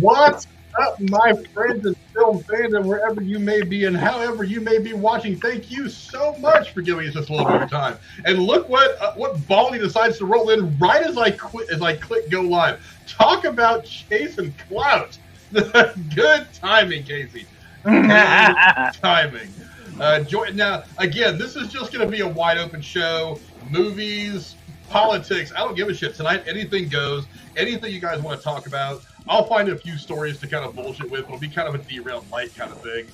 What's up, my friends and film fandom, wherever you may be and however you may be watching? Thank you so much for giving us this little bit of your time. And look what Baldy decides to roll in right as I click go live. Talk about chasing clout. Good timing, Casey. Good timing. Now, again, this is just going to be a wide open show. Movies, politics, I don't give a shit. Tonight, anything goes. Anything you guys want to talk about. I'll find a few stories to kind of bullshit with. It'll be kind of a derailed light kind of thing.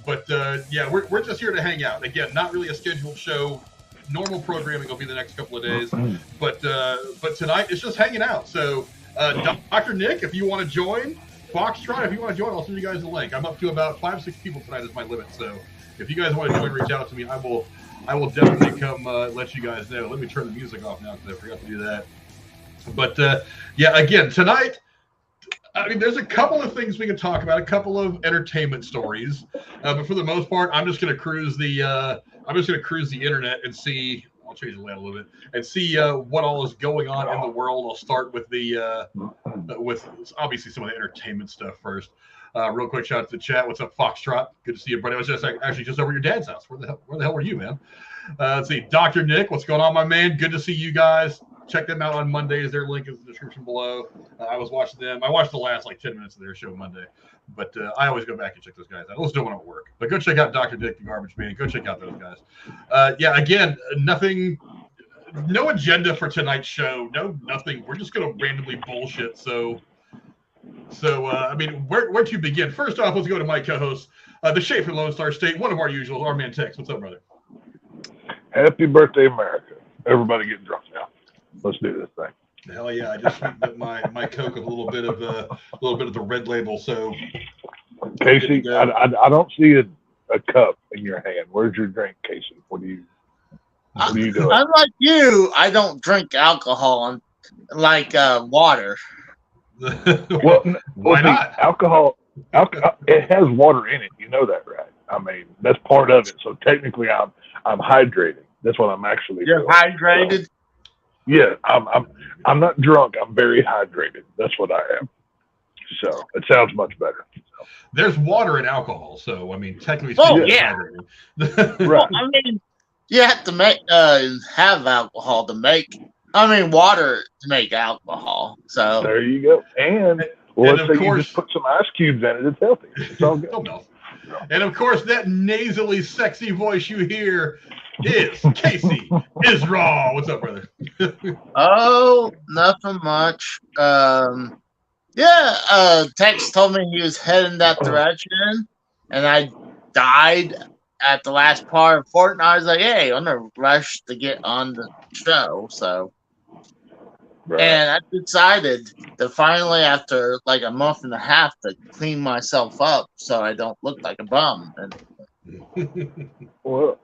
But, yeah, we're just here to hang out. Again, not really a scheduled show. Normal programming will be the next couple of days. But tonight, it's just hanging out. So, Dr. Nick, if you want to join, Foxtrot, if you want to join, I'll send you guys a link. I'm up to about 5-6 people tonight is my limit. So, if you guys want to join, reach out to me. I will definitely come let you guys know. Let me turn the music off now because I forgot to do that. But, yeah, again, tonight, I mean, there's a couple of things we can talk about, a couple of entertainment stories. But for the most part, I'm just going to cruise the internet and see. I'll change the layout a little bit and see what all is going on in the world. I'll start with with obviously some of the entertainment stuff first. Real quick shout out to the chat. What's up, Foxtrot? Good to see you, buddy. I was just actually just over your dad's house. Where the hell were you, man? Let's see, Dr. Nick. What's going on, my man? Good to see you guys. Check them out on Mondays. Their link is in the description below. I was watching them. I watched the last 10 minutes of their show Monday, but I always go back and check those guys out. I always do when I'm at work. But go check out Dr. Nick, the Garbage Man. Go check out those guys. Yeah, again, no agenda for tonight's show. Nothing. We're just gonna randomly bullshit. So I mean, where to begin? First off, let's go to my co-host, the Shape from Lone Star State, one of our usuals, our man Tex. What's up, brother? Happy birthday, America! Everybody get drunk now. Let's do this thing. Hell yeah! I just sweetened up my Coke with a little bit of the red label. So, Casey, I don't see a cup in your hand. Where's your drink, Casey? What are you doing? I'm like you. I don't drink alcohol like water. Well, why not? Alcohol, it has water in it. You know that, right? I mean, that's part of it. So technically, I'm hydrated. That's what I'm actually. You're doing. hydrated. So, yeah, I'm not drunk. I'm very hydrated. That's what I am. So it sounds much better. So. There's water in alcohol, so I mean, technically speaking, yeah. Right. Well, I mean, you have to make have alcohol to make. I mean, water to make alcohol. So there you go. And let's say you just put some ice cubes in it. It's healthy. It's all good. And of course, that nasally, sexy voice you hear is Casey Israel. What's up, brother? Oh, nothing much. Yeah, Tex told me he was heading that direction, and I died at the last part of Fortnite. I was like, hey, I'm gonna rush to get on the show. So, and I decided to finally, after like a month and a half, to clean myself up so I don't look like a bum. And well,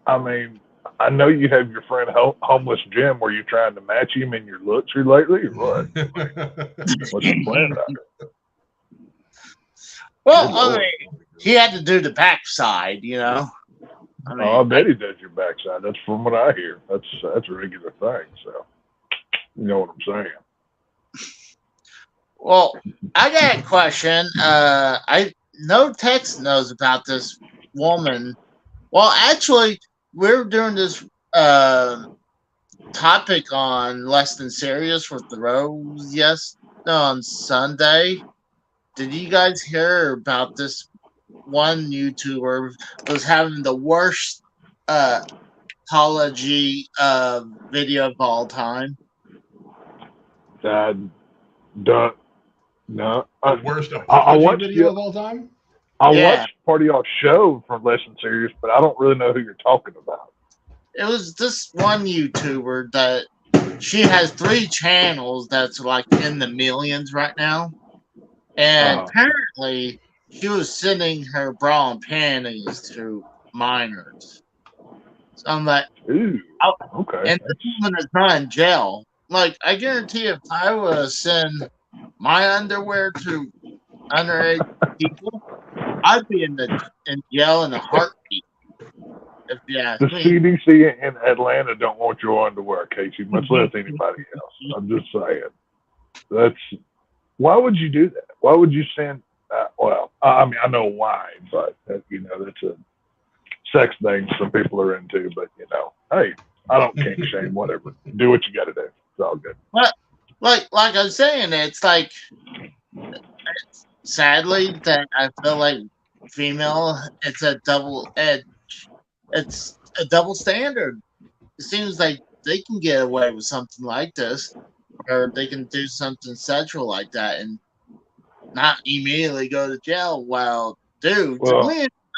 I mean, I know you have your friend Homeless Jim. Were you trying to match him in your looks here lately, or what? What's the plan about it? Well, I mean, he had to do the backside, you know. I mean, I bet he does your backside. That's from what I hear. That's a regular thing. So, you know what I'm saying. Well, I got a question. I know Tex knows about this woman. Well, actually, we're doing this topic on Less Than Serious with the Rose on Sunday. Did you guys hear about this one YouTuber was having the worst apology video of all time? No. The worst apology video of all time? I watched part of y'all's show from Less Than Serious, but I don't really know who you're talking about. It was this one YouTuber that she has 3 channels that's like in the millions right now. And apparently she was sending her bra and panties to minors. So I'm like, ooh, okay. And this woman is not in jail. Like, I guarantee if I were to send my underwear to underage people, I'd be in jail in a heartbeat. If you ask the me. CDC in Atlanta don't want your underwear, Casey, much less anybody else. I'm just saying. why would you do that? Why would you send? Well, I mean, I know why, but you know, that's a sex thing some people are into. But you know, hey, I don't kink shame. Whatever, do what you got to do. It's all good. But like I was saying, it's like sadly that I feel like female. It's a double edge. It's a double standard. It seems like they can get away with something like this, or they can do something sexual like that and not immediately go to jail. Well, dude, Well,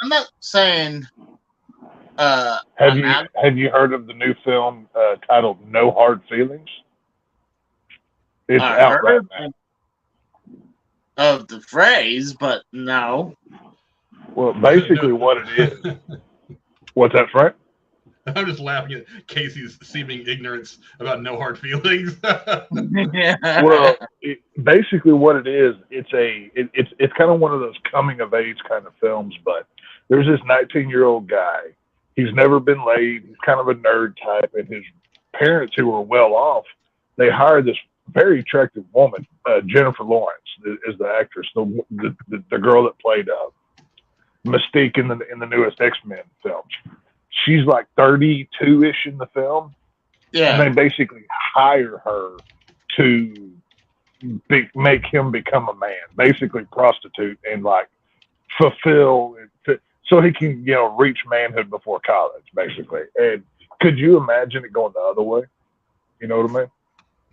I'm not saying. Have you heard of the new film titled No Hard Feelings? It's out right now. Of the phrase, but no. Well, basically what it is. What's that, Frank? I'm just laughing at Casey's seeming ignorance about no hard feelings. Well, basically what it is, it's kind of one of those coming of age kind of films, but there's this 19-year-old guy. He's never been laid. He's kind of a nerd type, and his parents, who were well off, they hired this very attractive woman, Jennifer Lawrence is the actress, the girl that played Mystique in the newest X-Men films. She's like 32-ish in the film. Yeah. And they basically hire her to make him become a man, basically prostitute and like fulfill it so he can, you know, reach manhood before college, basically. And could you imagine it going the other way? You know what I mean?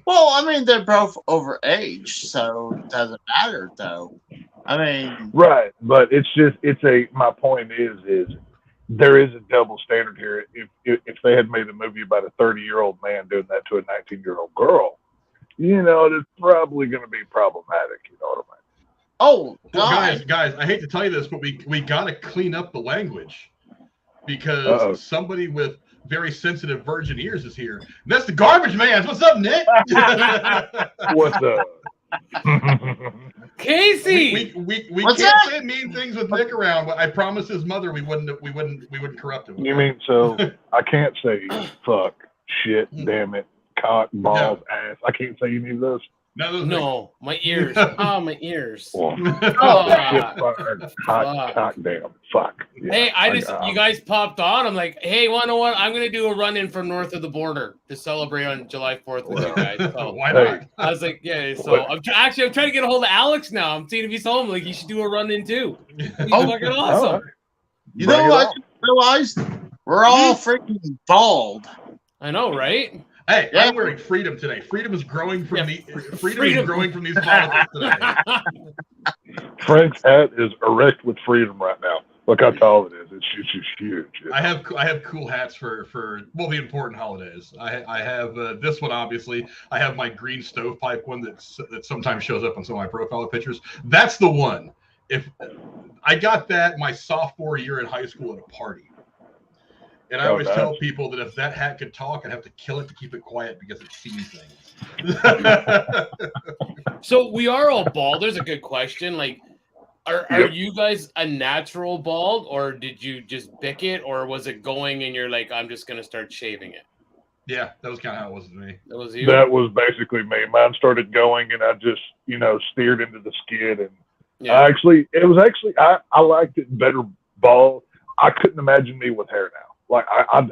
Well, I mean, they're both over age, so it doesn't matter, though. I mean, right, but my point is there is a double standard here. If they had made a movie about a 30-year-old man doing that to a 19-year-old girl, you know, it's probably going to be problematic. You know what I mean? Oh, guys, I hate to tell you this, but we got to clean up the language because somebody with very sensitive virgin ears is here. And that's the garbage man. What's up, Nick? What's up? Casey, we can't say mean things with Nick around, but I promised his mother we wouldn't corrupt him. You mean so I can't say fuck, shit, damn it, cock, balls, ass. I can't say any of those. No, my ears. Oh, my ears. Well, shit, cock, damn, fuck. Yeah, hey, you guys popped on. I'm like, hey, you know what? I'm gonna do a run in from north of the border to celebrate on July 4th with you guys. So, why not? I was like, yeah. So I'm trying to get a hold of Alex now. I'm seeing if he's home. Like, you should do a run in too. He's fucking awesome. Right. You know what? I just realized we're all freaking bald. I know, right? Hey, I'm wearing Freedom today. Freedom is growing from is growing from these politics today. Frank's hat is erect with freedom right now. Look how tall it is. It's just huge. I have cool hats for the important holidays. I have this one, obviously. I have my green stovepipe one that sometimes shows up on some of my profile pictures. That's the one. If I got that my sophomore year in high school at a party. And I always tell people that if that hat could talk, I'd have to kill it to keep it quiet because it sees things. So we are all bald. There's a good question. Like, are you guys a natural bald, or did you just bick it, or was it going and you're like, I'm just going to start shaving it? Yeah, that was kind of how it was with me. That was you? That was basically me. Mine started going and I just, you know, steered into the skid. And I liked it better bald. I couldn't imagine me with hair now. Like,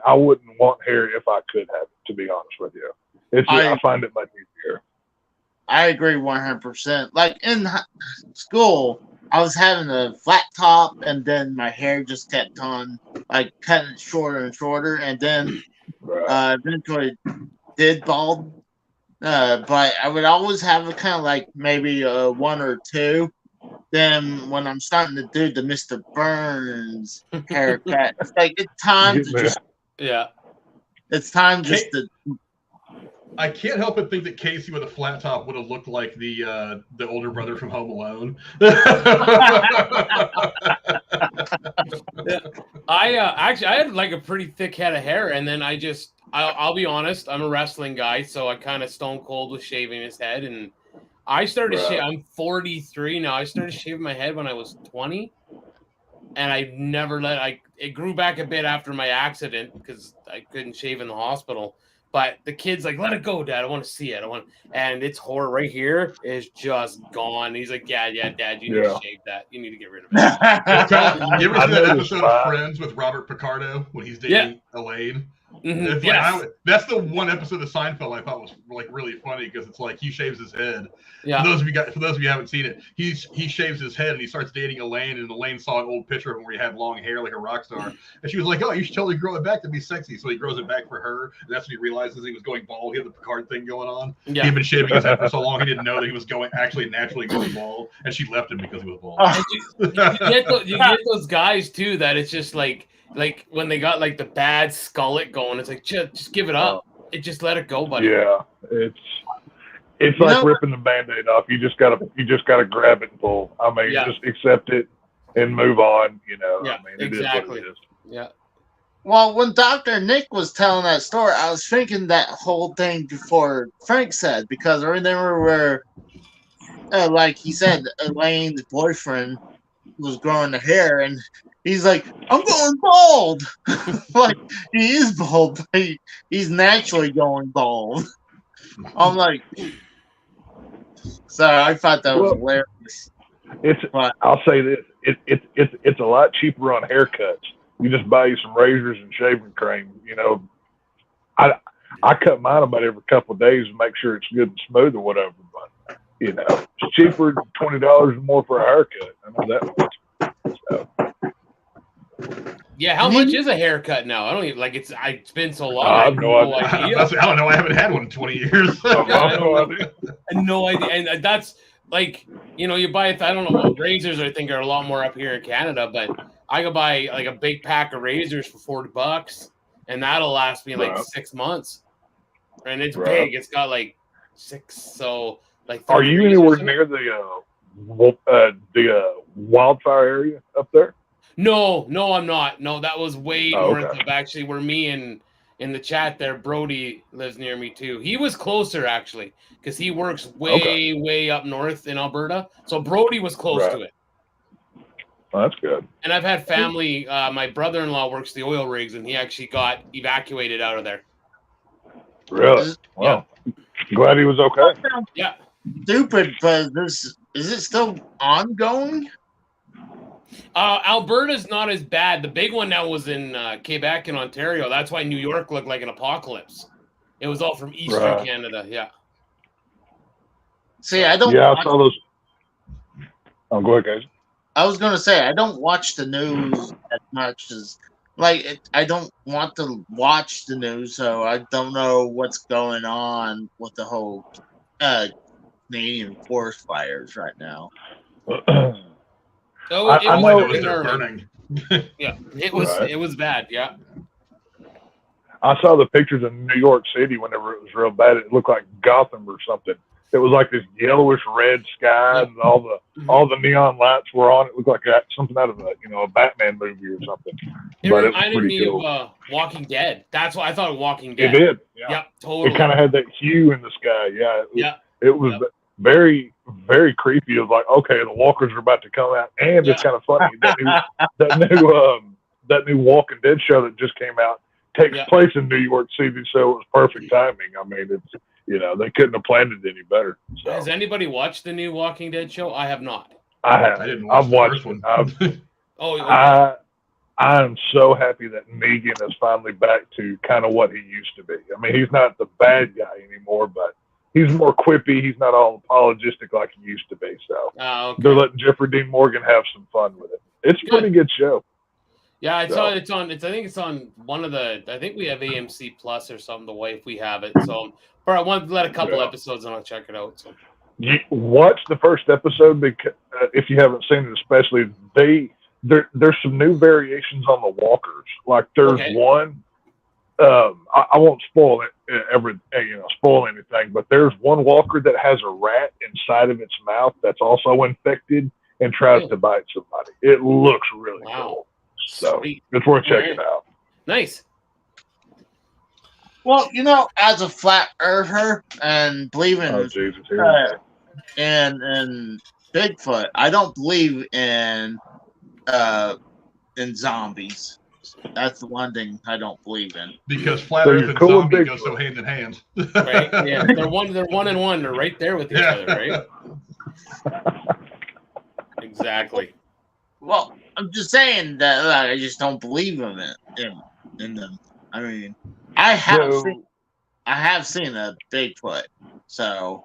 I wouldn't want hair if I could have it, to be honest with you. I find it much easier. I agree 100%. Like, in school, I was having a flat top, and then my hair just kept on, like, cutting it shorter and shorter, and then eventually did bald. But I would always have a kind of, like, maybe one or two. Then when I'm starting to do the Mr. Burns haircut, it's like it's time to just It's time just to. I can't help but think that Casey with a flat top would have looked like the older brother from Home Alone. I had like a pretty thick head of hair, and then I'll be honest, I'm a wrestling guy, so I kind of stone cold with shaving his head, and I started I'm 43 now. I started shaving my head when I was 20, and I never it grew back a bit after my accident because I couldn't shave in the hospital. But the kid's like, let it go, Dad. I want to see it. And its horror right here is just gone. He's like, yeah, Dad, you need to shave that. You need to get rid of it. It's kind of, you ever see that episode of Friends with Robert Picardo when he's dating Elaine? It's like, that's the one episode of Seinfeld I thought was like really funny because it's like he shaves his head. Yeah. For those of you who haven't seen it, he shaves his head and he starts dating Elaine, and Elaine saw an old picture of him where he had long hair like a rock star, and she was like, "Oh, you should totally grow it back to be sexy." So he grows it back for her, and that's when he realizes he was going bald. He had the Picard thing going on. Yeah. He'd been shaving his head for so long he didn't know that he was naturally going bald, and she left him because he was bald. You get those guys too that it's just like when they got like the bad skullet going, it's like just give it up. Just let it go, buddy. Yeah, it's like ripping the Band-Aid off. You just gotta grab it and pull. I mean, just accept it and move on. You know, yeah, I mean, it is what it is. Yeah. Well, when Dr. Nick was telling that story, I was thinking that whole thing before Frank said, because I remember where, like he said, Elaine's boyfriend was growing the hair, and he's like, I'm going bald. Like, he is bald, but he's naturally going bald. I'm like, so I thought that was hilarious. I'll say this, it's a lot cheaper on haircuts. You just buy you some razors and shaving cream. You know, I cut mine about every couple of days to make sure it's good and smooth or whatever, but you know, it's cheaper than $20 more for a haircut. I know that much. So. Yeah, how much is a haircut now? I don't even it's been so long. I have no idea. I don't know. I haven't had one in 20 years. I have no idea. And that's like, you know, you buy I don't know, razors I think are a lot more up here in Canada, but I could buy like a big pack of razors for $40 and that'll last me like 6 months. And it's big. It's got like 6, so like. Are you anywhere near the wildfire area up there? No, I'm not. No, that was way north of actually where me and in the chat there, Brody lives near me too. He was closer actually because he works way up north in Alberta. So Brody was close to it. Well, that's good. And I've had family. My brother-in-law works the oil rigs, and he actually got evacuated out of there. Really? Wow. Yeah. Glad he was okay. Yeah. Stupid, but is it still ongoing? Alberta's not as bad. The big one now was in Quebec and Ontario. That's why New York looked like an apocalypse. It was all from Eastern Canada. Yeah. See, I don't. Yeah, I saw those. Oh, go ahead, guys. I was going to say, I don't watch the news as much as, I don't want to watch the news, so I don't know what's going on with the whole Canadian forest fires right now. I know it was burning. Yeah, it was bad, yeah. I saw the pictures of New York City whenever it was real bad. It looked like Gotham or something. It was like this yellowish red sky, and all the neon lights were on. It looked like something out of a Batman movie or something. It reminded me of Walking Dead. That's what I thought of Walking Dead. It did. Yeah. Yep, totally. It kind of had that hue in the sky. Yeah. It was very, very creepy. It was like, okay, the walkers are about to come out, and it's kind of funny that new Walking Dead show that just came out takes place in New York City, so it was perfect timing. I mean, it's. They couldn't have planned it any better. So. Has anybody watched the new Walking Dead show? I have not. I have. I've watched one. I'm so happy that Negan is finally back to kind of what he used to be. I mean, he's not the bad guy anymore, but he's more quippy. He's not all apologetic like he used to be. So they're letting Jeffrey Dean Morgan have some fun with it. It's a pretty good show. Yeah, I saw it's on. I think it's on one of the. I think we have AMC Plus or something. The way if we have it, so. Or I want to let a couple episodes and I'll check it out. So you watch the first episode because if you haven't seen it, especially there's some new variations on the walkers. Like there's one. I won't spoil spoil anything, but there's one walker that has a rat inside of its mouth that's also infected and tries to bite somebody. It looks really cool. So it's worth checking out. Nice. Well, as a flat earther and believing in Bigfoot, I don't believe in zombies. That's the one thing I don't believe in. Because flat So Earth you're and cool with zombie go Bigfoot. so hand in hand. Right? Yeah, they're one and one. They're right there with each other, right? Exactly. Well, I'm just saying that I just don't believe in them. I mean, I have seen a Bigfoot. So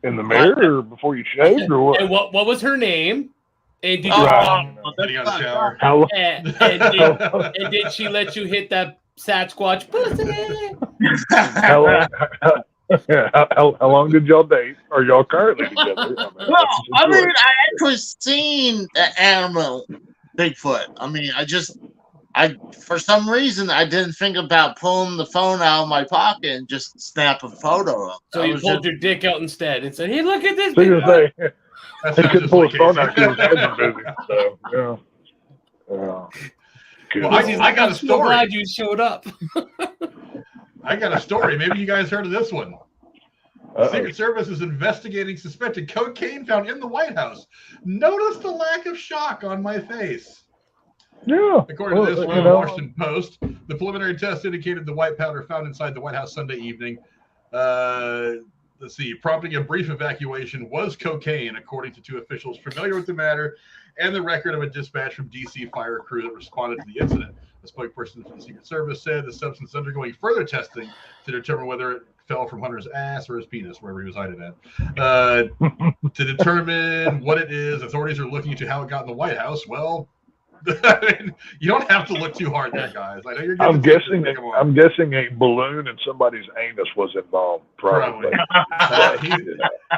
in the mirror or before you shaved or what? And what was her name? And did Sitting on the shower. How, and did she let you hit that Sasquatch pussy? how long did y'all date? Are y'all currently together? I mean, I actually seen an animal Bigfoot. I mean, I for some reason I didn't think about pulling the phone out of my pocket and just snap a photo of. So you pulled your dick out instead and said, "Hey, look at this." That's he not couldn't just pull like his phone Casey. out because his hands were busy. So, yeah. Well, I got a so story. glad you showed up. I got a story. Maybe you guys heard of this one. Secret Service is investigating suspected cocaine found in the White House. Notice the lack of shock on my face. Yeah. According to this from the Washington Post, the preliminary test indicated the white powder found inside the White House Sunday evening. Let's see, prompting a brief evacuation was cocaine, according to two officials familiar with the matter, and the record of a dispatch from D.C. fire crew that responded to the incident. A spokesperson for the Secret Service said the substance is undergoing further testing to determine whether it fell from Hunter's ass or his penis, wherever he was hiding at. To determine what it is, authorities are looking into how it got in the White House. Well, I mean, you don't have to look too hard there, guys. I know you're. I'm guessing a balloon and somebody's anus was involved. Probably.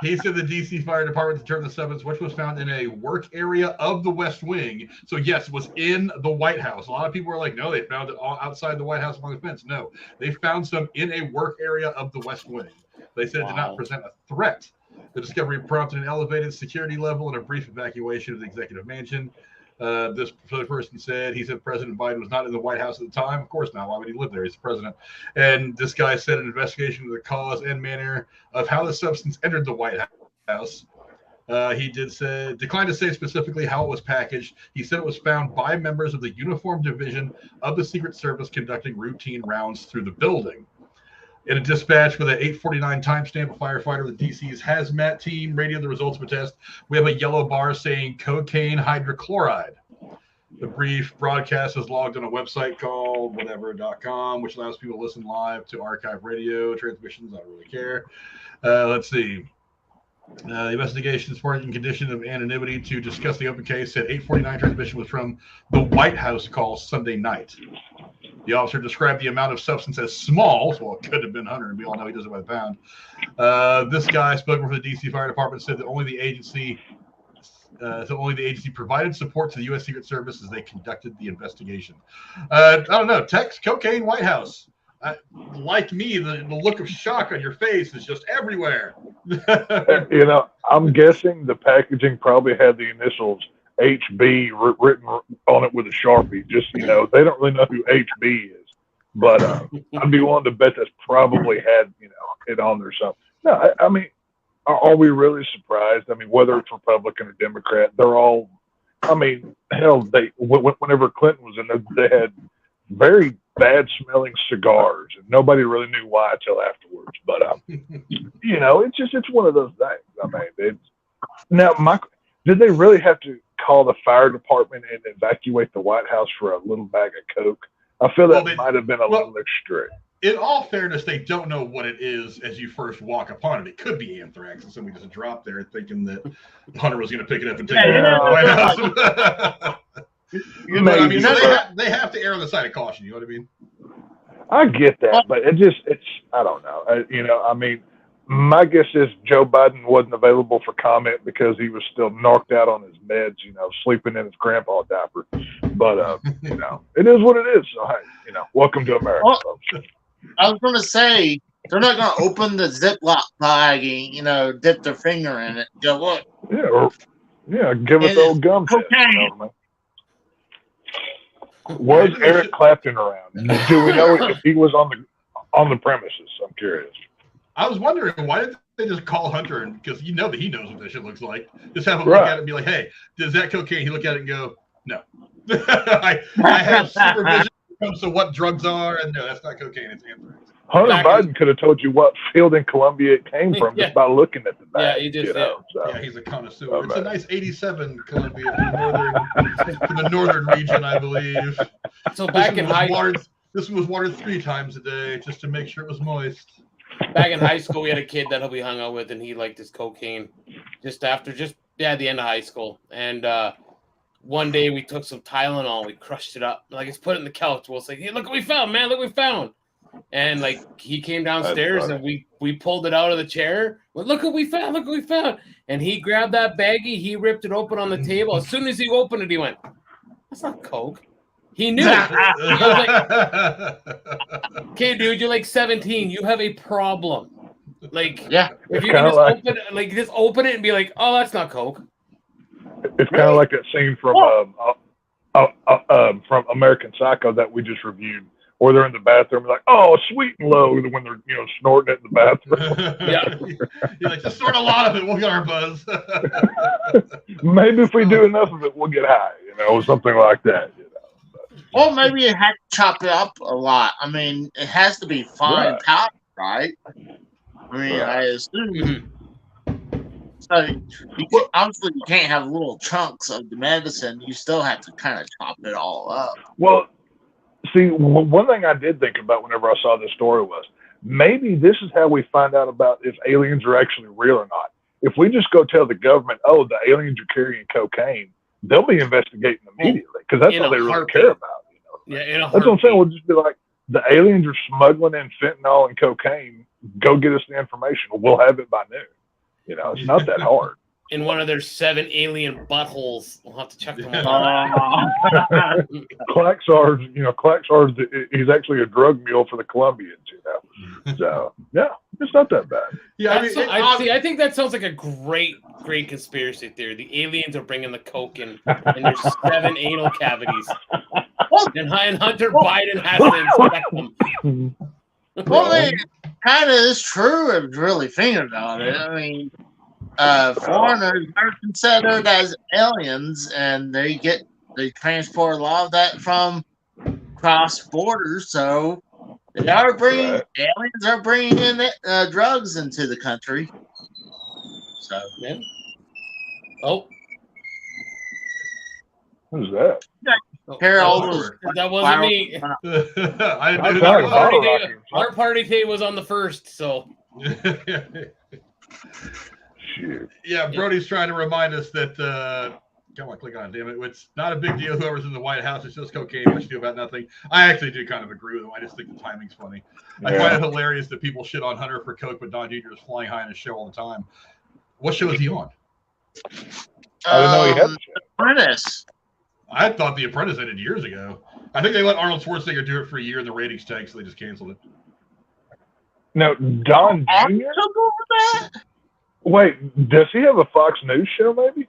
He said the D.C. Fire Department determined the substance, which was found in a work area of the West Wing. So yes, it was in the White House. A lot of people are like, no, they found it all outside the White House along the fence. No, they found some in a work area of the West Wing. They said it did not present a threat. The discovery prompted an elevated security level and a brief evacuation of the executive mansion. This person said, President Biden was not in the White House at the time. Of course not. Why would he live there? He's the president. And this guy said an investigation of the cause and manner of how the substance entered the White House. He declined to say specifically how it was packaged. He said it was found by members of the Uniform Division of the Secret Service conducting routine rounds through the building. In a dispatch with an 8:49 timestamp, a firefighter with DC's hazmat team radioed the results of a test. We have a yellow bar saying cocaine hydrochloride. The brief broadcast is logged on a website called whatever.com, which allows people to listen live to archive radio transmissions. I don't really care. Let's see. The investigation is part in condition of anonymity to discuss the open case. Said 8:49 transmission was from the White House call Sunday night. The officer described the amount of substance as small, so it could have been 100, and we all know he does it by the pound. This guy, spoken for the D.C. Fire Department, said that only the agency provided support to the U.S. Secret Service as they conducted the investigation. I don't know. Text cocaine White House. Like me, the look of shock on your face is just everywhere. I'm guessing the packaging probably had the initials HB written on it with a Sharpie. Just, they don't really know who HB is. But I'd be willing to bet that's probably had, it on there or something. No, I mean, are we really surprised? I mean, whether it's Republican or Democrat, they're all, I mean, hell, whenever Clinton was in there, they had very bad smelling cigars, and nobody really knew why until afterwards. But, it's one of those things. I mean, did they really have to call the fire department and evacuate the White House for a little bag of Coke? I feel that might have been a little extreme. In all fairness, they don't know what it is as you first walk upon it. It could be anthrax, and somebody just dropped there thinking that Hunter was going to pick it up and take it to the White House. But, I mean, they have to err on the side of caution. You know what I mean? I get that, but it's I don't know. I mean, my guess is Joe Biden wasn't available for comment because he was still knocked out on his meds, sleeping in his grandpa diaper. But, it is what it is. So, hey, welcome to America. Folks. I was going to say, they're not going to open the Ziploc bag and, dip their finger in it. Go, look. Yeah, give it the old gum test. Was Eric Clapton around? Do we know if he was on the premises? I'm curious. I was wondering, why didn't they just call Hunter? Because that he knows what that shit looks like. Just have him look at it and be like, hey, does that cocaine? He look at it and go, No. I have supervision when it comes to what drugs are, and no, that's not cocaine. It's anthrax. Hunter Biden could have told you what field in Colombia it came from just by looking at the bag. Yeah, he just Yeah, he's a connoisseur. It's a nice 87 Colombia from the northern region, I believe. So back in high school, this one was watered 3 times a day just to make sure it was moist. Back in high school, we had a kid that we hung out with, and he liked his cocaine at the end of high school. And one day we took some Tylenol, we crushed it up, like, let's put it in the couch. We'll say, hey, look what we found, man! Look what we found. And like he came downstairs and we pulled it out of the chair. Well, look what we found! Look what we found! And he grabbed that baggie, he ripped it open on the table. As soon as he opened it, he went, "That's not coke." He knew. I was like, "Okay, dude, you're like 17. You have a problem." Like, yeah, if you can just open it and be like, "Oh, that's not coke." It's kind of like that scene from American Psycho that we just reviewed, where they're in the bathroom, like, "Oh, sweet and low," when they're snorting it in the bathroom. Yeah, you're like, just snort a lot of it, we'll get our buzz. Maybe if we do enough of it, we'll get high, something like that. Well, maybe it had to chop it up a lot. I mean, it has to be fine powder, right? I mean, I assume. So, obviously, you can't have little chunks of the medicine. You still have to kind of chop it all up. Well, see, one thing I did think about whenever I saw this story was maybe this is how we find out about if aliens are actually real or not. If we just go tell the government, "Oh, the aliens are carrying cocaine," they'll be investigating immediately because that's all they really care about. Yeah, that's what I'm saying. We'll just be like, the aliens are smuggling in fentanyl and cocaine. Go get us the information. We'll have it by noon. It's not that hard. In one of their 7 alien buttholes, we'll have to check them out. Klaxar's, he's actually a drug mule for the Colombians, So, yeah, it's not that bad. Yeah, I think that sounds like a great conspiracy theory. The aliens are bringing the coke in their 7 anal cavities. And Hunter Biden has to inspect them. Well, it kind of is true if you really think about it. I mean, foreigners are considered as aliens, and they transport a lot of that from cross borders. So they are aliens are bringing in drugs into the country. So yeah. Oh, who's that? Harold, that wasn't me. Our party tape was on the first, so. Shoot. Yeah, Brody's trying to remind us that. Come on, click on it, damn it. It's not a big deal. Whoever's in the White House, it's just cocaine. Much ado about nothing. I actually do kind of agree with him. I just think the timing's funny. Yeah. I find it hilarious that people shit on Hunter for coke, but Don Jr. is flying high in his show all the time. What show is he on? I didn't know he had Apprentice. I thought The Apprentice ended years ago. I think they let Arnold Schwarzenegger do it for a year and the ratings tanked, so they just canceled it. No, Don Jr.? Wait, does he have a Fox News show, maybe?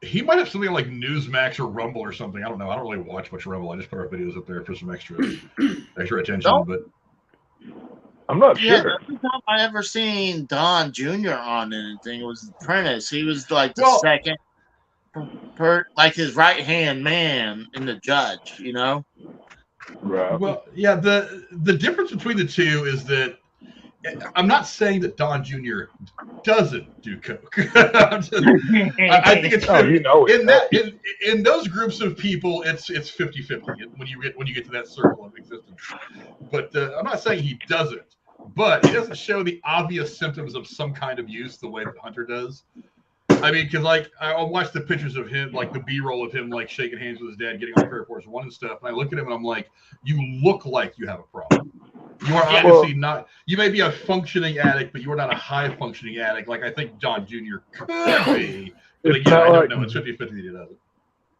He might have something like Newsmax or Rumble or something. I don't know. I don't really watch much Rumble. I just put our videos up there for some extra attention. But I'm not sure. The only time I ever seen Don Jr. on anything was The Apprentice. He was like the second, like his right-hand man in the judge, Right. Well, yeah, the difference between the two is that I'm not saying that Don Jr. doesn't do coke. I think it's in those groups of people, it's 50-50 when you get to that circle of existence. But I'm not saying he doesn't, but he doesn't show the obvious symptoms of some kind of use the way that Hunter does. I mean, because I'll watch the pictures of him, like the B-roll of him, like shaking hands with his dad, getting on Air Force One and stuff. And I look at him and I'm like, you look like you have a problem. You are obviously not. You may be a functioning addict, but you are not a high-functioning addict. Like I think Don Jr. could be. But again, I don't know. It's 50-50 that he doesn't.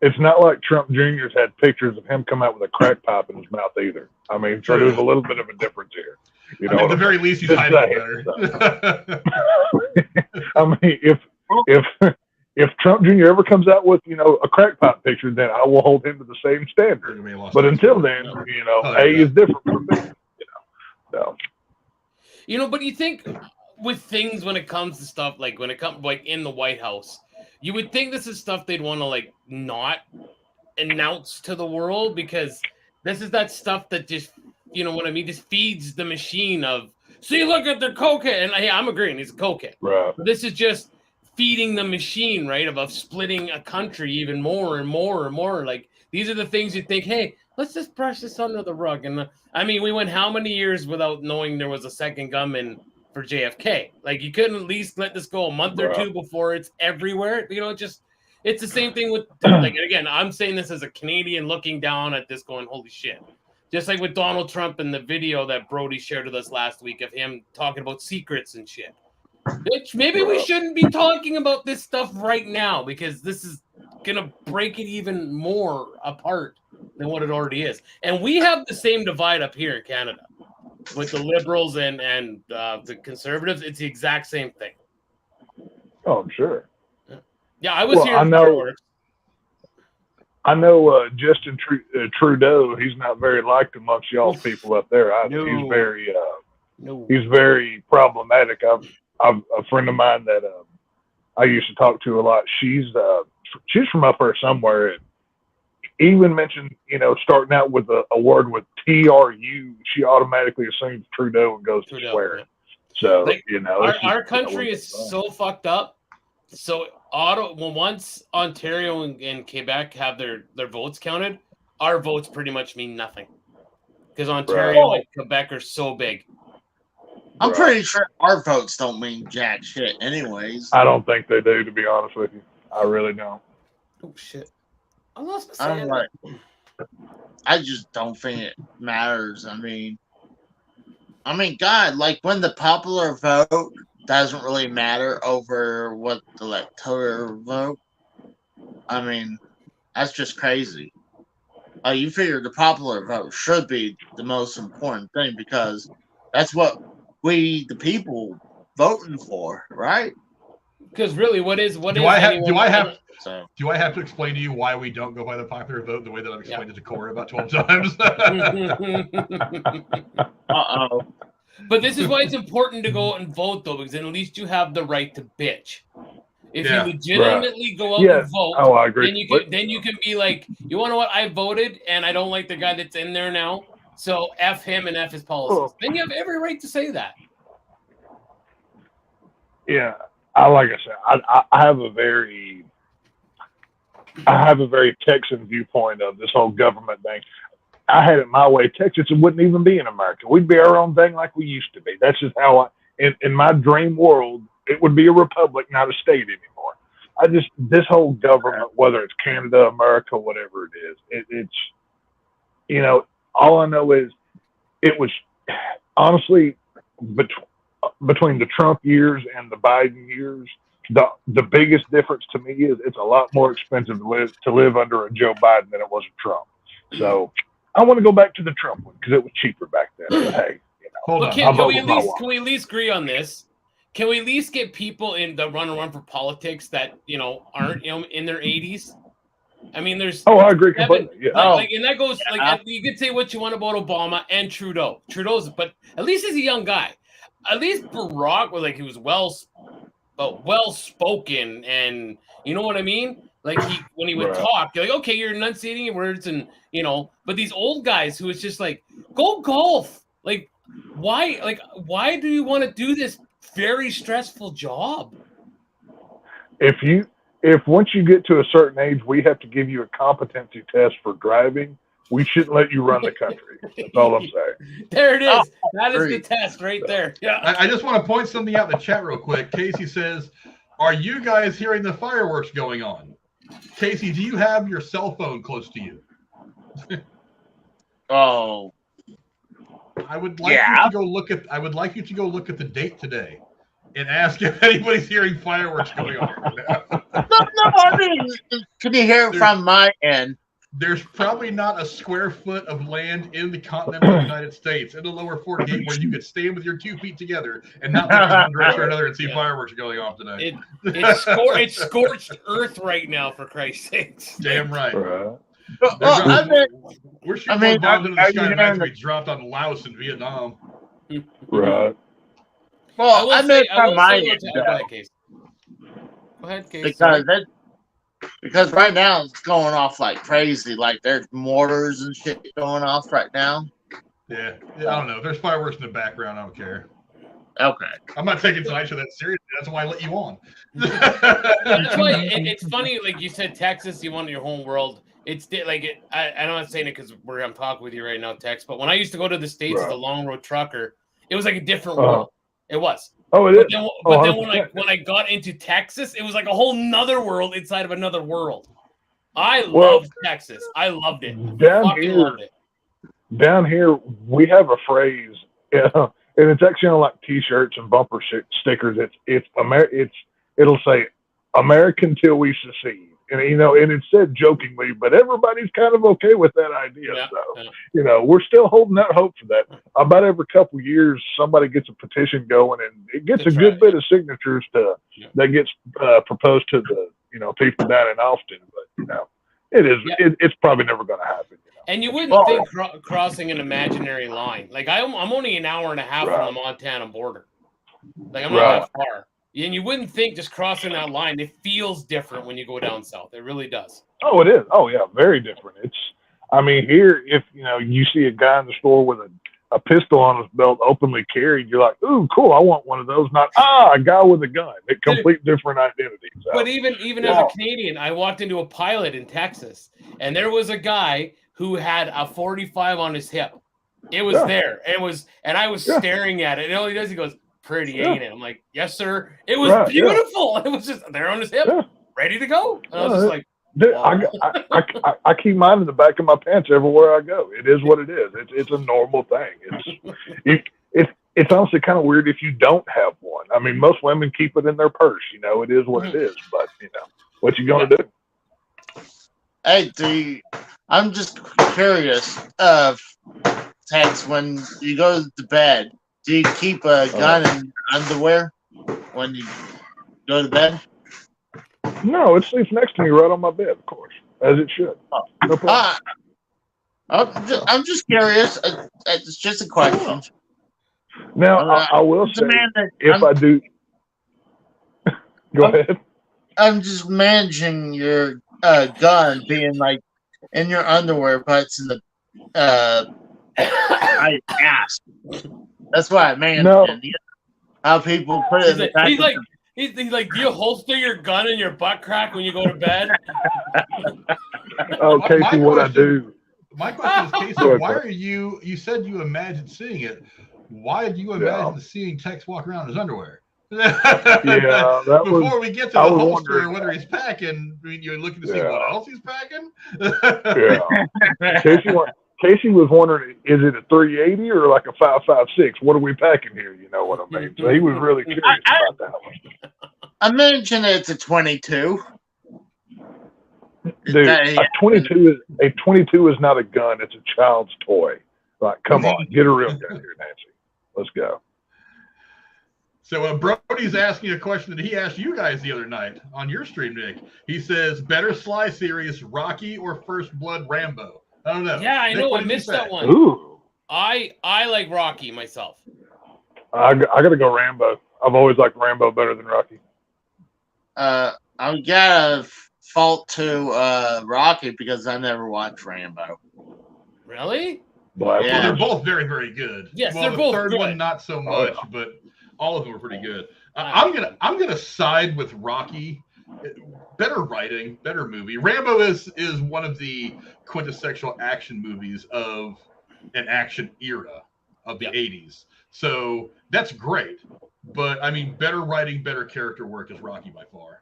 It's not like Trump Jr.'s had pictures of him come out with a crack pipe in his mouth either. I mean, so there's a little bit of a difference here. At the very least, he's hiding better. I mean, if Trump Jr. ever comes out with, a crack pipe picture, then I will hold him to the same standard. But until then, A is different from B. So. But you think with things when it comes to stuff like when it comes like in the White House, you would think this is stuff they'd want to like not announce to the world, because this is that stuff that just, you know what I mean, just feeds the machine of, see, look at the cokehead. And I'm agreeing, he's a cokehead. Right. But this is just feeding the machine, right, of splitting a country even more and more and more. Like, these are the things you think, hey, let's just brush this under the rug. And I mean, we went how many years without knowing there was a second gunman for JFK? Like, you couldn't at least let this go a month or two before it's everywhere. You know, just, it's the same thing with, like, again, I'm saying this as a Canadian looking down at this going, holy shit. Just like with Donald Trump and the video that Brody shared with us last week of him talking about secrets and shit. Which maybe we shouldn't be talking about this stuff right now, because this is going to break it even more apart than what it already is. And we have the same divide up here in Canada with the Liberals and the Conservatives. It's the exact same thing. Oh, I'm sure. Yeah, I was here. I know Justin Trudeau. He's not very liked amongst y'all people up there. He's very problematic. I've a friend of mine that I used to talk to a lot. She's from up there somewhere, and even mentioned, you know, starting out with a word with TRU, she automatically assumes Trudeau and goes to swear. Yeah. So, like, you know, our country is so fucked up. So once Ontario and Quebec have their votes counted, our votes pretty much mean nothing, because Ontario and Quebec are so big. I'm pretty sure our votes don't mean jack shit anyways. I don't think they do, to be honest with you. I really don't. Oh shit! I lost my sand. I just don't think it matters. I mean, God, like, when the popular vote doesn't really matter over what the electoral vote, I mean, that's just crazy. You figure the popular vote should be the most important thing, because that's what we, the people, voting for, right? Because really, do I have to explain to you why we don't go by the popular vote the way that I've explained it to Corey about 12 times? Uh-oh. But this is why it's important to go out and vote, though, because then at least you have the right to bitch. If you legitimately go out and vote, I agree. Then you can be like, you want to know what? I voted, and I don't like the guy that's in there now, so F him and F his policies. Then you have every right to say that. Yeah, like I said, I have a very Texan viewpoint of this whole government thing. I had it my way. Texas, it wouldn't even be in America. We'd be our own thing like we used to be. That's just how in my dream world, it would be a republic, not a state anymore. This whole government, whether it's Canada, America, whatever it is, it's, you know, all I know is it was honestly between the Trump years and the Biden years, the biggest difference to me is it's a lot more expensive to live under a Joe Biden than it was a Trump. So I want to go back to the Trump one because it was cheaper back then. But hey, you know, can we at least agree on this? Can we at least get people in the run for politics that, you know, aren't, you know, in their 80s? I mean, there's. Oh, I agree completely. Yeah. And that goes like, you could say what you want about Obama and Trudeau. But at least he's a young guy. At least Barack was like, he was well spoken, and you know what I mean. Like, when he would talk, you're like, okay, you're enunciating your words, and you know. But these old guys who is just like, go golf. Like, why do you want to do this very stressful job? If once you get to a certain age, we have to give you a competency test for driving, we shouldn't let you run the country. That's all I'm saying. There it is. That is the test right there. Yeah. I just want to point something out in the chat real quick. Casey says, are you guys hearing the fireworks going on? Casey, do you have your cell phone close to you? Oh. I would like you to go look at the date today and ask if anybody's hearing fireworks going on right now. No, I mean, can you hear it from my end? There's probably not a square foot of land in the continental United States in the lower 48 where you could stand with your 2 feet together and not look in one direction or another and see fireworks going off tonight. It's scorched earth right now, for Christ's sakes. Damn right. Right. We're shooting more bombs into the sky than we dropped on Laos and Vietnam. Right. Well, I meant from my end. Go ahead, Casey. Sorry. Because right now it's going off like crazy. Like there's mortars and shit going off right now. Yeah, I don't know. If there's fireworks in the background, I don't care. Okay. I'm not taking tonight's show that seriously. That's why I let you on. That's why it's funny. Like you said, Texas, you want your home world. It's like I'm not saying it because I'm talking with you right now, Tex. But when I used to go to the States as a long road trucker, it was like a different world. It was. Oh, it is. But then when I got into Texas, it was like a whole nother world inside of another world. I loved Texas. I loved it. Down here, we have a phrase, and it's actually on like T-shirts and bumper stickers. It'll say "American till we secede," and and it's said jokingly, but everybody's kind of okay with that idea. We're still holding out hope for that. About every couple of years, somebody gets a petition going, and it gets a good bit of signatures that gets proposed to the people down in Austin. But it's probably never going to happen. And you wouldn't think crossing an imaginary line. Like I'm only an hour and a half from the Montana border. Like I'm not that far. And you wouldn't think just crossing that line. It feels different when you go down south. It really does. Oh, it is. Oh, yeah, very different. Here, if you see a guy in the store with a pistol on his belt, openly carried, you're like, ooh, cool, I want one of those. Not a guy with a gun. A complete different identity. So, but even as a Canadian, I walked into a pilot in Texas, and there was a guy who had a 45 on his hip. It was there. And I was staring at it. And all he does, he goes, pretty, ain't it? I'm like, yes, sir. It was beautiful. It was just there on his hip, ready to go. And I was just like, I keep mine in the back of my pants everywhere I go. It is what it is. It's a normal thing. It's honestly kind of weird if you don't have one. I mean, most women keep it in their purse. It is what it is. But what you gonna do? Hey, I'm just curious. Tex, when you go to bed, do you keep a gun in your underwear when you go to bed? No, it sleeps next to me right on my bed, of course, as it should. No problem. I'm just curious. It's just a question. Now, I will say, I do... Go ahead. I'm just managing your gun being like in your underwear, but it's in the ass. That's why I managed how people put it in the back. He's like, do you holster your gun in your butt crack when you go to bed? Oh, Casey, what I do. My question is, Casey, why are you said you imagined seeing it. Why do you imagine seeing Tex walk around in his underwear? Before we get to the holster, whether he's packing, you're looking to see what else he's packing? Casey was wondering, is it a 380 or like a 5.56? What are we packing here? You know what I mean? So he was really curious about that one. I mentioned it's a 22. Dude, a 22 is not a gun. It's a child's toy. Like, come on, get a real gun here, Nancy. Let's go. So Brody's asking a question that he asked you guys the other night on your stream, Nick. He says, better Sly series, Rocky or First Blood Rambo? I don't know. Yeah, I know. I missed that one. Ooh. I like Rocky myself. I got to go Rambo. I've always liked Rambo better than Rocky. I'm gonna fault to Rocky because I never watched Rambo. Really? Well, they're both very, very good. Yes, well, they're both third good. one not so much, but all of them were pretty good. I'm gonna side with Rocky. Better writing, better movie. Rambo is one of the quintessential action movies of an action era of the 80s. So that's great. But I mean, better writing, better character work is Rocky by far.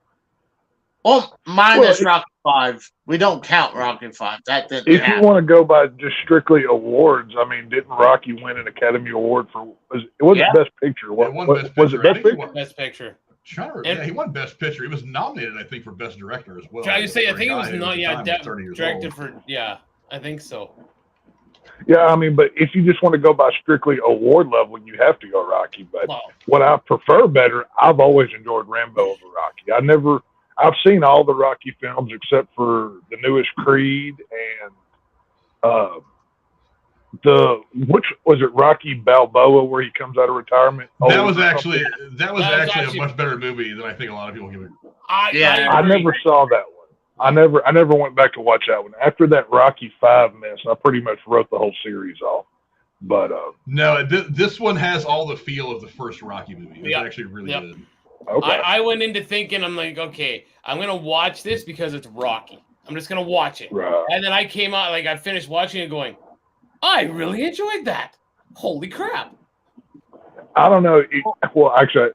Well, minus Rocky 5. We don't count Rocky 5. That didn't If happen. you want to go by just strictly awards, I mean, didn't Rocky win an Academy Award for? It wasn't Best Picture. Was it Best Picture? Best Picture. He won Best Picture. He was nominated, I think, for Best Director as well. I think it was not. Directed for. Yeah, I think so. Yeah, I mean, but if you just want to go by strictly award level, you have to go Rocky. But what I prefer better, I've always enjoyed Rambo over Rocky. I've seen all the Rocky films except for the newest Creed and which was it, Rocky Balboa, where he comes out of retirement? That was actually a much better movie than I think a lot of people give it. I never saw that one. I never went back to watch that one. After that Rocky V mess, I pretty much wrote the whole series off. But no, this one has all the feel of the first Rocky movie. It's actually really good. Okay. I went into thinking, I'm like, okay, I'm going to watch this because it's Rocky. I'm just going to watch it. Right. And then I came out, like, I finished watching it going, I really enjoyed that. Holy crap. I don't know. Well, actually,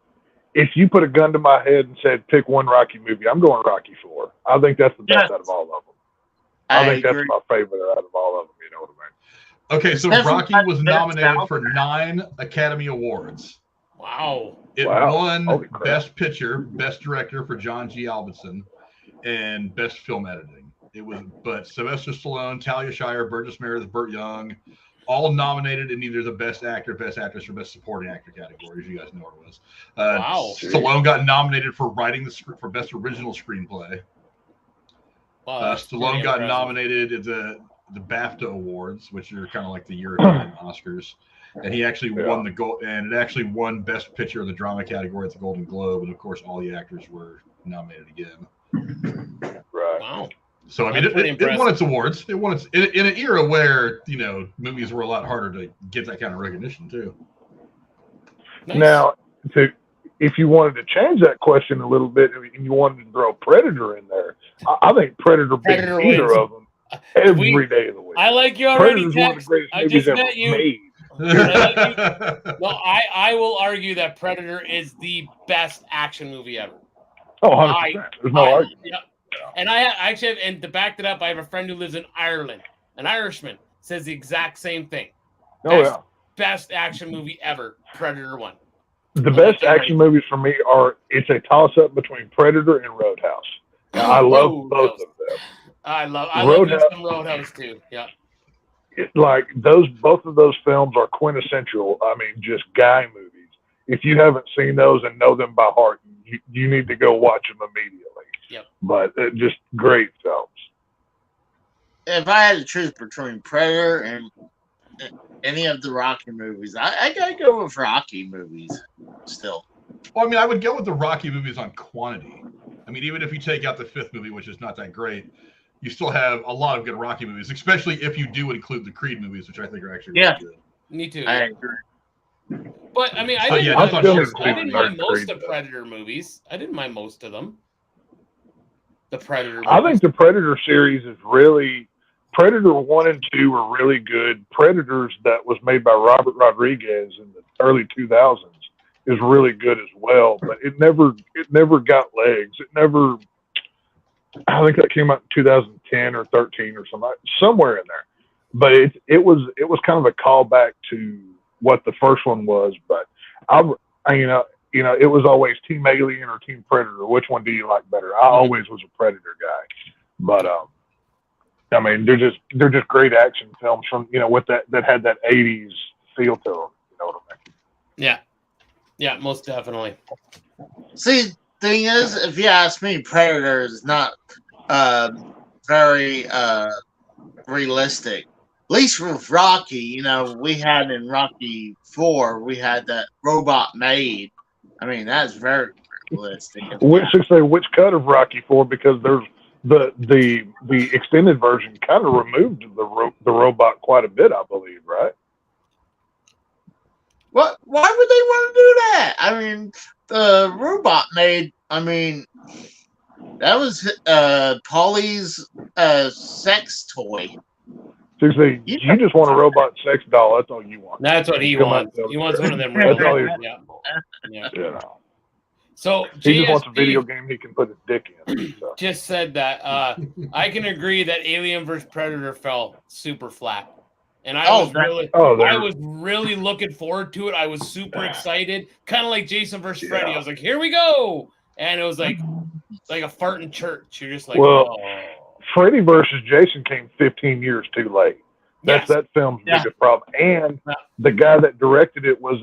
if you put a gun to my head and said, pick one Rocky movie, I'm going Rocky IV. I think that's the best out of all of them. I think that's my favorite out of all of them. You know what I mean? Okay, so Rocky was nominated for 9 Academy Awards. Wow. It won Best Picture, Best Director for John G. Albinson, and Best Film Editing. But Sylvester Stallone, Talia Shire, Burgess Meredith, Burt Young, all nominated in either the Best Actor, Best Actress, or Best Supporting Actor categories. You guys know what it was. Wow. Stallone got nominated for writing the script for Best Original Screenplay. Wow, Stallone got nominated at the BAFTA Awards, which are kind of like the European Oscars. And he actually won the gold, and it actually won Best Picture in the Drama category at the Golden Globe. And of course, all the actors were nominated again. Right. Wow. So I mean, it won its awards. It won its in an era where movies were a lot harder to get that kind of recognition too. Nice. Now, if you wanted to change that question a little bit, and you wanted to throw Predator in there, I think Predator beats either of them every day of the week. I like you already. Predator's one of the greatest I movies just ever met you. made. Well, I will argue that Predator is the best action movie ever. Oh, 100%. There's no argument. Yeah. And I actually have, and to back that up, I have a friend who lives in Ireland. An Irishman says the exact same thing. Best action movie ever, Predator 1. The best action movies for me it's a toss-up between Predator and Roadhouse. Now, I love both of them. I love some Roadhouse too. Yeah. Both of those films are quintessential. I mean, just guy movies. If you haven't seen those and know them by heart, you need to go watch them immediately. Yep. But just great films. If I had to choose between Predator and any of the Rocky movies, I gotta go with Rocky movies still. Well, I mean, I would go with the Rocky movies on quantity. I mean, even if you take out the 5th movie, which is not that great, you still have a lot of good Rocky movies, especially if you do include the Creed movies, which I think are actually really good. Me too. I agree. But I mean, I didn't mind most of Predator movies. I didn't mind most of them. The Predator movies. I think the Predator series is really Predator 1 and 2 are really good. Predators that was made by Robert Rodriguez in the early 2000s is really good as well, but it never got legs. I think that came out in 2010 or 13 or somewhere in there. But it was kind of a callback to what the first one was. But it was always Team Alien or Team Predator. Which one do you like better? I always was a Predator guy. But I mean, they're just great action films from with that had that 80s feel to them. You know what I mean? Yeah, most definitely. See, thing is, if you ask me, Predator is not very realistic. At least with Rocky, we had in Rocky 4, we had that robot maid. I mean, that's very realistic. Which cut of Rocky 4? Because there's the extended version kind of removed the robot quite a bit, I believe, right? What? Why would they want to do that? I mean, the robot maid. I mean, that was Paulie's sex toy. Seriously, you just want a robot sex doll. That's all you want. That's what he wants. He wants one of them. That's all he wants. Yeah. So he just wants a video game he can put his dick in. So. Just said that. I can agree that Alien vs. Predator fell super flat. And I was really looking forward to it. I was super excited, kind of like Jason versus Freddy. I was like, "Here we go!" And it was like a fart in church. You're just like, "Well, Freddy versus Jason came 15 years too late." That's that film's biggest problem. And the guy that directed it was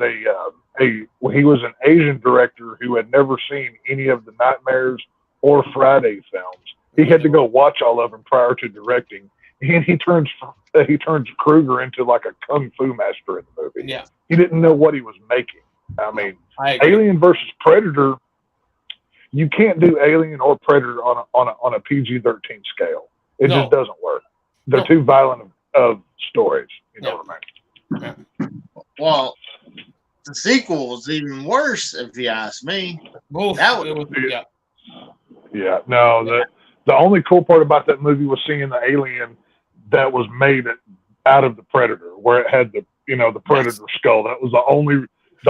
he was an Asian director who had never seen any of the Nightmares or Friday films. He had to go watch all of them prior to directing. And he turns Kruger into like a kung fu master in the movie. Yeah, he didn't know what he was making. I mean, Alien versus Predator. you can't do Alien or Predator on a PG-13 scale. It just doesn't work. They're too violent of stories. You know what I mean? Well, the sequel was even worse, if you ask me. No, the only cool part about that movie was seeing the alien that was made out of the Predator, where it had the Predator skull. That was the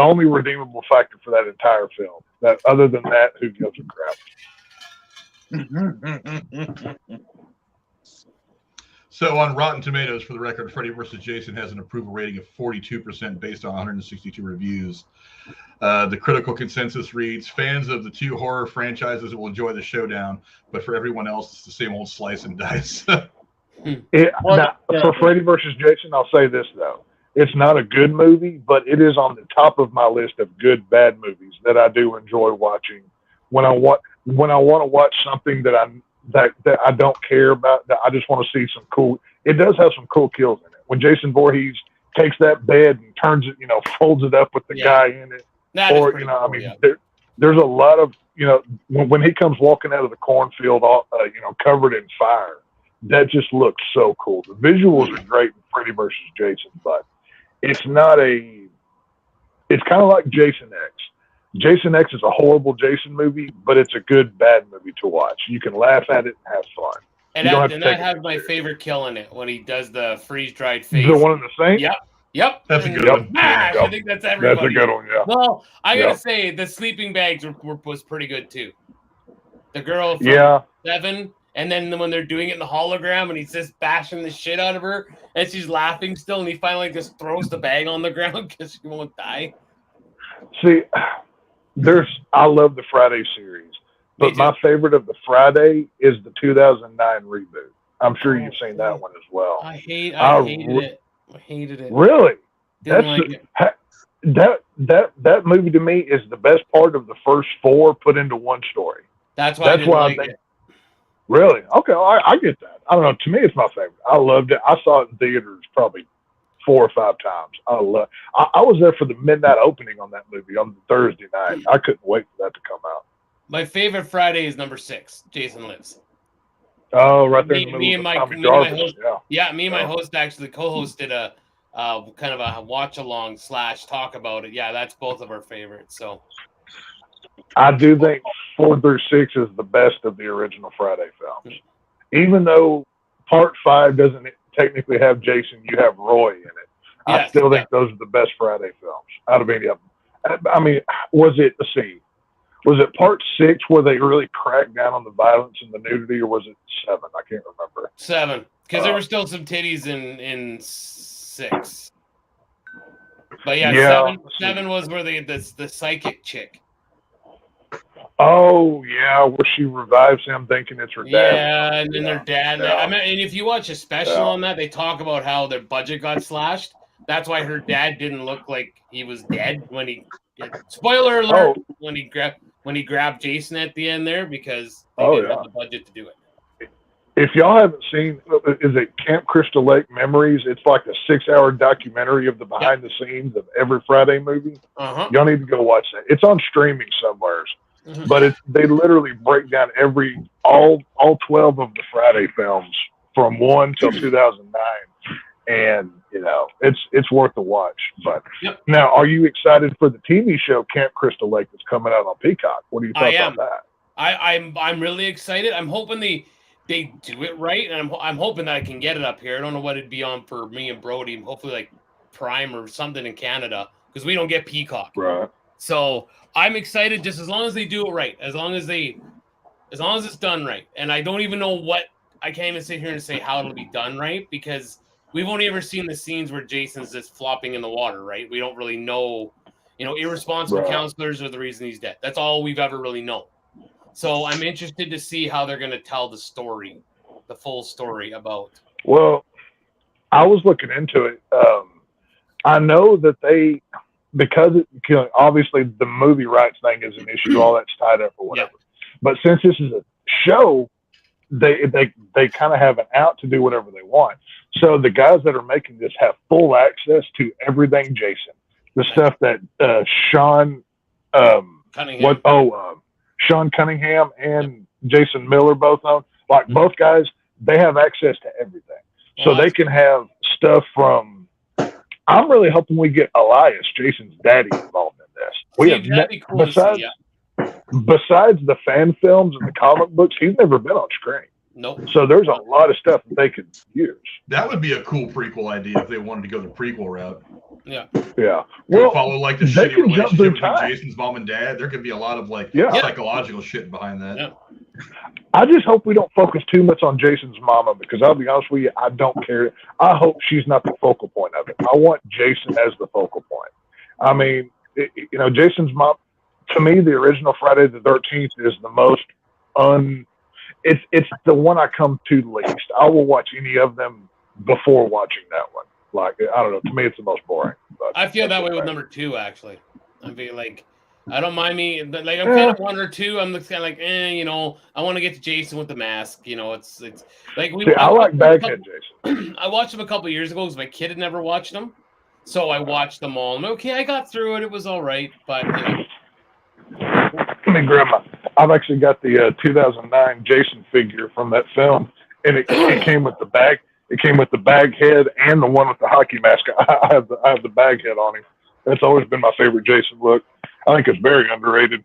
only redeemable factor for that entire film. That other than that, who gives a crap? So on Rotten Tomatoes, for the record, Freddy vs. Jason has an approval rating of 42% based on 162 reviews. The critical consensus reads, fans of the two horror franchises will enjoy the showdown, but for everyone else, it's the same old slice and dice. For Freddy vs. Jason, I'll say this, though. It's not a good movie, but it is on the top of my list of good, bad movies that I do enjoy watching. When I want to watch something that I don't care about, that I just want to see some cool. It does have some cool kills in it. When Jason Voorhees takes that bed and turns it, folds it up with the guy in it, there's a lot of, when he comes walking out of the cornfield, covered in fire, that just looks so cool. The visuals are great in Freddy vs. Jason, but it's not it's kind of like Jason X. Jason X is a horrible Jason movie, but it's a good, bad movie to watch. You can laugh at it and have fun. And that has my favorite kill in it, when he does the freeze-dried face. The one in the Saint? Yep. That's a good one. I think that's everybody. That's a good one, yeah. Well, I gotta say, the sleeping bags was pretty good, too. The girl from Seven, and then when they're doing it in the hologram, and he's just bashing the shit out of her, and she's laughing still, and he finally just throws the bag on the ground because she won't die. See, I love the Friday series, but my favorite of the Friday is the 2009 reboot. I'm sure you've seen that one as well. I hated it. I hated it. Really? Didn't like it. That movie to me is the best part of the first four put into one story. That's why I didn't like it. Really? Okay, I get that. I don't know. To me, it's my favorite. I loved it. I saw it in theaters probably 4 or 5 times. I was there for the midnight opening on that movie on Thursday night. I couldn't wait for that to come out. My favorite Friday is number 6, Jason Lives. Oh, right there in the middle. Me and my host actually co-hosted a kind of a watch-along / talk about it. Yeah, that's both of our favorites. So I do think 4 through 6 is the best of the original Friday films. Even though Part 5 doesn't technically have Jason, you have Roy in it. I still think those are the best Friday films out of any of them. I mean, was it Part 6 where they really cracked down on the violence and the nudity, or was it 7? I can't remember. 7, because there were still some titties in 6. But 7 was where the psychic chick. Oh yeah, where she revives him thinking it's her dad. Yeah, and then their dad. I mean, and if you watch a special on that, they talk about how their budget got slashed. That's why her dad didn't look like he was dead when he. Spoiler alert! When he grabbed Jason at the end there, because they didn't have the budget to do it. If y'all haven't seen, is it Camp Crystal Lake Memories? It's like a 6-hour documentary of the behind the scenes of every Friday movie. Y'all need to go watch that. It's on streaming somewhere. But they literally break down all 12 of the Friday films from 1 till 2009, and it's worth the watch. But now, are you excited for the TV show Camp Crystal Lake that's coming out on Peacock? What do you think about that? I'm really excited. I'm hoping they do it right, and I'm hoping that I can get it up here. I don't know what it'd be on for me and Brody. Hopefully, like Prime or something in Canada, because we don't get Peacock. Right. So I'm excited, just as long as they do it right, as long as it's done right. And I don't even know I can't even sit here and say how it'll be done right, because we've only ever seen the scenes where Jason's just flopping in the water, right? We don't really know, irresponsible counselors are the reason he's dead. That's all we've ever really known. So I'm interested to see how they're going to tell the story, the full story about. Well, I was looking into it. I know that because obviously the movie rights thing is an issue, all that's tied up or whatever. But since this is a show, they kind of have an out to do whatever they want. So the guys that are making this have full access to everything Jason. The stuff that Sean Sean Cunningham and Jason Miller both own. Like both guys, they have access to everything, so they can have stuff from. I'm really hoping we get Elias, Jason's daddy, involved in this. That'd be cool besides, to see, besides the fan films and the comic books, he's never been on screen. Nope. So there's a lot of stuff that they could use. That would be a cool prequel idea if they wanted to go the prequel route. Yeah. Yeah. Well, follow like the shitty relationship between Jason's mom and dad. There could be a lot of like psychological shit behind that. Yeah. I just hope we don't focus too much on Jason's mama, because I'll be honest with you, I don't care. I hope she's not the focal point of it. I want Jason as the focal point. I mean, Jason's mom, to me, the original Friday the 13th is the most it's the one I come to least. I will watch any of them before watching that one. Like, I don't know. To me, it's the most boring. But I feel that way with number 2, actually. I feel like, I don't mind me. Like, I'm kind of 1 or 2. I'm just kind of like, I want to get to Jason with the mask. It's like I like Baghead Jason. I watched him a couple years ago because my kid had never watched them. So I watched them all. I'm okay, I got through it. It was all right. But, Let me grab I've actually got the 2009 Jason figure from that film, and it came with the bag. It came with the bag head and the one with the hockey mask. I have the bag head on him. That's always been my favorite Jason look. I think it's very underrated.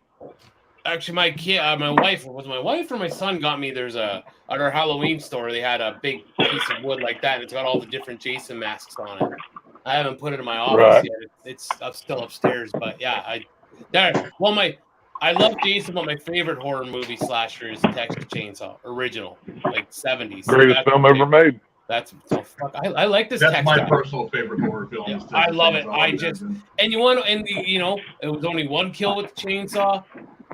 Actually, my kid, my wife or my son got me. There's at our Halloween store, they had a big piece of wood like that, and it's got all the different Jason masks on it. I haven't put it in my office yet. It's still upstairs, but yeah, I love Jason, but my favorite horror movie slasher is Texas Chainsaw, original, like 70s. Greatest film ever made. That's so fuck. I like this. That's my personal favorite horror film. Yeah, I love it. It was only 1 kill with the chainsaw,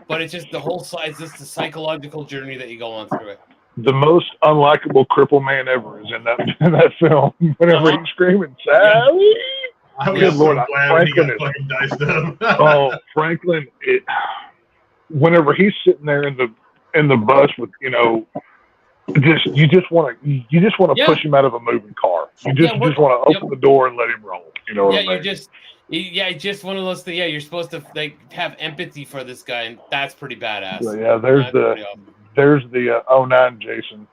but it's just the whole size. Just the psychological journey that you go on through it. The most unlikable cripple man ever is in that film. Whenever he's screaming, Sally. I was so glad Franklin he got fucking diced up. Franklin! Whenever he's sitting there in the bus with you just want to push him out of a moving car. You just want to open the door and let him roll. You know what I mean? Just one of those things. Yeah, you're supposed to like have empathy for this guy, and that's pretty badass. So, yeah, there's the 09 Jason,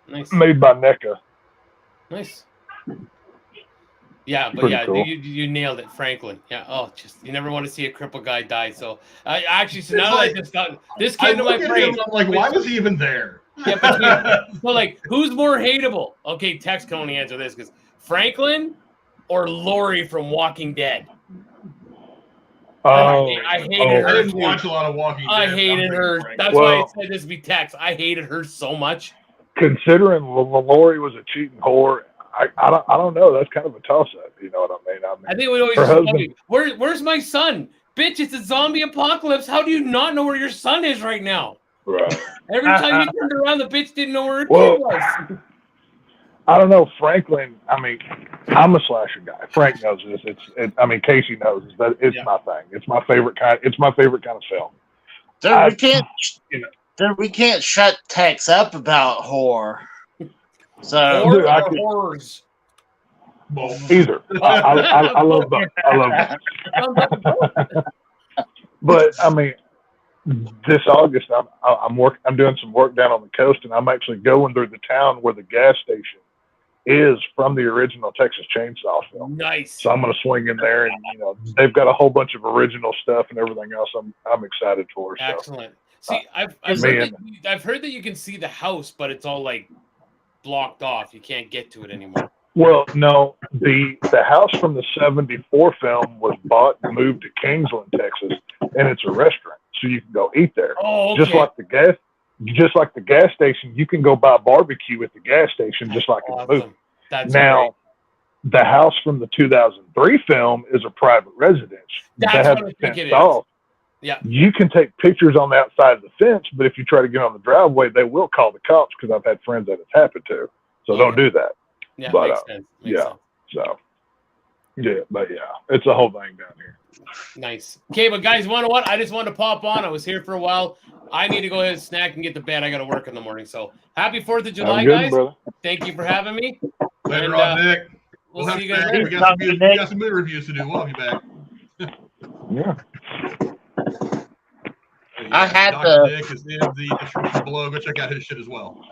nice, made by NECA. Nice. Yeah, but pretty cool. You nailed it, Franklin. Yeah. You never want to see a crippled guy die. So now I just got this came to my brain. I'm like, why was he even there? Yeah, so like, who's more hateable? Okay, Tex can only answer this because Franklin or Lori from Walking Dead. I hated her. I didn't watch a lot of Walking Dead. I hated her. That's why I said this would be Tex. I hated her so much. Considering Lori was a cheating whore, I don't know. That's kind of a toss-up. You know what I mean? I think we always just where's my son? Bitch, it's a zombie apocalypse. How do you not know where your son is right now? Right. Every time you turned around, the bitch didn't know where her kid was. I don't know, Franklin. I mean, I'm a slasher guy. Frank knows this. Casey knows this. That it's my thing. It's my favorite kind. It's my favorite kind of film. Dude, we can't shut Tex up about horror. So horrors. Either. I love both. But I mean, this August I'm doing some work down on the coast, and I'm actually going through the town where the gas station is from the original Texas Chainsaw film. Nice. So I'm going to swing in there, and they've got a whole bunch of original stuff and everything else. I'm excited for. So. Excellent. See, I've heard that you can see the house, but it's all like blocked off. You can't get to it anymore. Well, no, the house from the 74 film was bought and moved to Kingsland, Texas, and it's a restaurant, so you can go eat there. Oh, okay. Just like the gas station, you can go buy barbecue at the gas station, just like in the movie. That's now, great. The house from the 2003 film is a private residence. That's what I think it is. Off. Yeah. You can take pictures on the outside of the fence, but if you try to get on the driveway, they will call the cops because I've had friends that it's happened to. So don't do that. Yeah, but, makes sense. Makes sense. So it's a whole thing down here. Nice. Okay, but guys, you know what? I just wanted to pop on. I was here for a while. I need to go ahead and snack and get to bed. I got to work in the morning. So happy 4th of July, guys. Brother. Thank you for having me. Later on, Nick. We'll see you guys later. We got some movie reviews to do. We'll have you back. Yeah. I had Dr. Dick is in the description below. Go check out his shit as well.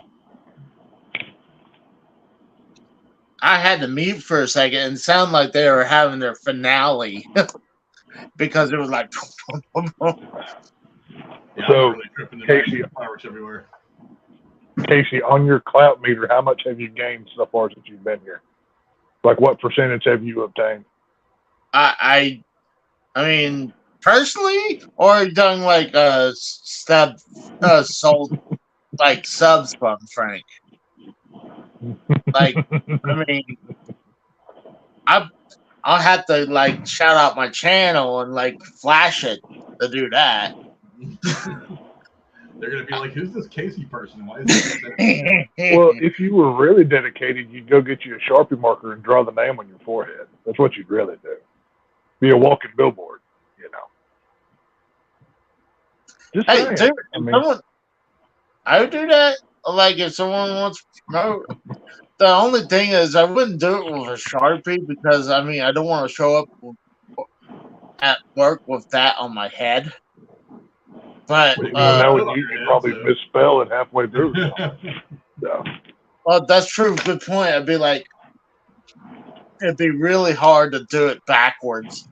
I had to mute for a second and sound like they were having their finale because it was like. Yeah, So, I'm really tripping Casey, fireworks everywhere. Casey, on your clout meter, how much have you gained so far since you've been here? Like, what percentage have you obtained? I mean, personally, or done like sold like subs from Frank. Like, I mean, I'll have to like shout out my channel and like flash it to do that. They're gonna be like, "Who's this Casey person? Why is this?" Well, if you were really dedicated, you'd go get you a Sharpie marker and draw the name on your forehead. That's what you'd really do. Be a walking billboard, you know. Just Hey, saying. dude, I would do that. Like, if someone wants to promote. The only thing is, I wouldn't do it with a Sharpie because, I mean, I don't want to show up at work with that on my head. But, now you probably misspell it halfway through. So. Well, that's true. Good point. I'd be like, it'd be really hard to do it backwards.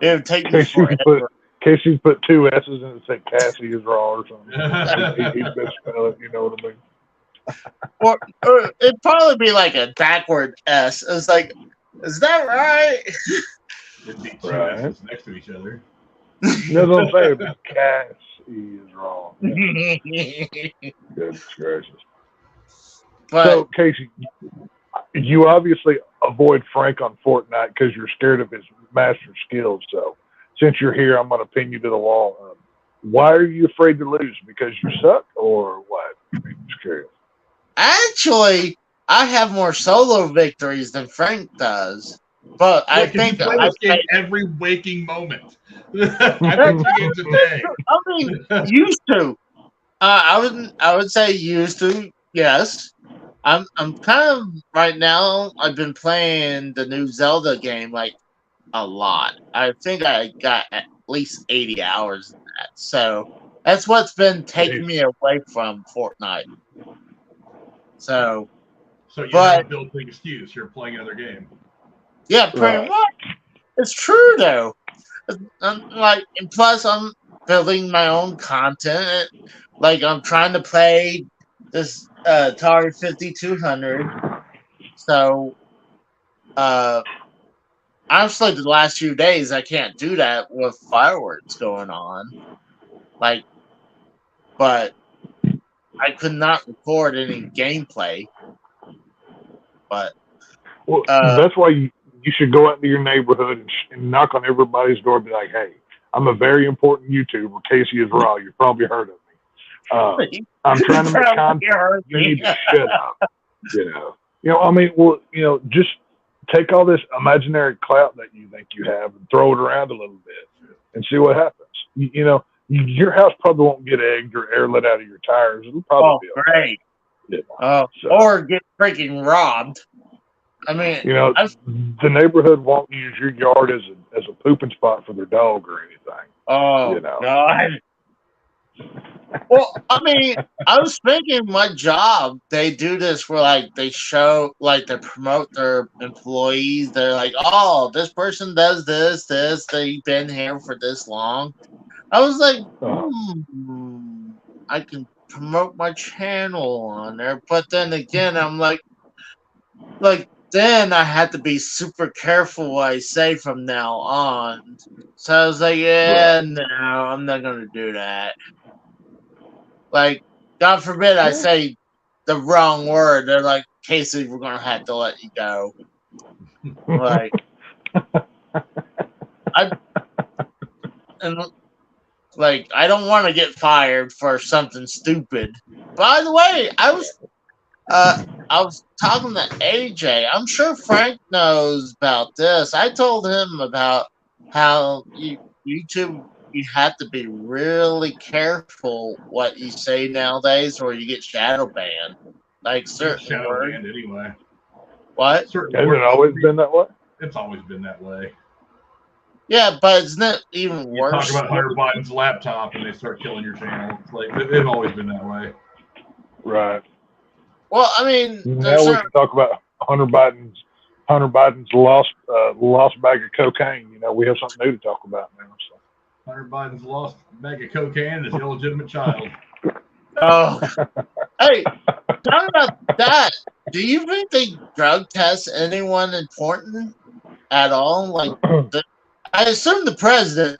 It would take me forever. In case you put two S's and it said Cassie is raw or something. He'd misspell it, you know what I mean? Or it'd probably be like a backward S. It's like, is that right? It'd be two S's next to each other. That's what I'm saying. Cassie is wrong. Goodness gracious. So, Casey, you obviously avoid Frank on Fortnite because you're scared of his master skills. So, since you're here, I'm going to pin you to the wall. Why are you afraid to lose? Because you suck, or what? I'm just curious. Actually, I have more solo victories than Frank does. But I think you play this game every waking moment. I play 2 games a day. I mean, used to. I would say used to. Yes, I'm kind of right now. I've been playing the new Zelda game like a lot. I think I got at least 80 hours in that. So that's what's been taking me away from Fortnite. So you have a built-in excuse. You're playing another game. Yeah, pretty much. It's true though. And plus, I'm building my own content. Like, I'm trying to play this Atari 5200. So, honestly, the last few days I can't do that with fireworks going on. Like, but I could not record any gameplay. But that's why you should go out into your neighborhood and knock on everybody's door and be like, "Hey, I'm a very important YouTuber. Casey is raw. You've probably heard of me. I'm trying to make content. You need to shut up." I mean, just take all this imaginary clout that you think you have and throw it around a little bit and see what happens. Your house probably won't get egged or air let out of your tires. It'll probably be great. Or get freaking robbed. I mean, the neighborhood won't use your yard as a pooping spot for their dog or anything. Oh, God. Well, I mean, I was thinking my job, they do this where, like, they promote their employees. They're like, oh, this person does this, they've been here for this long. I was like, I can promote my channel on there. But then again, I'm like, then I had to be super careful what I say from now on. So I was like, no, I'm not going to do that. Like, God forbid I say the wrong word. They're like, Casey, we're going to have to let you go. Like, I don't want to get fired for something stupid. By the way, I was talking to AJ. I'm sure Frank knows about this. I told him about how YouTube, you have to be really careful what you say nowadays or you get shadow banned. Like certain shadow words. banned anyway. What? Has it always been that way? It's always been that way. Yeah, but it's not even You worse. talk about Hunter Biden's laptop and they start killing your channel. It's like they've always been that way. Right. Well, I mean, Now we can talk about Hunter Biden's lost bag of cocaine. You know, we have something new to talk about now. So. Hunter Biden's lost bag of cocaine and his illegitimate child. Oh, hey, talking about that, do you think they drug test anyone important at all? Like, I assume the president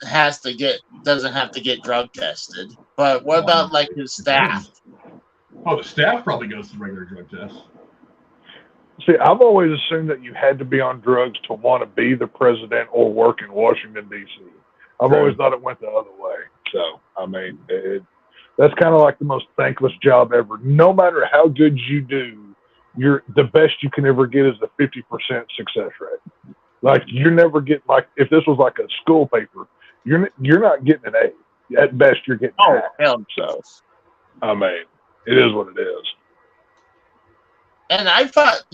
doesn't have to get drug tested, but what about like his staff? Oh, the staff probably goes through regular drug tests. See, I've always assumed that you had to be on drugs to want to be the president or work in Washington, D.C. I've always thought it went the other way. So, I mean, that's kind of like the most thankless job ever. No matter how good you do, the best you can ever get is the 50% success rate. Like, you're never getting, like, if this was like a school paper, you're not getting an A. At best, you're getting an A. So, I mean, it is what it is. And I thought,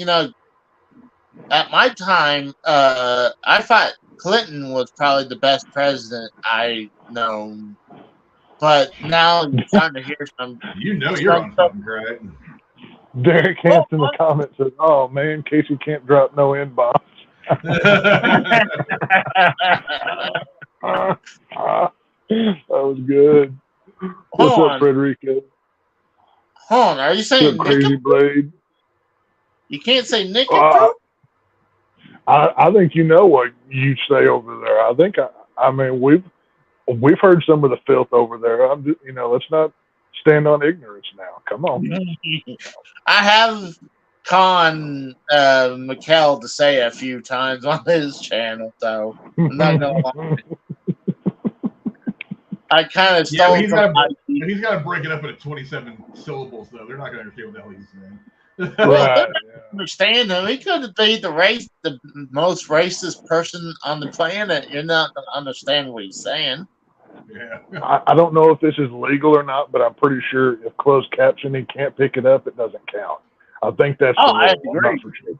at my time, I thought Clinton was probably the best president I known. But now you're starting to hear some. You're on something, right? Derek Hansen in the comments says, "Oh man, Casey can't drop no N-bombs." That was good. What's up, Frederico? Hold on, are you saying Crazy Blade? You can't say Nick. I think you know what you say over there. I think I mean we've heard some of the filth over there. I'm just, let's not stand on ignorance now. Come on. I have conned Mikkel to say a few times on his channel, though. I'm not gonna lie. I kind of stole he's got to break it up into 27 syllables, though. They're not going to understand what the hell he's saying. Well, understand him. He could be the most racist person on the planet. You're not going to understand what he's saying. Yeah. I don't know if this is legal or not, but I'm pretty sure if closed captioning can't pick it up, it doesn't count. I think that's the rule. I agree. I'm not for sure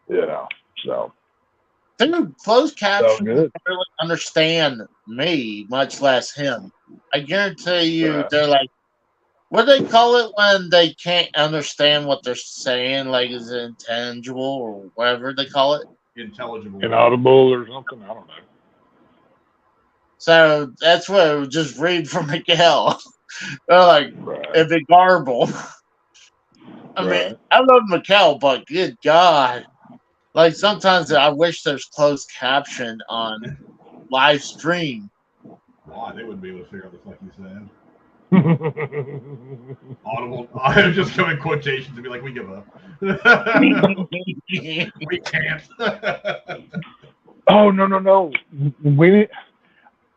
though. So. Dude, closed captions don't really understand me, much less him. I guarantee you, they're like, what do they call it when they can't understand what they're saying? Like, is it intangible or whatever they call it? Intelligible. Inaudible or something? I don't know. So that's what I would just read from Miguel. They're like, if it garble. I mean, I love Miguel, but good God. Like, sometimes I wish there's closed caption on live stream. Why? They wouldn't be able to figure out the fuck you said. Audible. I would just go in quotations and be like, we give up. We can't. Oh, no.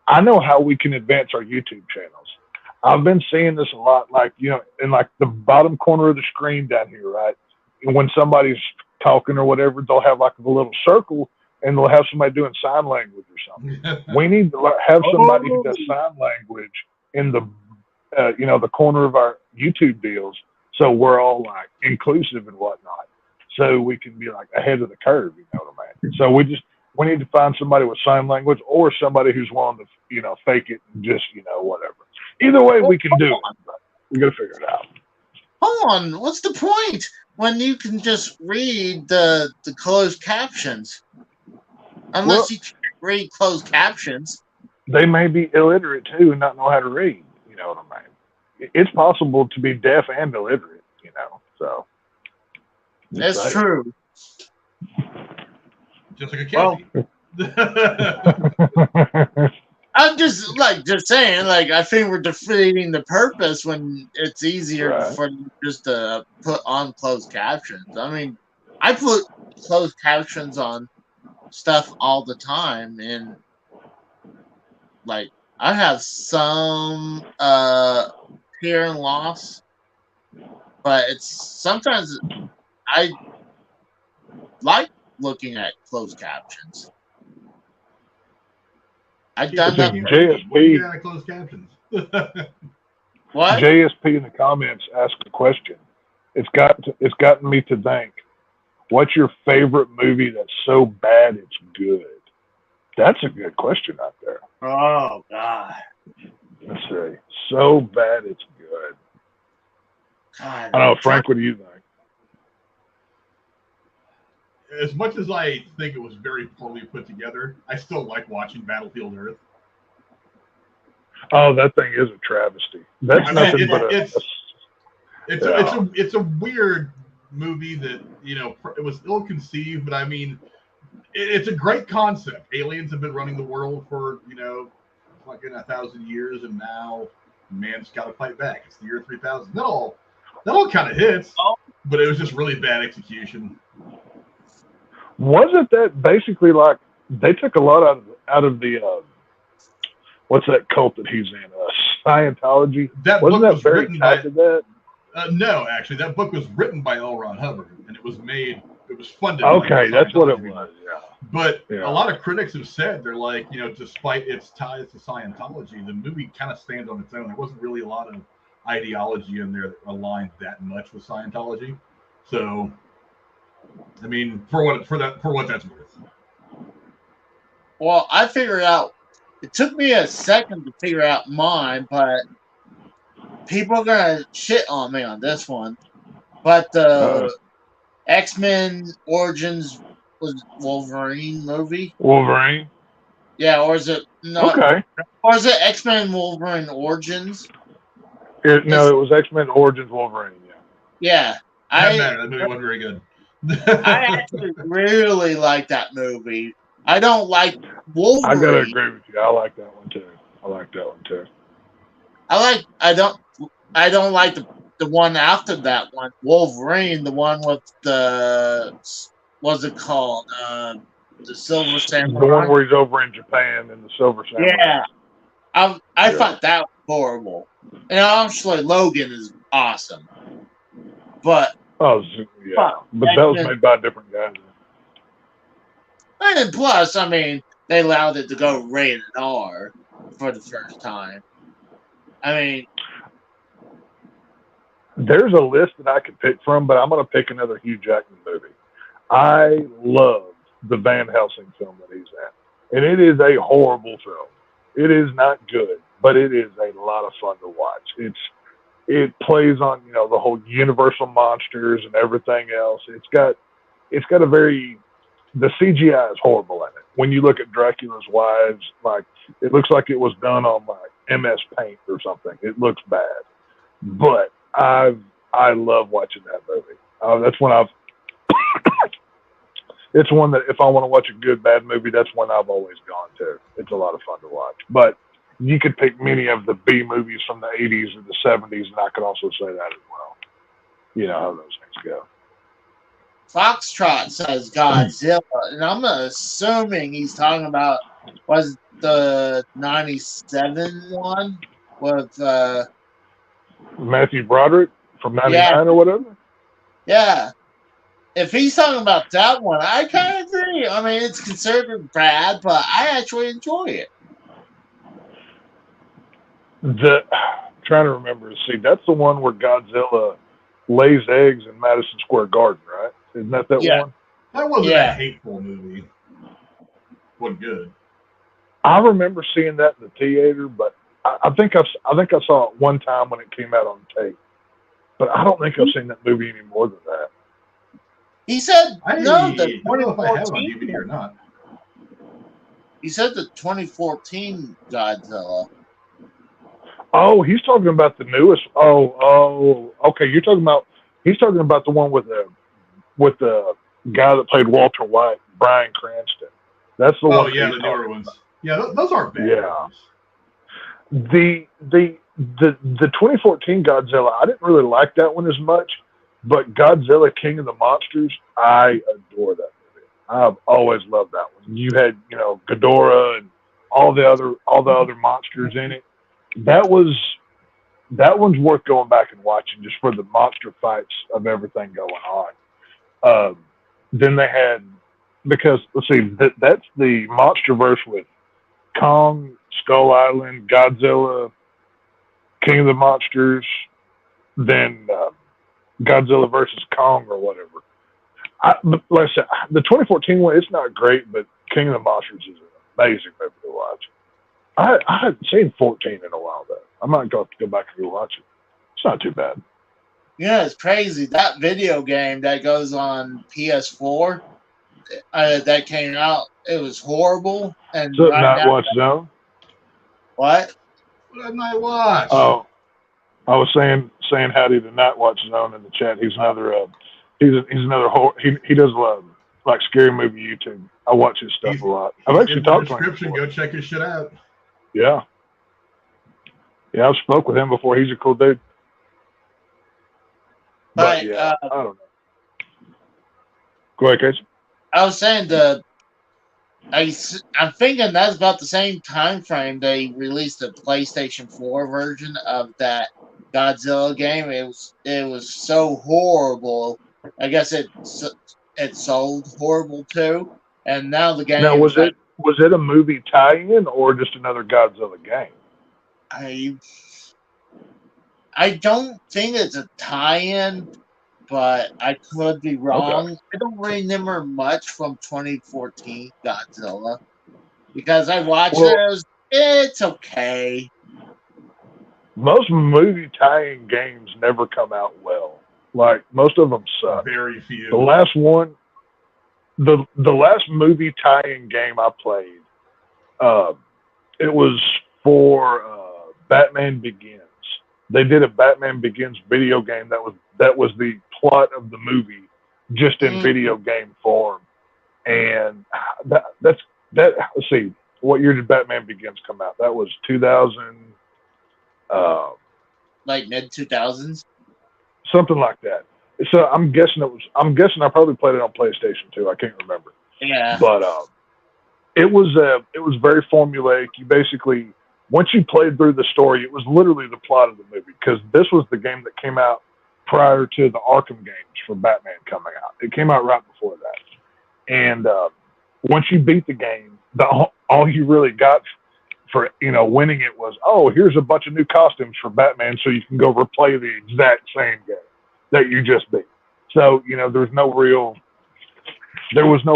I know how we can advance our YouTube channels. I've been seeing this a lot, like, in like the bottom corner of the screen down here, right? And when somebody's talking or whatever, they'll have like a little circle and they'll have somebody doing sign language or something. We need to have somebody who does sign language in the the corner of our YouTube deals, so we're all like inclusive and whatnot, so we can be like ahead of the curve. You know what I mean? So we need to find somebody with sign language or somebody who's willing to fake it and just whatever. Either way, we can do it. But we got to figure it out. Hold on, what's the point when you can just read the closed captions? Unless you can't read closed captions. They may be illiterate too and not know how to read. You know what I mean? It's possible to be deaf and illiterate, so. That's true. Just like a Casey. I'm just saying, I think we're defeating the purpose when it's easier for you just to put on closed captions. I mean, I put closed captions on stuff all the time, and I have some hearing loss, but sometimes I like looking at closed captions. I've done that. JSP. Closed captions. What? JSP in the comments asked a question. It's gotten me to think. What's your favorite movie that's so bad it's good? That's a good question out there. Oh God. Let's see. So bad it's good. God, I don't know, Frank, what do you think? As much as I think it was very poorly put together, I still like watching Battlefield Earth. Oh, that thing is a travesty. That's nothing but it's a weird movie that, you know, it was ill-conceived, but I mean, it's a great concept. Aliens have been running the world for, you know, fucking 1,000 years, and now man's got to fight back. It's the year 3000. That all kind of hits, but it was just really bad execution. Wasn't that basically like they took a lot out of the what's that cult that he's in? Scientology. Wasn't that very tied to that? No, actually, that book was written by L. Ron Hubbard, and it was funded. Okay, that's what it was. Yeah. But a lot of critics have said, they're like, you know, despite its ties to Scientology, the movie kind of stands on its own. There wasn't really a lot of ideology in there that aligned that much with Scientology. So, I mean, for what that's worth. Well, I figured out. It took me a second to figure out mine, but people are gonna shit on me on this one. But the X-Men Origins was Wolverine movie. Wolverine. Yeah, or is it not? Okay. Or is it X-Men Wolverine Origins? It was X-Men Origins Wolverine. Yeah. That movie wasn't very good. I actually really like that movie. I don't like Wolverine. I gotta agree with you. I like that one too. I don't like the one after that one, Wolverine, the one with the what's it called? The Silver Samurai. The one where he's over in Japan and the Silver Samurai. Yeah. I thought that was horrible. And obviously Logan is awesome. But but that was made by a different guy. And plus, I mean, they allowed it to go rated R for the first time. I mean, there's a list that I could pick from, but I'm going to pick another Hugh Jackman movie. I love the Van Helsing film that he's in, and it is a horrible film. It is not good, but it is a lot of fun to watch. It plays on, you know, the whole Universal monsters and everything else. It's got a very, the CGI is horrible in it. When you look at Dracula's wives, like, it looks like it was done on like MS Paint or something. It looks bad, but I love watching that movie. That's when it's one that if I want to watch a good bad movie, that's one I've always gone to. It's a lot of fun to watch. But you could pick many of the B movies from the 80s or the 70s, and I could also say that as well. You know how those things go. Foxtrot says Godzilla, and I'm assuming he's talking about was the 97 one with Matthew Broderick from 99 or whatever? Yeah. If he's talking about that one, I kind of agree. I mean, it's considered bad, but I actually enjoy it. Trying to remember. See, that's the one where Godzilla lays eggs in Madison Square Garden, right? Isn't that one? That wasn't a hateful movie. Wasn't good. I remember seeing that in the theater, but I think I saw it one time when it came out on tape. But I don't think I've seen that movie any more than that. He said I don't know if I have it on DVD or not. He said the 2014 Godzilla. Oh, he's talking about the newest. Oh, okay. He's talking about the one with the guy that played Walter White, Bryan Cranston. That's the one. Oh yeah, the newer ones. Yeah, those aren't bad. Yeah. The 2014 Godzilla, I didn't really like that one as much, but Godzilla King of the Monsters, I adore that movie. I've always loved that one. You had, you know, Ghidorah and all the other monsters in it. That one's worth going back and watching just for the monster fights of everything going on. Then they had, because let's see, that's the MonsterVerse with Kong, Skull Island, Godzilla, King of the Monsters, then Godzilla versus Kong or whatever. Like I said, the 2014 one, it's not great, but King of the Monsters amazing movie to watch. I hadn't seen 14 in a while though. I might have to go back and watch it. It's not too bad. Yeah, it's crazy. That video game that goes on PS4 that came out, it was horrible. And So right Night now, Watch Zone. what? What did I watch? Oh, I was saying howdy to Night Watch Zone in the chat. He's another he's another horror. He does like scary movie YouTube. I watch his stuff a lot. I've actually talked to him. Go check his shit out. Yeah. Yeah, I've spoke with him before. He's a cool dude. But yeah, I don't know. Go ahead, Casey. I was saying I'm thinking that's about the same time frame they released the PlayStation 4 version of that Godzilla game. It was so horrible. I guess it sold horrible too. And now the game. Now was it a movie tie-in or just another Godzilla game? I don't think it's a tie-in, but I could be wrong. Okay. I don't remember much from 2014 Godzilla because I watched it. It's okay. Most movie tie-in games never come out well. Like most of them suck. Very few. The last one, the last movie tie-in game I played, it was for Batman Begins. They did a Batman Begins video game that was the plot of the movie, just in video game form. And that's let's see, what year did Batman Begins come out? That was 2000. Like mid 2000s. Something like that. So I'm guessing I probably played it on PlayStation 2. I can't remember. Yeah. But it was very formulaic. You basically, once you played through the story, it was literally the plot of the movie, because this was the game that came out prior to the Arkham games for Batman coming out. It came out right before that. And once you beat the game, all you really got for winning it was, oh, here's a bunch of new costumes for Batman, so you can go replay the exact same game that you just beat. So there was no real, there wasn't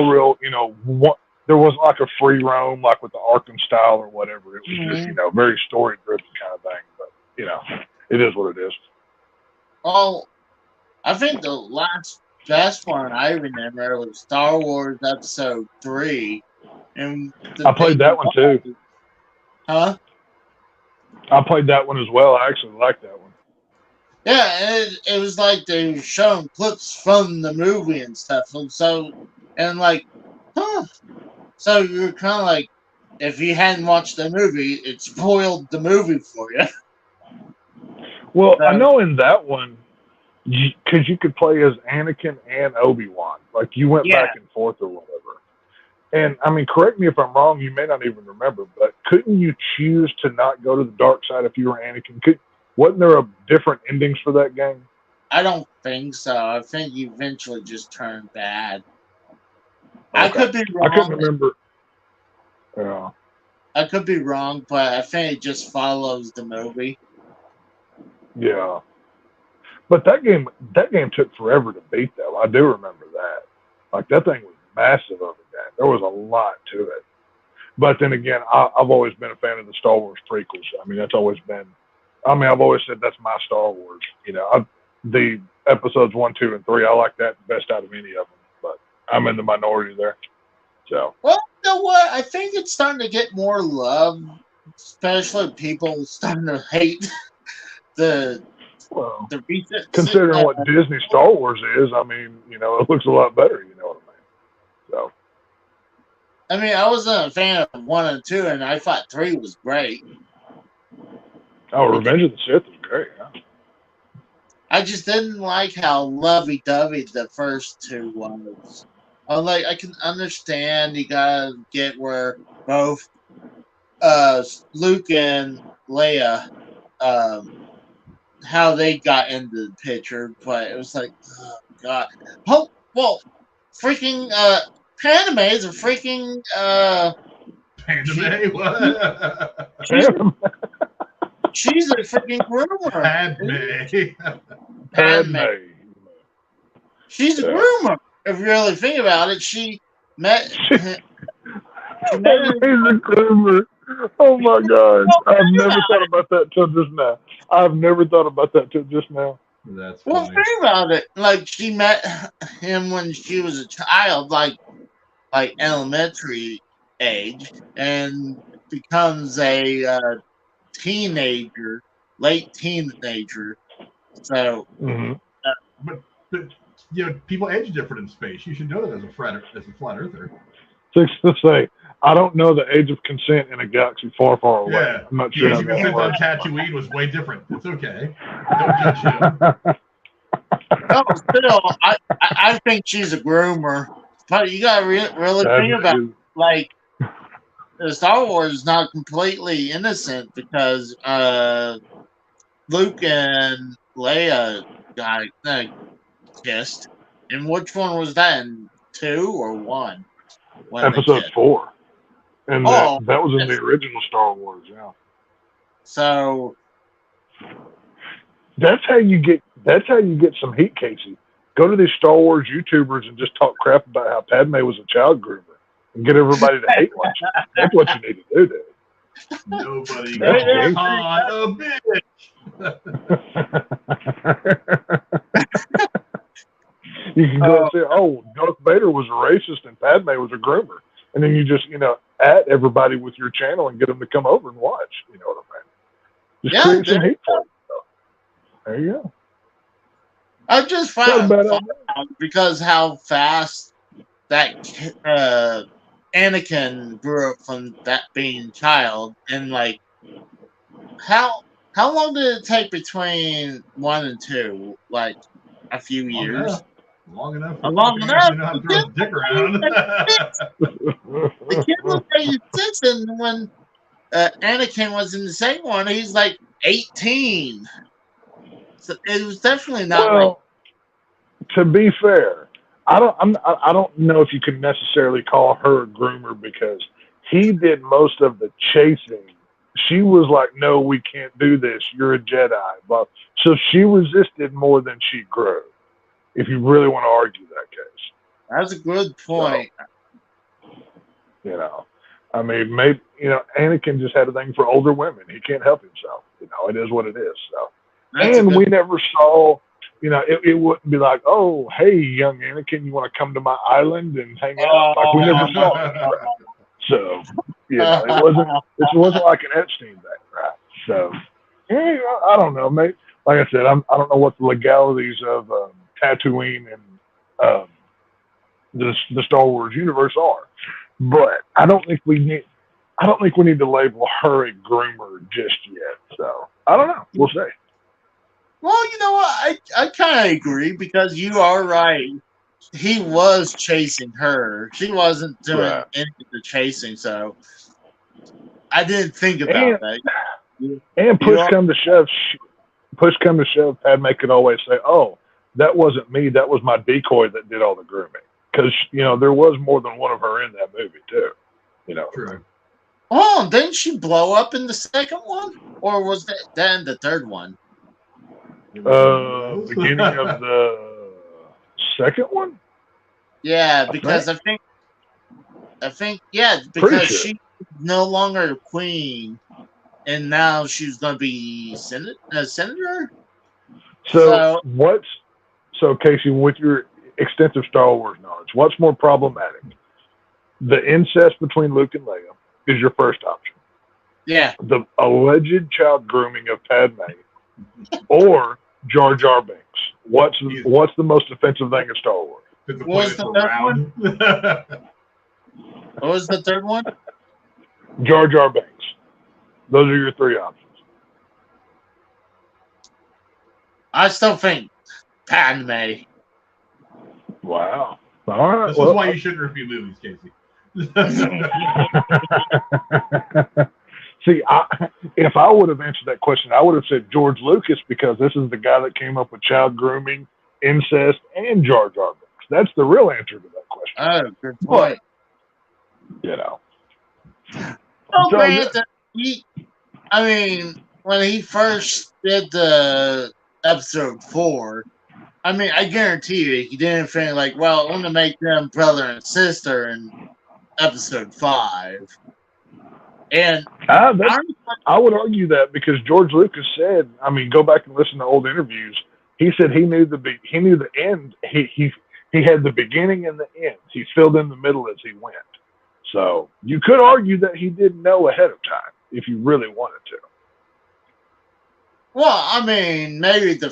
like a free roam like with the Arkham style or whatever. It was just very story driven kind of thing. But it is what it is. Oh, I think the best one I remember was Star Wars Episode 3, and I played that one too. Huh? I played that one as well. I actually liked that one. Yeah, it was like they were showing clips from the movie and stuff. So you're kind of like, if you hadn't watched the movie, it spoiled the movie for you. Well, I know in that one, because you could play as Anakin and Obi-Wan. Like, you went back and forth or whatever. And, I mean, correct me if I'm wrong, you may not even remember, but couldn't you choose to not go to the dark side if you were Anakin? Wasn't there different endings for that game? I don't think so. I think you eventually just turned bad. Okay. I could be wrong. I couldn't remember. Yeah. I could be wrong, but I think it just follows the movie. Yeah. But that game took forever to beat, though. I do remember that. Like, that thing was massive over that. There was a lot to it. But then again, I've always been a fan of the Star Wars prequels. I mean, that's always been, I've always said that's my Star Wars. The episodes 1, 2, and 3, I like that best out of any of them. But I'm in the minority there. So. Well, you know what? I think it's starting to get more love, especially people starting to hate the recent. Considering what Disney Star Wars is, I mean, it looks a lot better. You know what I mean? So. I mean, I wasn't a fan of 1 and 2, and I thought 3 was great. Oh, Revenge of the Sith was great, huh? I just didn't like how lovey-dovey the first 2 was. I can understand you gotta get where both Luke and Leia, how they got into the picture, but it was like, oh, God. Oh, well, freaking Padme is a freaking Padme? What? She's a freaking groomer. Padme. She's a groomer. If you really think about it, she met. Padme's a groomer. Oh my God! I've never thought about that till just now. That's Well, funny. think about it. Like she met him when she was a child, like elementary age, and becomes a teenager, late teenager. So, But people age different in space. You should know that as a flat earther. Six to say, I don't know the age of consent in a galaxy far, far away. Yeah, I'm not the sure age how of that consent on works. Tatooine was way different. It's okay. Don't judge him. no, still, I think she's a groomer. But you gotta really think about it. Like the Star Wars is not completely innocent because Luke and Leia got kissed. And which one was that? In 2 or 1? Episode 4. And that was in the original Star Wars, yeah. So that's how you get some heat, Casey. Go to these Star Wars YouTubers and just talk crap about how Padme was a child groomer and get everybody to hate watch it. That's what you need to do, dude. Nobody calls Han a bitch. You can go and say, "Oh, Darth Vader was a racist and Padme was a groomer," and then you just at everybody with your channel and get them to come over and watch. You know what I mean? Just create some heat for them. There you go. I just found out because how fast that Anakin grew up from that being a child, and like how long did it take between 1 and 2? Like a few years. Long enough. Long enough. You know how to throw his dick around. The kid was 86, and when Anakin was in the second one, he's like 18. So it was definitely not. Well, to be fair, I don't know if you could necessarily call her a groomer because he did most of the chasing. She was like, "No, we can't do this. You're a Jedi." But so she resisted more than she grew. If you really want to argue that case, that's a good point. So, I mean, maybe Anakin just had a thing for older women. He can't help himself. It is what it is. So, and we never saw. It wouldn't be like, "Oh, hey, young Anakin, you want to come to my island and hang out?" Like we never saw it. So, it wasn't like an Epstein thing, right? So, I don't know, mate. Like I said, I don't know what the legalities of Tatooine and the Star Wars universe are, but I don't think we need to label her a groomer just yet. So I don't know. We'll see. Well, you know what? I kind of agree because you are right. He was chasing her. She wasn't doing any of the chasing, so I didn't think about that. And push come to shove, Padme could always say, "Oh, that wasn't me. That was my decoy that did all the grooming." Because there was more than one of her in that movie too. True. Oh, didn't she blow up in the second one, or was that then the third one? Beginning of the second one. Yeah, because I think because she's no longer queen, and now she's going to be senator. So Casey, with your extensive Star Wars knowledge, what's more problematic? The incest between Luke and Leia is your first option. Yeah. The alleged child grooming of Padme, or Jar Jar Binks. What's the most offensive thing in Star Wars? What was the third one? What was the third one? Jar Jar Binks. Those are your three options. I still think Padme. Wow. All right. This is why you shouldn't review movies, Casey. See, if I would have answered that question, I would have said George Lucas because this is the guy that came up with child grooming, incest, and Jar Jar Binks. That's the real answer to that question. Oh, good point. But, granted, when he first did the episode 4, I guarantee you, he didn't think like, well, I'm going to make them brother and sister and Episode 5. And I would argue that because George Lucas said, I mean, go back and listen to old interviews. He said he knew the end. He had the beginning and the end. He filled in the middle as he went. So you could argue that he didn't know ahead of time if you really wanted to. Well, I mean, maybe the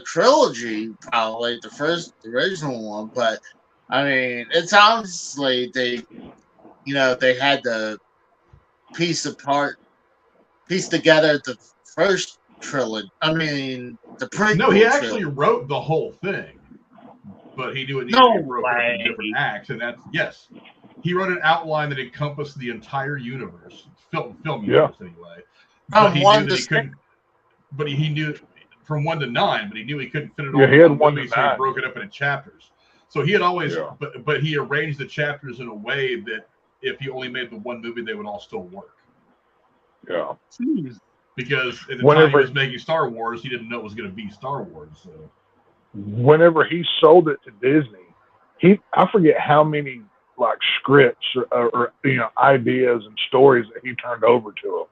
trilogy, probably the first original one, but I mean, it's obviously they had to piece together the first trilogy. I mean, the prequel. No, he actually wrote the whole thing, but he knew it needed to be broken up into different acts, and that's yes. He wrote an outline that encompassed the entire universe, film universe anyway. But he knew that he couldn't. But he knew from 1 to 9, but he knew he couldn't fit it all. Yeah, he had 1 to 9. So he broke it up into chapters. So he had always, but he arranged the chapters in a way that if he only made the one movie, they would all still work. Yeah. Because at the time he was making Star Wars, he didn't know it was going to be Star Wars. So. Whenever he sold it to Disney, I forget how many like scripts or ideas and stories that he turned over to him.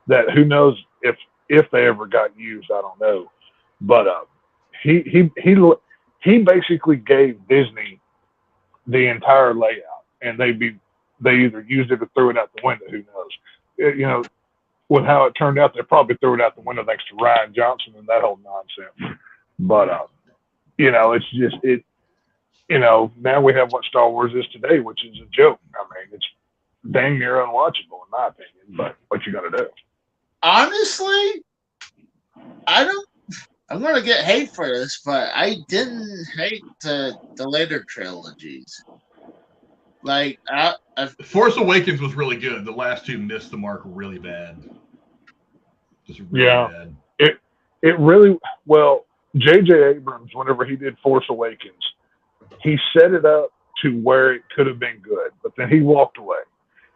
That who knows if they ever got used, I don't know. But he basically gave Disney the entire layout, and they either used it or threw it out the window. Who knows? With how it turned out, they probably threw it out the window thanks to Rian Johnson and that whole nonsense. But it's just it. Now we have what Star Wars is today, which is a joke. I mean, it's dang near unwatchable in my opinion. But what you gonna do? Honestly, I'm gonna get hate for this, but I didn't hate the later trilogies. Like, Force Awakens was really good. The last two missed the mark really bad. Just really bad. It really J.J. Abrams, whenever he did Force Awakens, he set it up to where it could have been good, but then he walked away.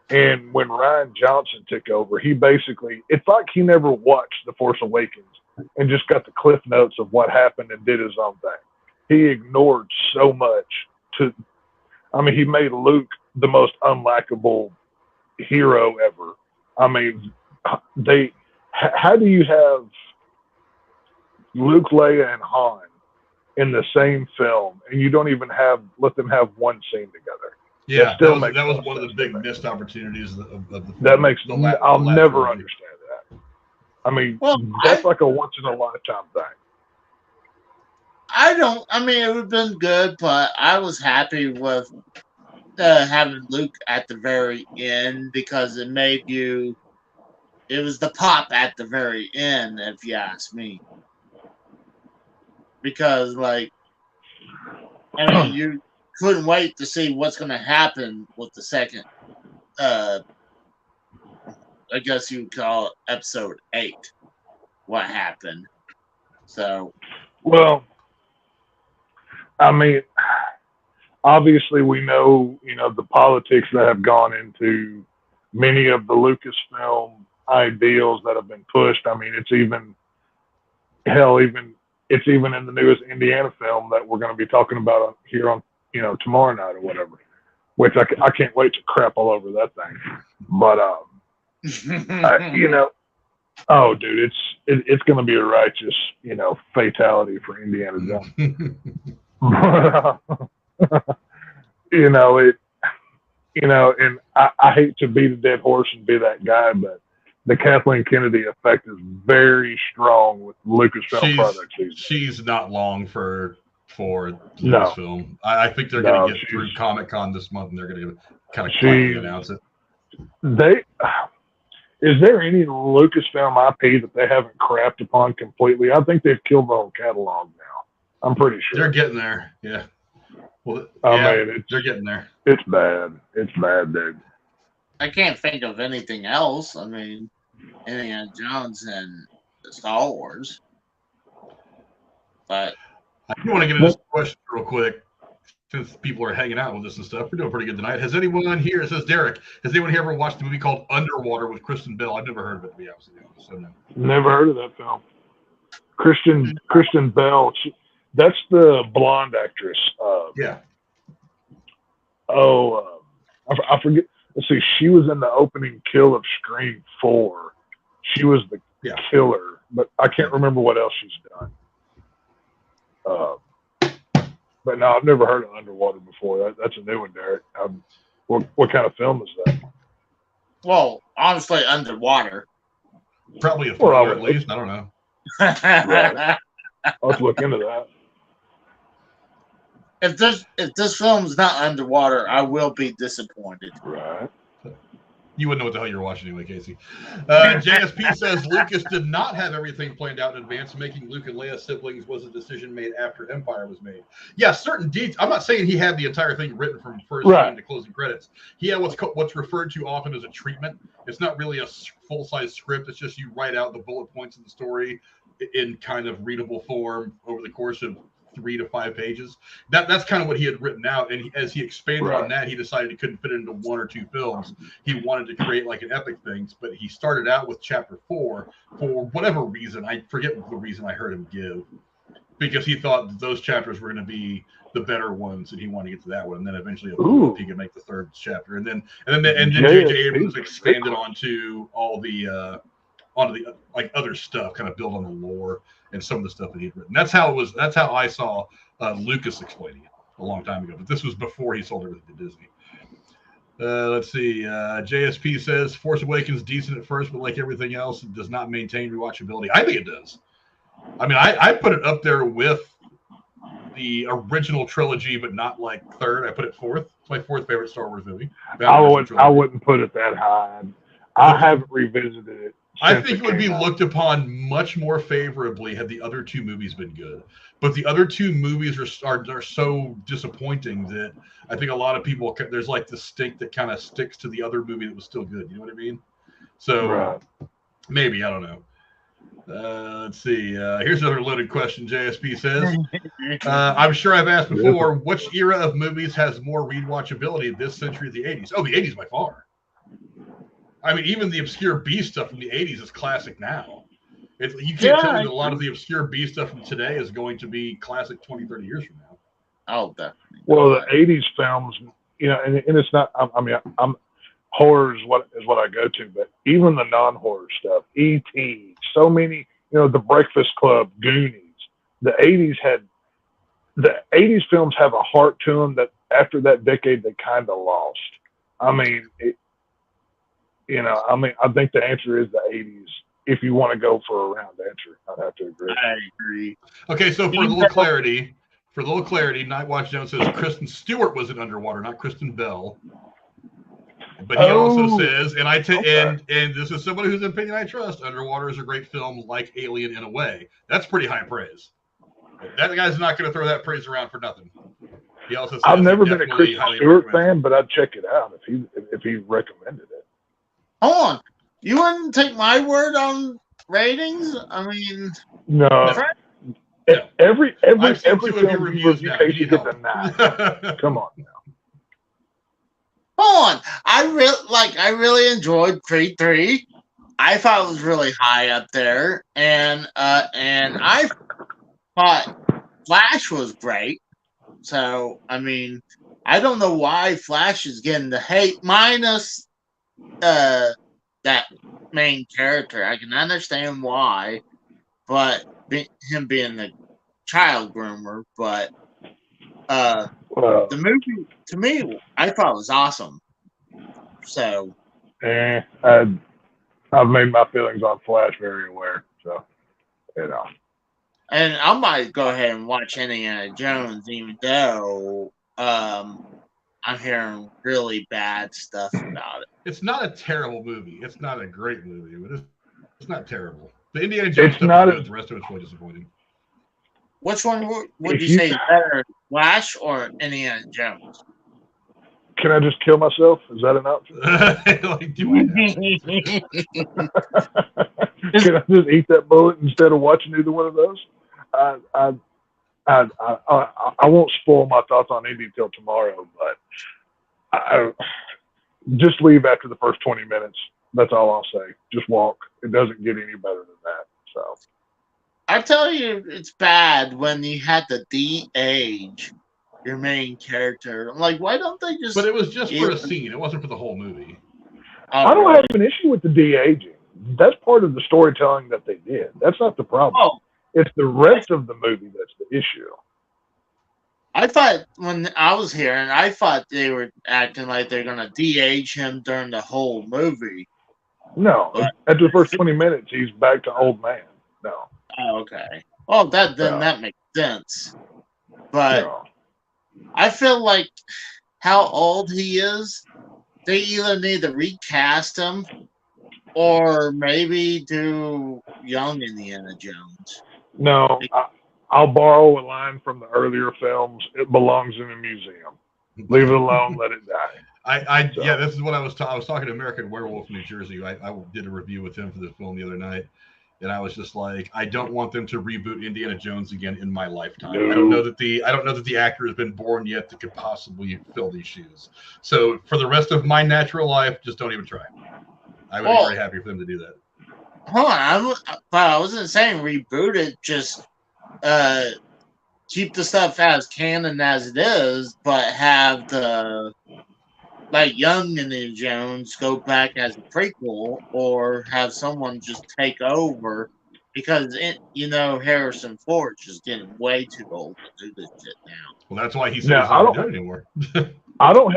And when Rian Johnson took over, it's like he never watched The Force Awakens and just got the cliff notes of what happened and did his own thing. He ignored so much he made Luke the most unlikable hero ever. I mean, how do you have Luke, Leia, and Han in the same film and you don't even let them have one scene together? Yeah, that was one of the big missed opportunities of the film. That makes I'll never understand that. I mean, that's like a once in a lifetime thing. It would have been good, but I was happy with having Luke at the very end because it was the pop at the very end, if you ask me. Because, you couldn't wait to see what's going to happen with the second, I guess you would call it episode 8, what happened. So. Well, I mean, obviously we know, the politics that have gone into many of the Lucasfilm ideals that have been pushed. I mean, it's even in the newest Indiana film that we're going to be talking about here on, tomorrow night or whatever, which I can't wait to crap all over that thing. But, oh, dude, it's going to be a righteous, fatality for Indiana Jones. And I hate to beat a dead horse and be that guy, but the Kathleen Kennedy effect is very strong with Lucasfilm products. She's not long for Lucasfilm. I think they're going to get through Comic-Con this month, and they're going to kind of quietly announce it. Is there any Lucasfilm IP that they haven't crapped upon completely? I think they've killed their own catalog now. I'm pretty sure. They're getting there, yeah. Well, they're getting there. It's bad. It's bad, dude. I can't think of anything else. I mean, Indiana Jones and Star Wars. But I do want to get into this question real quick, since people are hanging out with us and stuff. We're doing pretty good tonight. Has anyone here, it says Derek, has anyone here ever watched a movie called Underwater with Kristen Bell? I've never heard of it, to be honest with you. So, no. Never heard of that film. Kristen Bell, that's the blonde actress. I forget. Let's see. She was in the opening kill of Scream 4. She was the killer, but I can't remember what else she's done. But no, I've never heard of Underwater before. That's a new one, Derek. What kind of film is that? Well, honestly, underwater. Probably a thriller at least. I don't know. Right. I'll have to look into that. If this film's not underwater, I will be disappointed. Right. You wouldn't know what the hell you're watching anyway, Casey. JSP says Lucas did not have everything planned out in advance. Making Luke and Leia siblings was a decision made after Empire was made. Yeah, certain details. I'm not saying he had the entire thing written from first scene to closing credits. He had what's referred to often as a treatment. It's not really a full-size script. It's just you write out the bullet points of the story in kind of readable form over the course of 3 to 5 pages. That's kind of what he had written out, and as he expanded on that, he decided he couldn't fit it into 1 or 2 films. He wanted to create like an epic thing, but he started out with chapter 4 for whatever reason. I forget the reason I heard him give, because he thought that those chapters were going to be the better ones, and he wanted to get to that one. And then eventually he could make the 3rd chapter, and then J.J. Abrams expanded onto all the like other stuff, kind of build on the lore and some of the stuff that he had written. That's how I saw Lucas explaining it a long time ago. But this was before he sold everything to Disney. Let's see. JSP says Force Awakens decent at first, but like everything else, it does not maintain rewatchability. I think it does. I mean, I put it up there with the original trilogy, but not like 3rd. I put it 4th. It's my 4th favorite Star Wars movie. I wouldn't put it that high. I haven't revisited it. I think it would be looked upon much more favorably had the other 2 movies been good. But the other 2 movies are so disappointing that I think a lot of people, there's like the stink that kind of sticks to the other movie that was still good. You know what I mean? So maybe, I don't know. Let's see. Here's another loaded question, JSP says. I'm sure I've asked before, which era of movies has more rewatchability, this century or the 80s? Oh, the 80s by far. I mean, even the obscure B stuff from the 80s is classic now. You can't tell me that a lot of the obscure B stuff from today is going to be classic 20, 30 years from now. Oh, definitely. Well, the 80s films, you know, and it's not, I'm horror is what I go to, but even the non-horror stuff, E.T., so many, you know, The Breakfast Club, Goonies, the 80s films have a heart to them that after that decade, they kind of lost. I mean, I think the answer is the 80s. If you want to go for a round answer, I'd have to agree. I agree. Okay, so for a little clarity, Night Watch Jones says Kristen Stewart was in Underwater, not Kristen Bell. But he also says, and this is somebody whose opinion I trust, Underwater is a great film like Alien in a way. That's pretty high praise. That guy's not going to throw that praise around for nothing. He also says I've never been a Kristen Stewart fan, but I'd check it out if he recommended it. Hold on. You wouldn't take my word on ratings? I mean, no. Every film review you get a 9. Come on now. Hold on. I really enjoyed Creed 3. I thought it was really high up there, and I thought Flash was great. So I mean, I don't know why Flash is getting the hate minus that main character. I can understand why, but him being the child groomer, but the movie to me, I thought was awesome. So, I've made my feelings on Flash very aware. So, you know, and I might go ahead and watch Indiana Jones, even though I'm hearing really bad stuff about it. It's not a terrible movie. It's not a great movie, but it's not terrible. The Indiana Jones stuff is good. The rest of it's really disappointing. Which one would you say is better, Flash or Indiana Jones? Can I just kill myself? Is that an option? Can I just eat that bullet instead of watching either one of those? I won't spoil my thoughts on Indy till tomorrow, but just leave after the first 20 minutes. That's all I'll say. Just walk. It doesn't get any better than that. So I tell you, it's bad when you had to de-age your main character. I'm like, why don't they just? But it was just for a scene. It wasn't for the whole movie. I don't have an issue with the de-aging. That's part of the storytelling that they did. That's not the problem. Oh. It's the rest of the movie that's the issue. I thought when I was here, and I thought they were acting like they're going to de-age him during the whole movie. No, after the first 20 minutes, he's back to old man. No. Oh, okay. Well, that makes sense. But I feel like how old he is, they either need to recast him or maybe do young Indiana Jones. No, I'll borrow a line from the earlier films. It belongs in a museum. Leave it alone. Let it die. Yeah, this is what I was talking to American Werewolf in New Jersey. I did a review with him for the film the other night, and I was just like, I don't want them to reboot Indiana Jones again in my lifetime. No. I don't know that the actor has been born yet that could possibly fill these shoes. So for the rest of my natural life, just don't even try. I would be very happy for them to do that. Hold on, I wasn't saying reboot it. Just keep the stuff as canon as it is, but have the young Indiana Jones go back as a prequel, or have someone just take over because Harrison Ford is getting way too old to do this shit now. Well, that's why he said he's not doing it anymore. I don't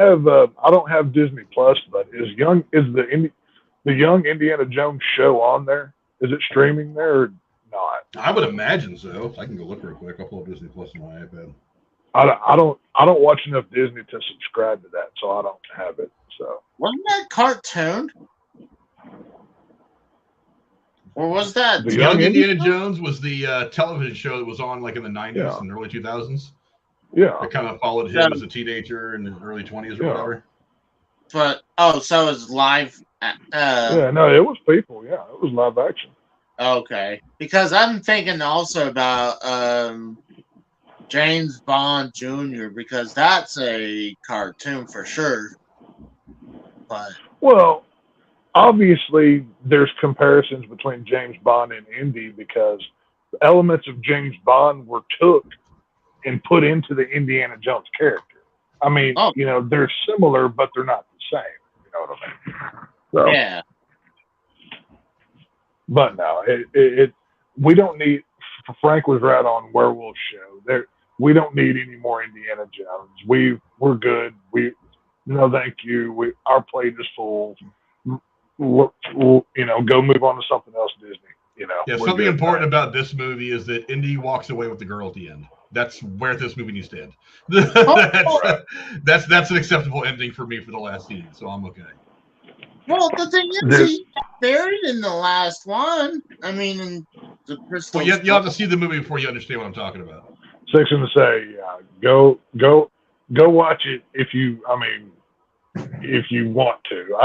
have Disney Plus, but is the young Indiana Jones show on there? Is it streaming there or not? I would imagine so. I can go look real quick. I'll pull up Disney Plus on my iPad. I don't watch enough Disney to subscribe to that, so I don't have it. So wasn't that cartoon? Or was that the Young Indiana Jones was the television show that was on like in the 90s and early 2000s? Yeah. It kind of followed him as a teenager in the early 20s or whatever. But so it's live. No, it was people. Yeah, it was live action. Okay, because I'm thinking also about James Bond Jr. because that's a cartoon for sure. But obviously there's comparisons between James Bond and Indy because elements of James Bond were took and put into the Indiana Jones character. I mean, they're similar, but they're not the same. You know what I mean? So, yeah. But no, we don't need. Frank was right on Werewolf Show. We don't need any more Indiana Jones. We're good. No, thank you. Our plate is full. We'll, go move on to something else, Disney. Yeah, something important about this movie is that Indy walks away with the girl at the end. That's where this movie needs to end. That's an acceptable ending for me for the last scene, so I'm okay. Well, the thing is, he got buried in the last one. I mean, in the Crystal. Well, you'll have to see the movie before you understand what I'm talking about. Section to say, go watch it if you want to.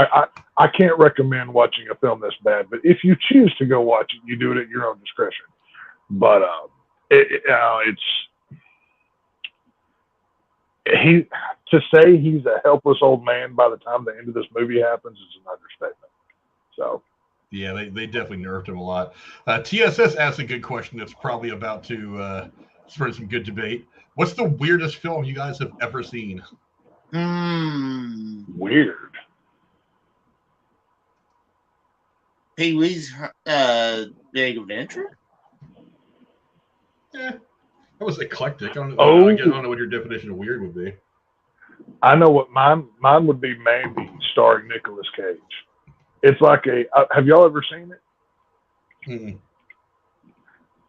I can't recommend watching a film this bad, but if you choose to go watch it, you do it at your own discretion. But to say he's a helpless old man by the time the end of this movie happens is an understatement. So, yeah, they definitely nerfed him a lot. TSS asked a good question that's probably about to spur some good debate. What's the weirdest film you guys have ever seen? Weird. Pee-wee's Big Adventure? Yeah. That was eclectic. I don't know what your definition of weird would be. I know what mine would be. Mandy, starring Nicolas Cage. It's like have y'all ever seen it? Mm-hmm.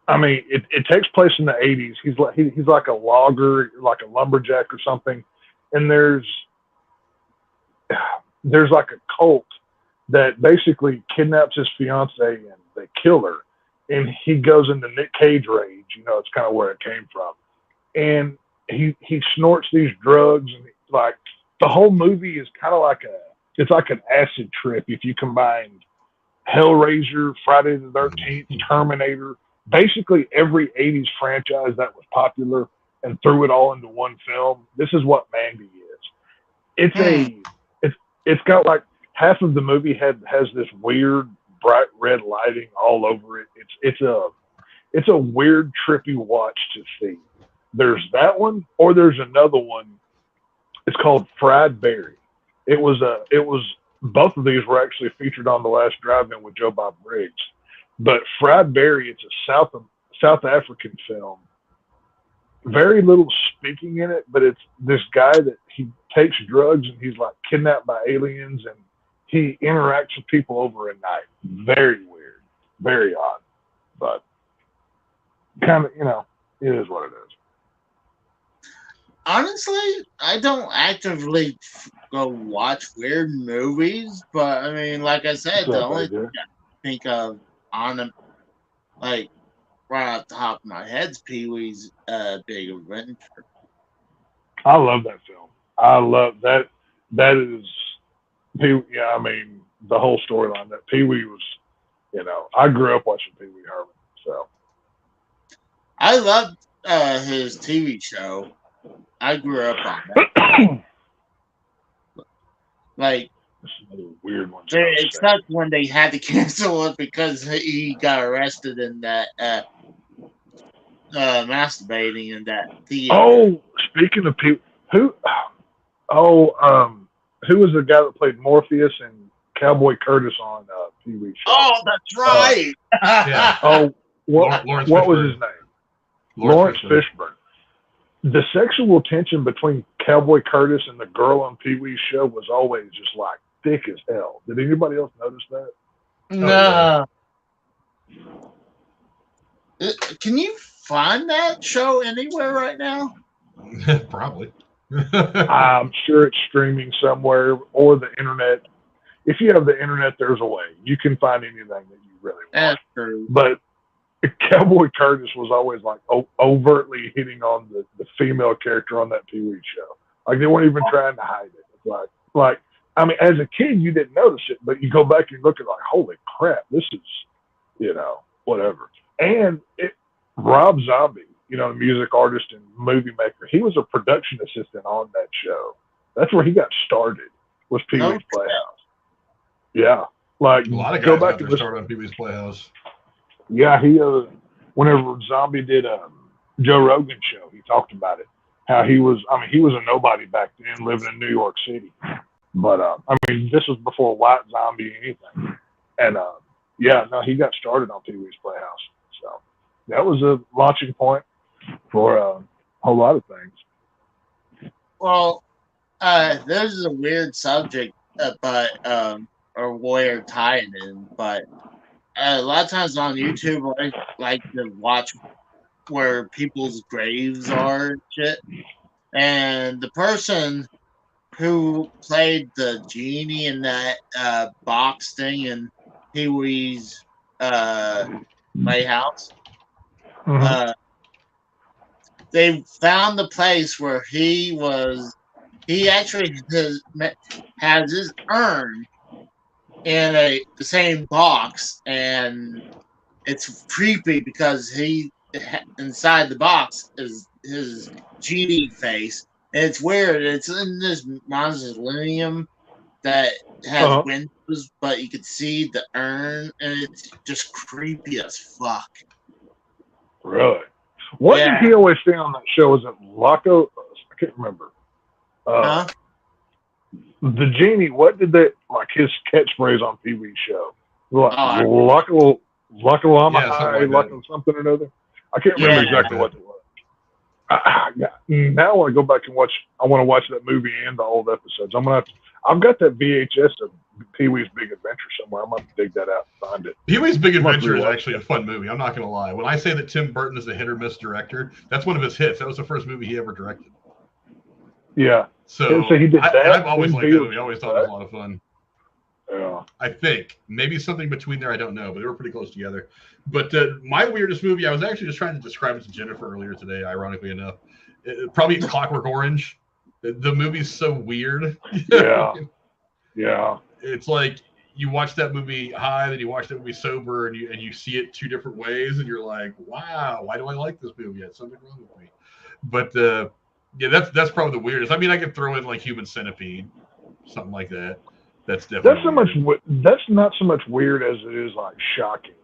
I mean, it takes place in the 80s. He's like a logger, like a lumberjack or something, and there's like a cult that basically kidnaps his fiance and they kill her. And he goes into Nick Cage rage. It's kind of where it came from. And he snorts these drugs, and like the whole movie is kind of like it's like an acid trip if you combine Hellraiser, Friday the 13th, Terminator, basically every 80s franchise that was popular, and threw it all into one film. This is what Mandy is. It's got like half of the movie has this weird bright red lighting all over it. It's a weird, trippy watch to see. There's that one, or there's another one. It's called Fried Berry. It was both of these were actually featured on The Last Drive-In with Joe Bob Briggs. But Fried Berry, it's a South African film. Very little speaking in it, but it's this guy that he takes drugs and he's like kidnapped by aliens and he interacts with people over a night. Very weird, very odd, but kind of, it is what it is. Honestly, I don't actively go watch weird movies, but I mean, like I said, the only thing I think of right off the top of my head is Pee-wee's Big Adventure. I love that film. I love that. That is, I mean, the whole storyline that Pee-wee was, I grew up watching Pee-wee Herman, so. I loved his TV show. I grew up on that. Like, weird one. It sucked when they had to cancel it because he got arrested in that masturbating in that theater. Oh, speaking of people, who was the guy that played Morpheus and Cowboy Curtis on Pee-wee show? Oh, that's right. Yeah. What was his name? Lawrence Fishburne. The sexual tension between Cowboy Curtis and the girl on Pee-wee's show was always just like thick as hell. Did anybody else notice that? No. Can you find that show anywhere right now? Probably. I'm sure it's streaming somewhere or the internet. If you have the internet, there's a way. You can find anything that you really want. That's true. But Cowboy Curtis was always like overtly hitting on the female character on that Pee-wee show. Like they weren't even trying to hide it. It's like I mean, as a kid you didn't notice it, but you go back and look at like, holy crap, this is, whatever. And Rob Zombie, the music artist and movie maker, he was a production assistant on that show. That's where he got started, was Pee-wee's Playhouse. Yeah, like a lot of guys go back and started on Pee-wee's Playhouse. Yeah, he whenever Zombie did Joe Rogan show, he talked about it. How he was a nobody back then, living in New York City. But this was before White Zombie anything. And he got started on Pee-wee's Playhouse. So that was a launching point for a whole lot of things. Well, this is a weird subject, or weird tie-in, but a lot of times on YouTube, I like to watch where people's graves are and shit. And the person who played the genie in that box thing in Pee-wee's Playhouse, they found the place where he actually has his urn in the same box, and it's creepy because inside the box is his genie face, and it's weird. It's in this mausoleum that has windows, but you can see the urn, and it's just creepy as fuck. Really? What did he always say on that show? Was it Loco? I can't remember. The genie, what did his catchphrase on Pee-wee's show? Loco something or another? I can't remember exactly what it was. Now I want to go back and watch. I want to watch that movie and the old episodes. I've got that VHS of Pee-wee's Big Adventure somewhere. I'm going to dig that out and find it. Pee-wee's Big Adventure is actually a fun movie. I'm not going to lie. When I say that Tim Burton is a hit or miss director, that's one of his hits. That was the first movie he ever directed. Yeah. So he did that. I've always liked that movie. I always thought it was a lot of fun. Yeah. I think maybe something between there. I don't know, but they were pretty close together. But my weirdest movie, I was actually just trying to describe it to Jennifer earlier today, ironically enough. Probably Clockwork Orange. The movie's so weird. Yeah. Yeah. It's like you watch that movie high, then you watch that movie sober, and you see it two different ways, and you're like, wow, why do I like this movie? It's something wrong with me. But that's probably the weirdest. I mean, I could throw in like Human Centipede, something like that. That's definitely that's not so much weird as it is like shocking.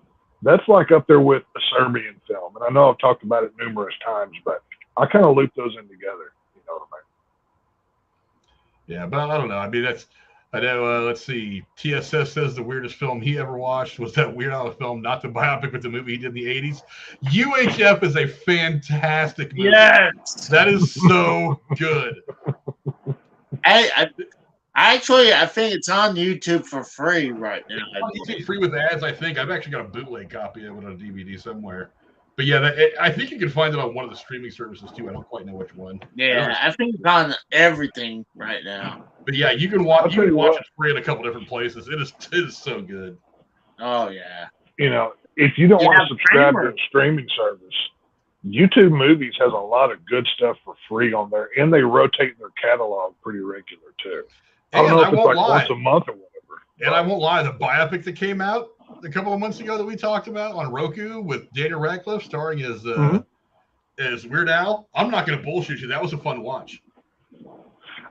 That's like up there with a Serbian film, and I know I've talked about it numerous times, but I kind of loop those in together. You know what I mean? Yeah, but I don't know. I mean, I know. Let's see. TSS says the weirdest film he ever watched was that Weird Al film, not the biopic, but the movie he did in the '80s. UHF is a fantastic movie. Yes, that is so good. I think it's on YouTube for free right now. It's free with ads. I think I've actually got a bootleg copy of it on DVD somewhere. But yeah, I think you can find it on one of the streaming services too. I don't quite know which one. Yeah, I think it's on everything right now. But yeah, you can watch it free in a couple different places. It is so good. Oh yeah. You know, if you don't want to subscribe to a streaming service, YouTube Movies has a lot of good stuff for free on there, and they rotate their catalog pretty regular too. I don't know if it's like once a month or whatever. And I won't lie, the biopic that came out a couple of months ago that we talked about on Roku with Daniel Radcliffe starring as Weird Al. I'm not going to bullshit you. That was a fun watch.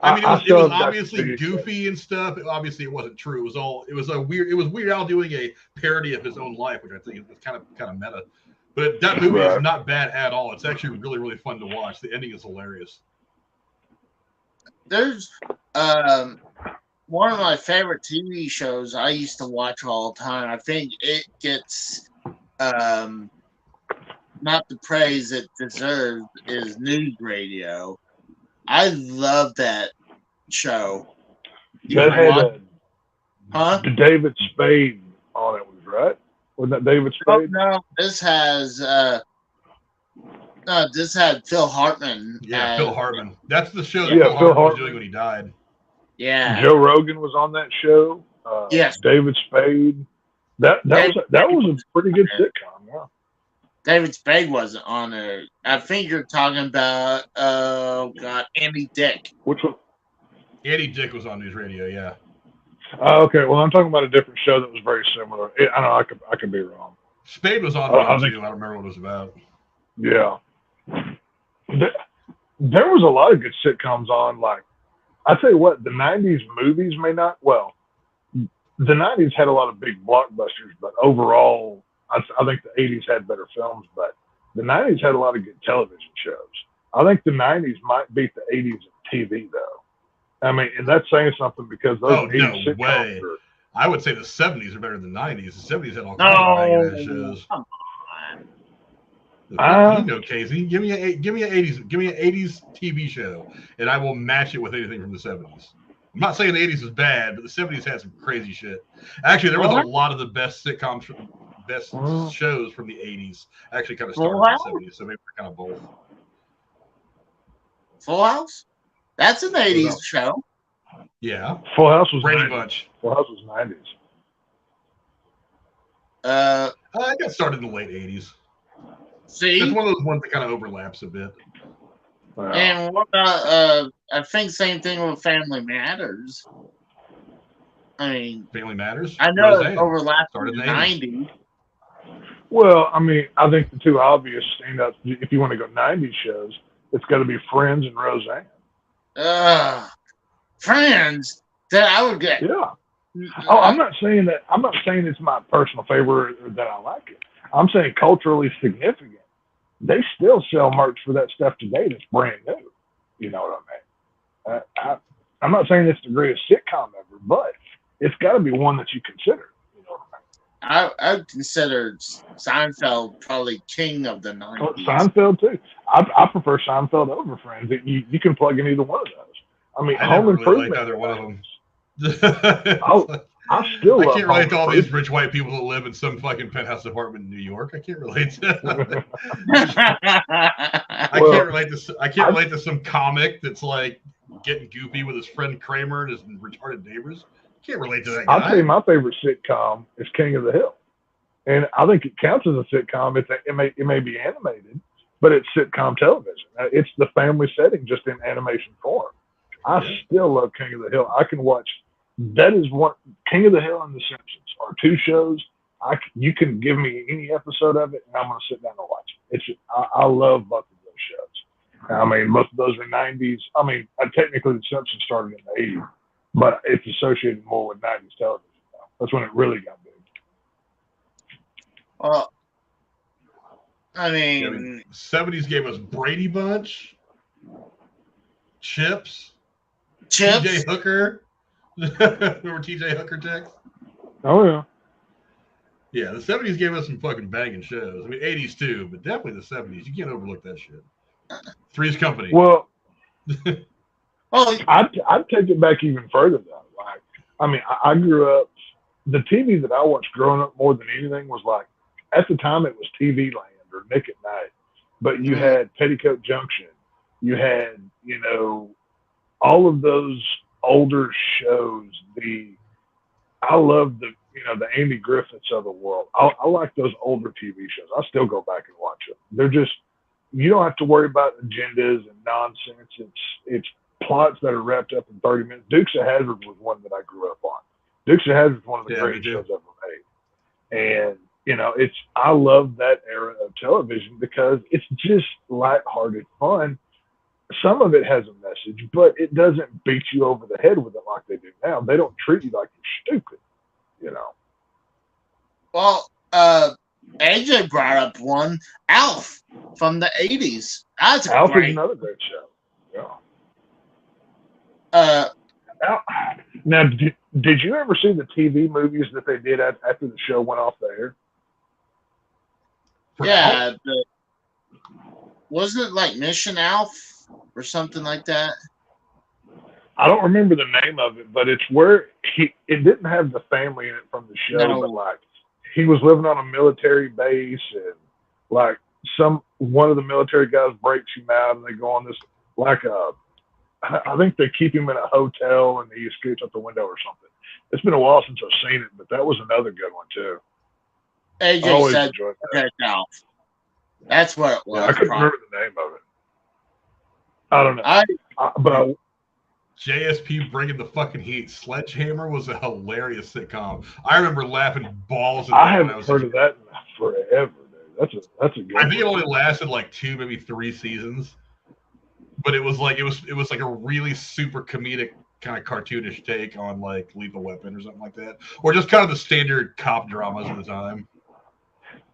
I mean, it was obviously goofy and stuff. Obviously, it wasn't true. It was Weird Al doing a parody of his own life, which I think is kind of meta. But that movie is not bad at all. It's actually really, really fun to watch. The ending is hilarious. There's one of my favorite TV shows I used to watch all the time. I think it gets not the praise it deserves is News Radio. I love that show. That had David Spade on it, right? Wasn't that David Spade? No, this had Phil Hartman. Yeah, Phil Hartman. That's the show that Phil Hartman was doing when he died. Yeah. Joe Rogan was on that show. Yes. David Spade. That was a pretty good sitcom. Yeah. David Spade wasn't on there. I think you're talking about Andy Dick. Which one? Andy Dick was on News Radio. Yeah. Okay. Well, I'm talking about a different show that was very similar. I know I could be wrong. Spade was on there too. I don't remember what it was about. Yeah. There was a lot of good sitcoms on. Like, I tell you what, the '90s movies may not. Well, the '90s had a lot of big blockbusters, but overall, I think the '80s had better films. But the '90s had a lot of good television shows. I think the '90s might beat the '80s in TV, though. I mean, and that's saying something because those '80s sitcoms are. I would say the '70s are better than the '90s. The '70s had all kinds of shows. Come on. You know, Casey, give me an '80s TV show, and I will match it with anything from the '70s. I'm not saying the '80s is bad, but the '70s had some crazy shit. Actually, there was a lot of the best sitcoms, best shows from the '80s. Actually, kind of started in the '70s, so maybe we're kind of both. Full House? That's an '80s show. Yeah. Full House was Brady Bunch. Full House was '90s. I got started in the late '80s. See, it's one of those ones that kind of overlaps a bit. Wow. And what about I think same thing with Family Matters. I mean, Family Matters. I know it overlaps in the '90s. Well, I mean, I think the two obvious stand-ups, if you want to go '90s shows, it's got to be Friends and Roseanne. Friends that I would get. Yeah. Oh, I'm not saying that. I'm not saying it's my personal favorite or that I like it. I'm saying culturally significant. They still sell merch for that stuff today that's brand new. You know what I mean? I'm not saying it's the greatest sitcom ever, but it's got to be one that you consider. You know what I mean? I consider Seinfeld probably king of the '90s. Oh, Seinfeld too. I prefer Seinfeld over Friends. You can plug in either one of those. I mean, Home Improvement. Like either one of them. I still. I can't relate to all these rich white people that live in some fucking penthouse apartment in New York. I can't relate to. I can't relate to some comic that's like getting goofy with his friend Kramer and his retarded neighbors. I can't relate to that guy. I'll tell you, my favorite sitcom is King of the Hill, and I think it counts as a sitcom. It may be animated, but it's sitcom television. It's the family setting, just in animation form. I still love King of the Hill. I can watch. That is one. King of the Hill and The Simpsons are two shows. You can give me any episode of it, and I'm going to sit down and watch it. I love both of those shows. I mean, both of those are '90s. I mean, technically The Simpsons started in the '80s, but it's associated more with '90s television now. That's when it really got big. I mean, 70s gave us Brady Bunch, Chips. Chips. TJ Hooker. Remember TJ Hooker text? Oh yeah. Yeah, the 70s gave us some fucking banging shows. I mean, 80s too, but definitely the 70s. You can't overlook that shit. Three's Company. Well, Oh, I'd take it back even further though. Like, I mean, I grew up. The TV that I watched growing up more than anything was like, at the time it was TV Land or Nick at Night, but you had Petticoat Junction. You had, you know, all of those older shows. I love the, you know, the Andy Griffiths of the world. I like those older TV shows. I still go back and watch them. They're just, you don't have to worry about agendas and nonsense. It's plots that are wrapped up in 30 minutes. Dukes of Hazzard was one that I grew up on. Dukes of Hazzard is one of the greatest shows ever made. And, you know, I love that era of television because it's just lighthearted fun. Some of it has a message, but it doesn't beat you over the head with it like they do now. They don't treat you like you're stupid, you know. Well, AJ brought up one, Alf from the 80s. That's Alf great. is another great show. Yeah. Now, did you ever see the TV movies that they did after the show went off the air? Yeah. Wasn't it like Mission Alf or something like that? I don't remember the name of it, but it's where it didn't have the family in it from the show, but like he was living on a military base and like one of the military guys breaks him out and they go on this I think they keep him in a hotel and he escapes out the window or something. It's been a while since I've seen it, but that was another good one too. AJ said Alf. That's what it was. Yeah, I couldn't remember the name of it. I don't know. JSP bringing the fucking heat. Sledgehammer was a hilarious sitcom. I remember laughing balls. I haven't heard of that in forever, dude. That's a good one. I think it only lasted like 2, maybe 3 seasons. But it was like a really super comedic kind of cartoonish take on like Lethal Weapon or something like that, or just kind of the standard cop dramas of the time.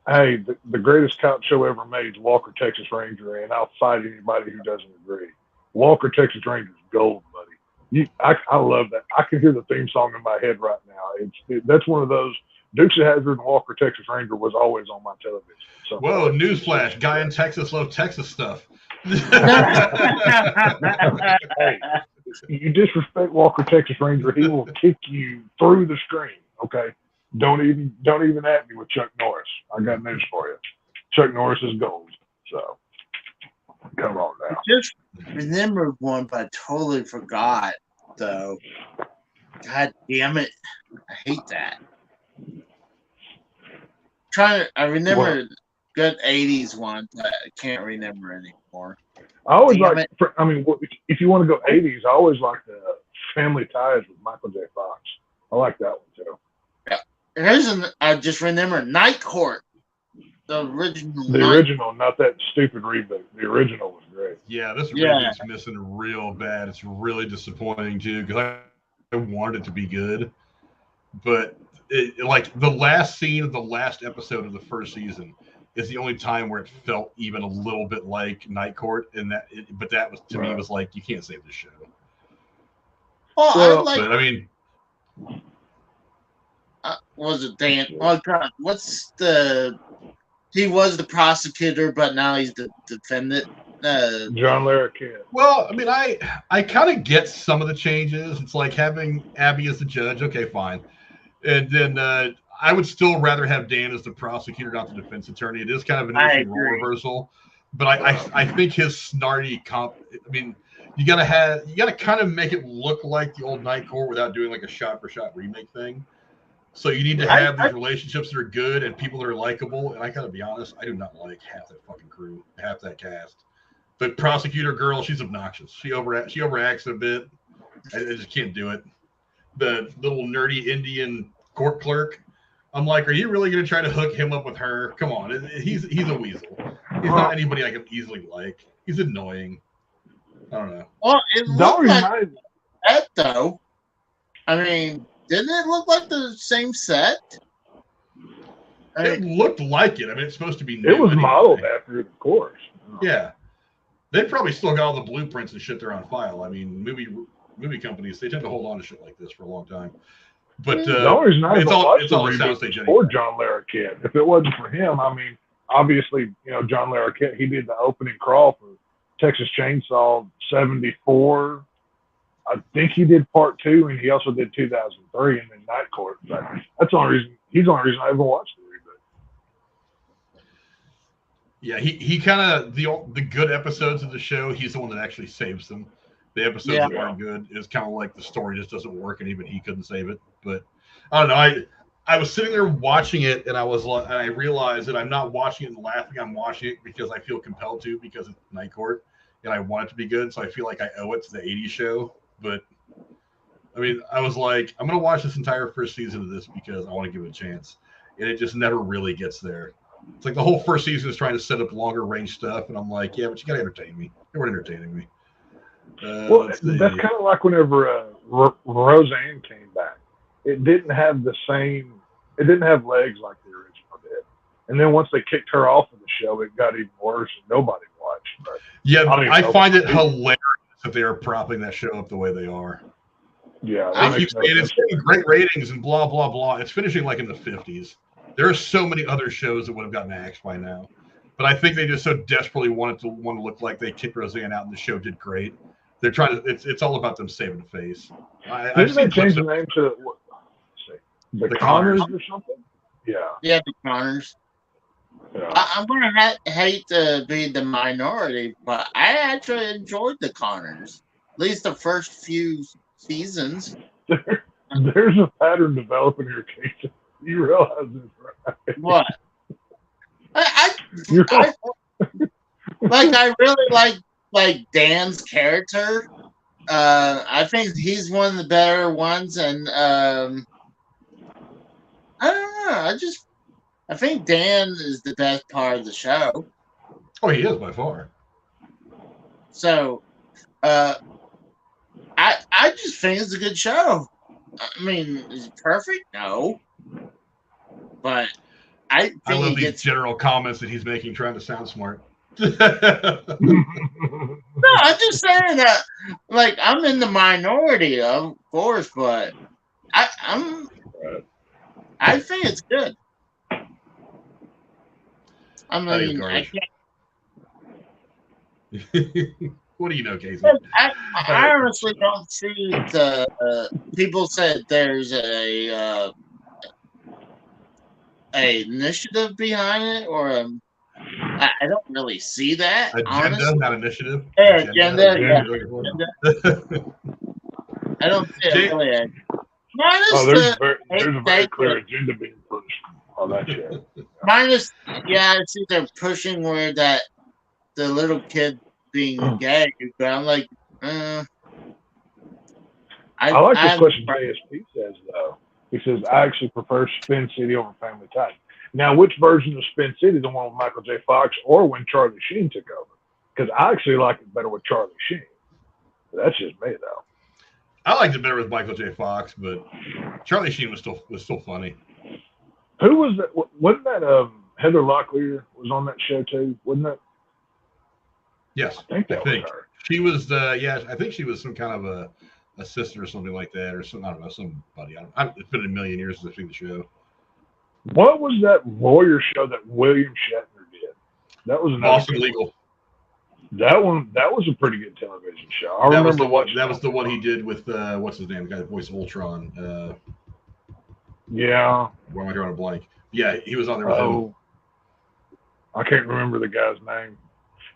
Hey, the greatest cop show ever made is Walker, Texas Ranger, and I'll fight anybody who doesn't agree. Walker, Texas Ranger is gold, buddy. I love that. I can hear the theme song in my head right now. That's one of those. Dukes of Hazzard and Walker, Texas Ranger was always on my television. So, whoa, newsflash! Guy in Texas loves Texas stuff. Hey, you disrespect Walker, Texas Ranger, he will kick you through the screen. Okay, don't even at me with Chuck Norris. I got news for you. Chuck Norris is gold. So come on now. I just remembered one, but I totally forgot. Though, God damn it, I hate that. I remember a good 80s one, but I can't remember anymore. I always if you want to go 80s, I always like the Family Ties with Michael J. Fox. I like that one too. Yeah. I just remember Night Court. The original. The original, not that stupid reboot. The original was great. Yeah, this reboot's missing real bad. It's really disappointing too because I wanted it to be good, but like the last scene of the last episode of the first season is the only time where it felt even a little bit like Night Court, and but that was to me was like you can't save this show. Well, but I mean, was it Dan? Oh God, he was the prosecutor, but now he's the defendant. John Larroquette. Well, I mean, I kind of get some of the changes. It's like having Abby as the judge. Okay, fine. And then I would still rather have Dan as the prosecutor, not the defense attorney. It is kind of an interesting role reversal, but I think his snarty I mean, you gotta kind of make it look like the old Night Court without doing like a shot for shot remake thing. So you need to have these relationships that are good and people that are likable. And I gotta be honest, I do not like half that fucking crew, half that cast. The prosecutor girl, she's obnoxious. She overacts a bit. I just can't do it. The little nerdy Indian court clerk. I'm like, are you really going to try to hook him up with her? Come on. He's a weasel. He's not anybody I can easily like. He's annoying. I don't know. Well, it looked like that, though. I mean, didn't it look like the same set? It looked like it. I mean, it's supposed to be new. It was anyway. modeled after it, of course. Yeah. They probably still got all the blueprints and shit there on file. I mean, movie companies, they tend to hold on to shit like this for a long time. But the only reason I it's all the soundstage reboot for John Larroquette. If it wasn't for him, I mean, obviously, you know, John Larroquette, he did the opening crawl for Texas Chainsaw 74. I think he did part 2, and he also did 2003 and then Night Court. But that's the only reason. He's the only reason I ever watched the reboot. Yeah, he kind of the good episodes of the show. He's the one that actually saves them. The episodes that aren't good is kind of like the story just doesn't work, and even he couldn't save it. But I don't know. I was sitting there watching it, and I realized that I'm not watching it and laughing. I'm watching it because I feel compelled to, because it's Night Court, and I want it to be good. So I feel like I owe it to the '80s show. But I mean, I was like, I'm gonna watch this entire first season of this because I want to give it a chance, and it just never really gets there. It's like the whole first season is trying to set up longer range stuff, and I'm like, yeah, but you gotta entertain me. They weren't entertaining me. Well, that's kind of like whenever Roseanne came back. It didn't have the same. It didn't have legs like the original did. And then once they kicked her off of the show, it got even worse, and nobody watched. But yeah, I find it hilarious that they are propping that show up the way they are. Yeah, they keep saying it's getting great ratings and blah blah blah. It's finishing like in the 50s. There are so many other shows that would have gotten axed by now, but I think they just so desperately want to look like they kicked Roseanne out, and the show did great. They're trying to. It's all about them saving the face. Didn't they change the name to what? The Connors or something? Yeah. Yeah, the Connors. Yeah. I'm gonna hate to be the minority, but I actually enjoyed the Connors. At least the first few seasons. There's a pattern developing here, Casey. You realize this, right? What? I really like Dan's character. I think he's one of the better ones, and I don't know. I think Dan is the best part of the show. Oh, he is by far. So, I just think it's a good show. I mean, is it perfect? No, but I love these general comments that he's making, trying to sound smart. No, I'm just saying that, like, I'm in the minority, of course, but I think it's good. I mean, I can't. What do you know, Casey? I honestly don't see the people said there's a initiative behind it, or I don't really see that. Agenda, honestly. Not initiative. Yeah, agenda. Yeah. I don't see it really. There's a very clear agenda being pushed on that show. Minus, I see they're pushing where the little kid being gay, but I'm like, I like this question JSP says, though. He says, I actually prefer Spin City over Family Ties. Now, which version of Spin City, the one with Michael J. Fox or when Charlie Sheen took over? Because I actually like it better with Charlie Sheen. But that's just me, though. I liked it better with Michael J. Fox, but Charlie Sheen was still funny. Who was that? Wasn't that Heather Locklear was on that show too? Wasn't that? Yes, I think was her. She was I think she was some kind of a assistant or something like that, or some, I don't know, somebody. It's been a million years since I've seen the show. What was that lawyer show that William Shatner did? That was Boston Legal. That was a pretty good television show. I remember watching. That was the one he did with what's his name? The guy that voiced Ultron. Yeah. Why am I drawing a blank? Yeah, he was on there with him. I can't remember the guy's name.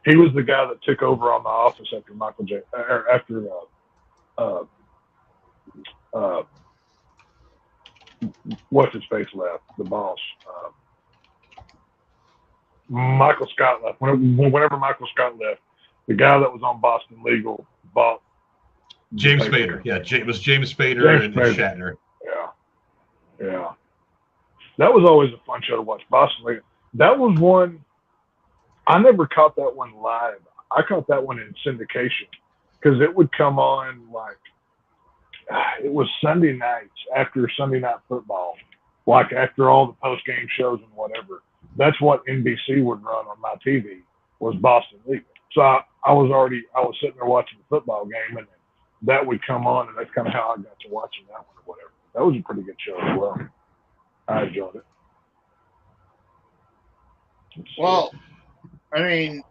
He was the guy that took over on The Office after Michael J. After what's his face left? The boss. Michael Scott left. Whenever Michael Scott left, the guy that was on Boston Legal bought James Spader. Yeah, it was James Spader and Shatner. Yeah. That was always a fun show to watch. Boston Legal. That was one. I never caught that one live. I caught that one in syndication because it would come on it was Sunday nights after Sunday Night Football like after all the post-game shows and whatever, that's what NBC would run on my TV was Boston leaving. So I was sitting there watching the football game, and that would come on, and that's kind of how I got to watching that one or whatever. That was a pretty good show as well. I enjoyed it. Well, I mean,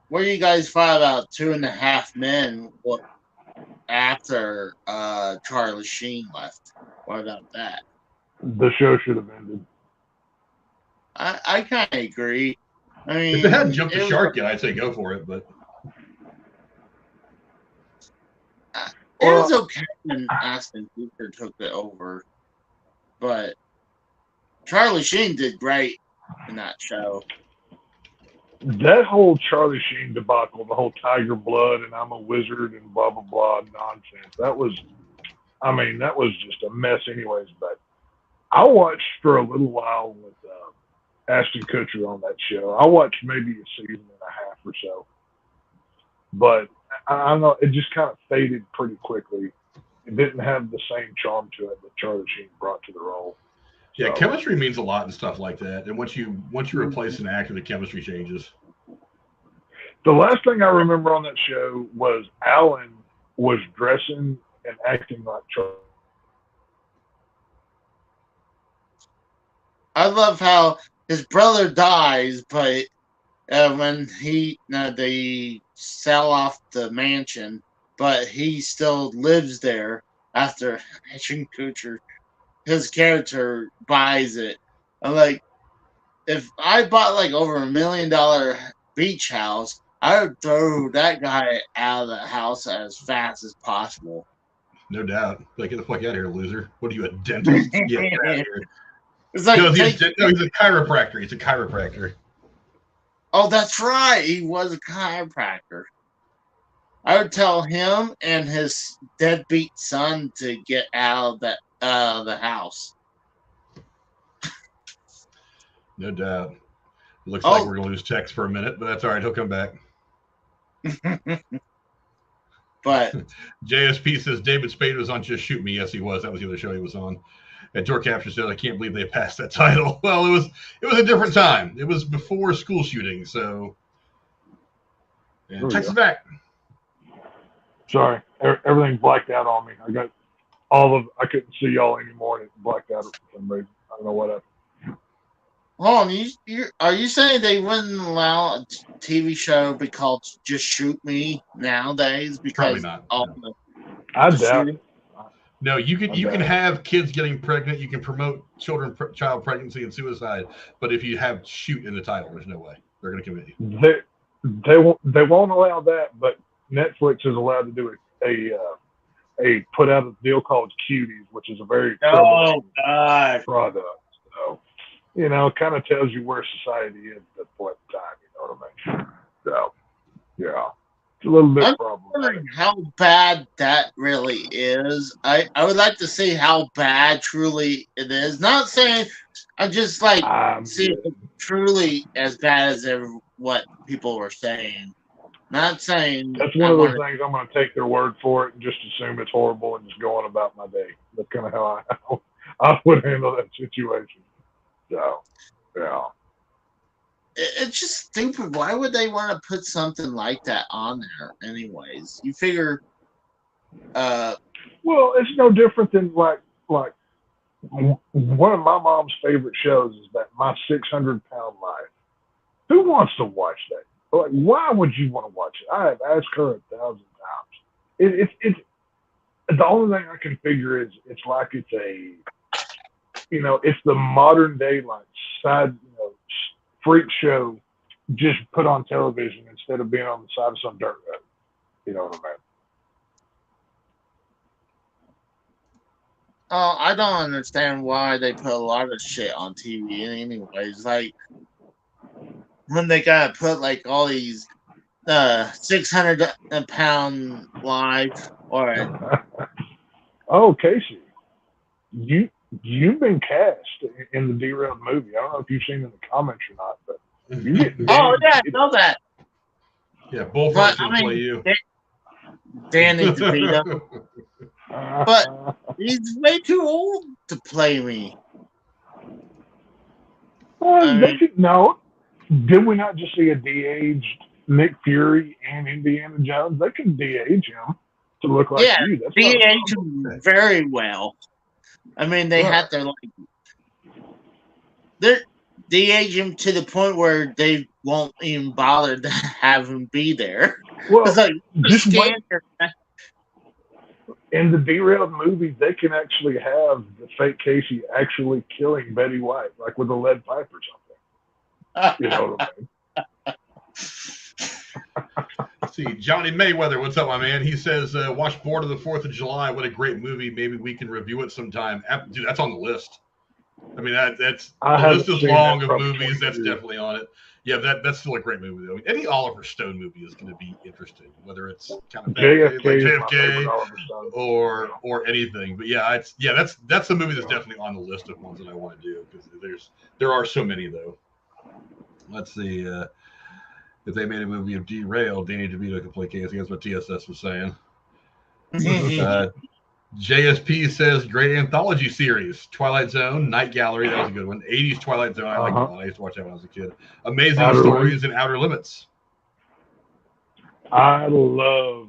what do you guys thought about 2.5 Men after Charlie Sheen left? What about that? The show should have ended. I kind of agree. I mean, if it hadn't jumped the shark yet, I'd say go for it. But it was okay when Ashton Kutcher took it over, but Charlie Sheen did great in that show. That whole Charlie Sheen debacle, the whole Tiger Blood and I'm a wizard and blah blah blah nonsense. That was just a mess, anyways. But I watched for a little while with Ashton Kutcher on that show. I watched maybe a season and a half or so, but I don't know, it just kind of faded pretty quickly. It didn't have the same charm to it that Charlie Sheen brought to the role. Yeah, chemistry means a lot and stuff like that. And once you replace an actor, the chemistry changes. The last thing I remember on that show was Alan was dressing and acting like Charlie. I love how his brother dies, but when they sell off the mansion, but he still lives there after Ashton Kutcher, his character, buys it. I'm like, if I bought like over $1 million beach house, I would throw that guy out of the house as fast as possible. No doubt. Like, get the fuck out of here, loser. What are you, a dentist? Get out of here. It's like, no, he's a chiropractor. He's a chiropractor. Oh, that's right. He was a chiropractor. I would tell him and his deadbeat son to get out of the house. No doubt. It looks like we're going to lose Tex for a minute, but that's all right. He'll come back. But JSP says David Spade was on Just Shoot Me. Yes, he was. That was the other show he was on. And Door Capture said, I can't believe they passed that title. Well, it was a different time. It was before school shooting, so. And Tex is back. Sorry, everything blacked out on me. I got I couldn't see y'all anymore, and it blacked out for some reason. I don't know what happened. Hold on, are you saying they wouldn't allow a TV show be called Just Shoot Me nowadays? Because probably not. I doubt it. No, you can have kids getting pregnant. You can promote child pregnancy and suicide, but if you have shoot in the title, there's no way they're going to commit you. They won't allow that, but Netflix is allowed to do a put out a deal called Cuties, which is a very troublesome product. So, kind of tells you where society is at that point in time. You know what I mean? So, yeah. It's a little bit I'm problematic. wondering how bad that really is. I would like to see how bad truly it is. Not saying I just see it truly as bad as what people were saying. Not saying that's one of those things. I'm going to take their word for it and just assume it's horrible and just go on about my day. That's kind of how I would handle that situation. So, yeah. It's just stupid. Why would they want to put something like that on there anyways? You figure well, it's no different than like one of my mom's favorite shows is that My 600-Pound Life. Who wants to watch that? Like, why would you want to watch it? I have asked her 1,000 times. It's the only thing I can figure is it's like it's a it's the modern day side freak show just put on television instead of being on the side of some dirt road. You know what I mean? Oh, I don't understand why they put a lot of shit on TV anyways. Like, when they gotta put all these 600-pound life or Oh, Casey, you've been cast in the Derailed movie. I don't know if you've seen in the comments or not, but you get oh yeah, I know that. Yeah, Bullfrog's gonna play you. Danny DeVito. But he's way too old to play me. No. Did we not just see a de-aged Nick Fury and Indiana Jones? They can de-age him to look like you. That's de-age him very well. I mean, they had to they're de-age him to the point where they won't even bother to have him be there. Well, it's like just in the derailed movies, they can actually have the fake Casey actually killing Betty White, like with a lead pipe or something. You know what I mean? Let's see, Johnny Mayweather, what's up, my man? He says, watch Board of the 4th of July. What a great movie. Maybe we can review it sometime. Dude, that's on the list. I mean, that's the list is long of movies. That's definitely on it. Yeah, that's still a great movie, though. Any Oliver Stone movie is going to be interesting, whether it's kind of JFK or anything. But yeah, that's a movie that's definitely on the list of ones that I want to do, because there are so many, though. Let's see. If they made a movie of Derailed, Danny DeVito could play Casey. That's what TSS was saying. JSP says, great anthology series. Twilight Zone, Night Gallery. That was a good one. 80s Twilight Zone. I liked that one. I used to watch that when I was a kid. Amazing Outer Stories Limits. and Outer Limits. I love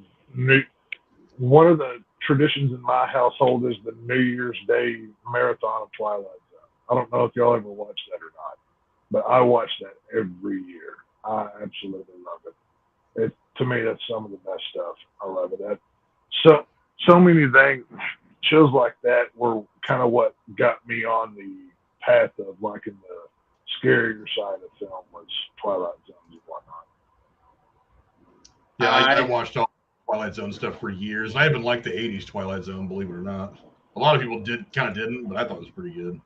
one of the traditions in my household is the New Year's Day marathon of Twilight Zone. I don't know if y'all ever watched that or not, but I watch that every year. I absolutely love it. To me, that's some of the best stuff. I love it. So many things, shows like that were kind of what got me on the path of liking the scarier side of film was Twilight Zones and whatnot. Yeah, I watched all Twilight Zone stuff for years. I even liked the 80s Twilight Zone, believe it or not. A lot of people didn't, but I thought it was pretty good.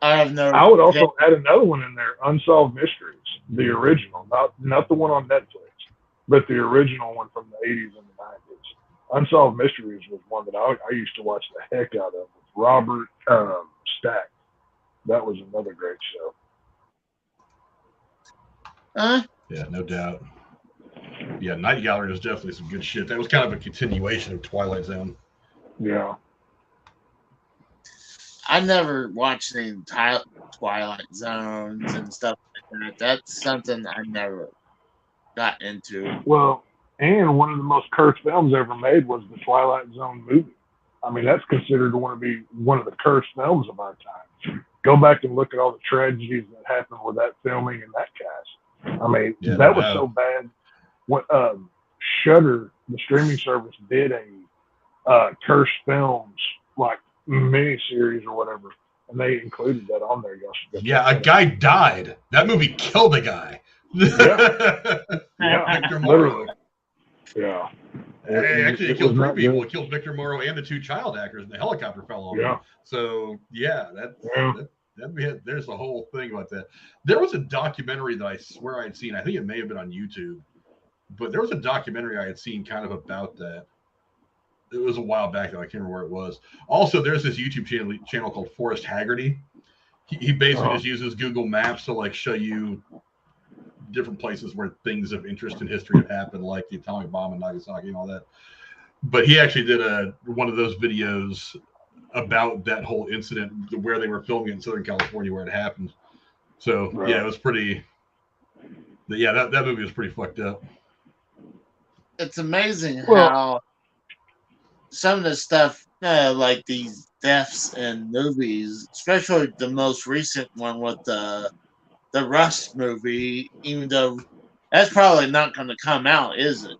I would also add another one in there, Unsolved Mysteries, the original, not the one on Netflix, but the original one from the 80s and the 90s. Unsolved Mysteries was one that I used to watch the heck out of with Robert Stack. That was another great show. Yeah, no doubt. Yeah, Night Gallery was definitely some good shit. That was kind of a continuation of Twilight Zone. Yeah. I never watched any Twilight Zones and stuff like that. That's something I never got into. Well, and one of the most cursed films ever made was the Twilight Zone movie. I mean, that's considered to be one of the cursed films of our time. Go back and look at all the tragedies that happened with that filming and that cast. I mean, that was so bad. When Shudder, the streaming service, did a cursed films like miniseries or whatever, and they included that on there. Yeah, a guy died. That movie killed a guy. Yeah, Victor Morrow. Yeah. Actually, it killed three people. It killed Victor Morrow and the two child actors, and the helicopter fell on them. So, there's the whole thing about that. There was a documentary that I swear I'd seen. I think it may have been on YouTube, but there was a documentary I had seen kind of about that. It was a while back, though. I can't remember where it was. Also, there's this YouTube channel called Forrest Haggerty. He basically just uses Google Maps to like show you different places where things of interest in history have happened, like the atomic bomb in Nagasaki and all that. But he actually did one of those videos about that whole incident, where they were filming in Southern California, where it happened. So yeah, it was pretty. Yeah, that movie was pretty fucked up. It's amazing how some of the stuff, like these deaths in movies, especially the most recent one with the Rust movie, even though that's probably not going to come out, is it?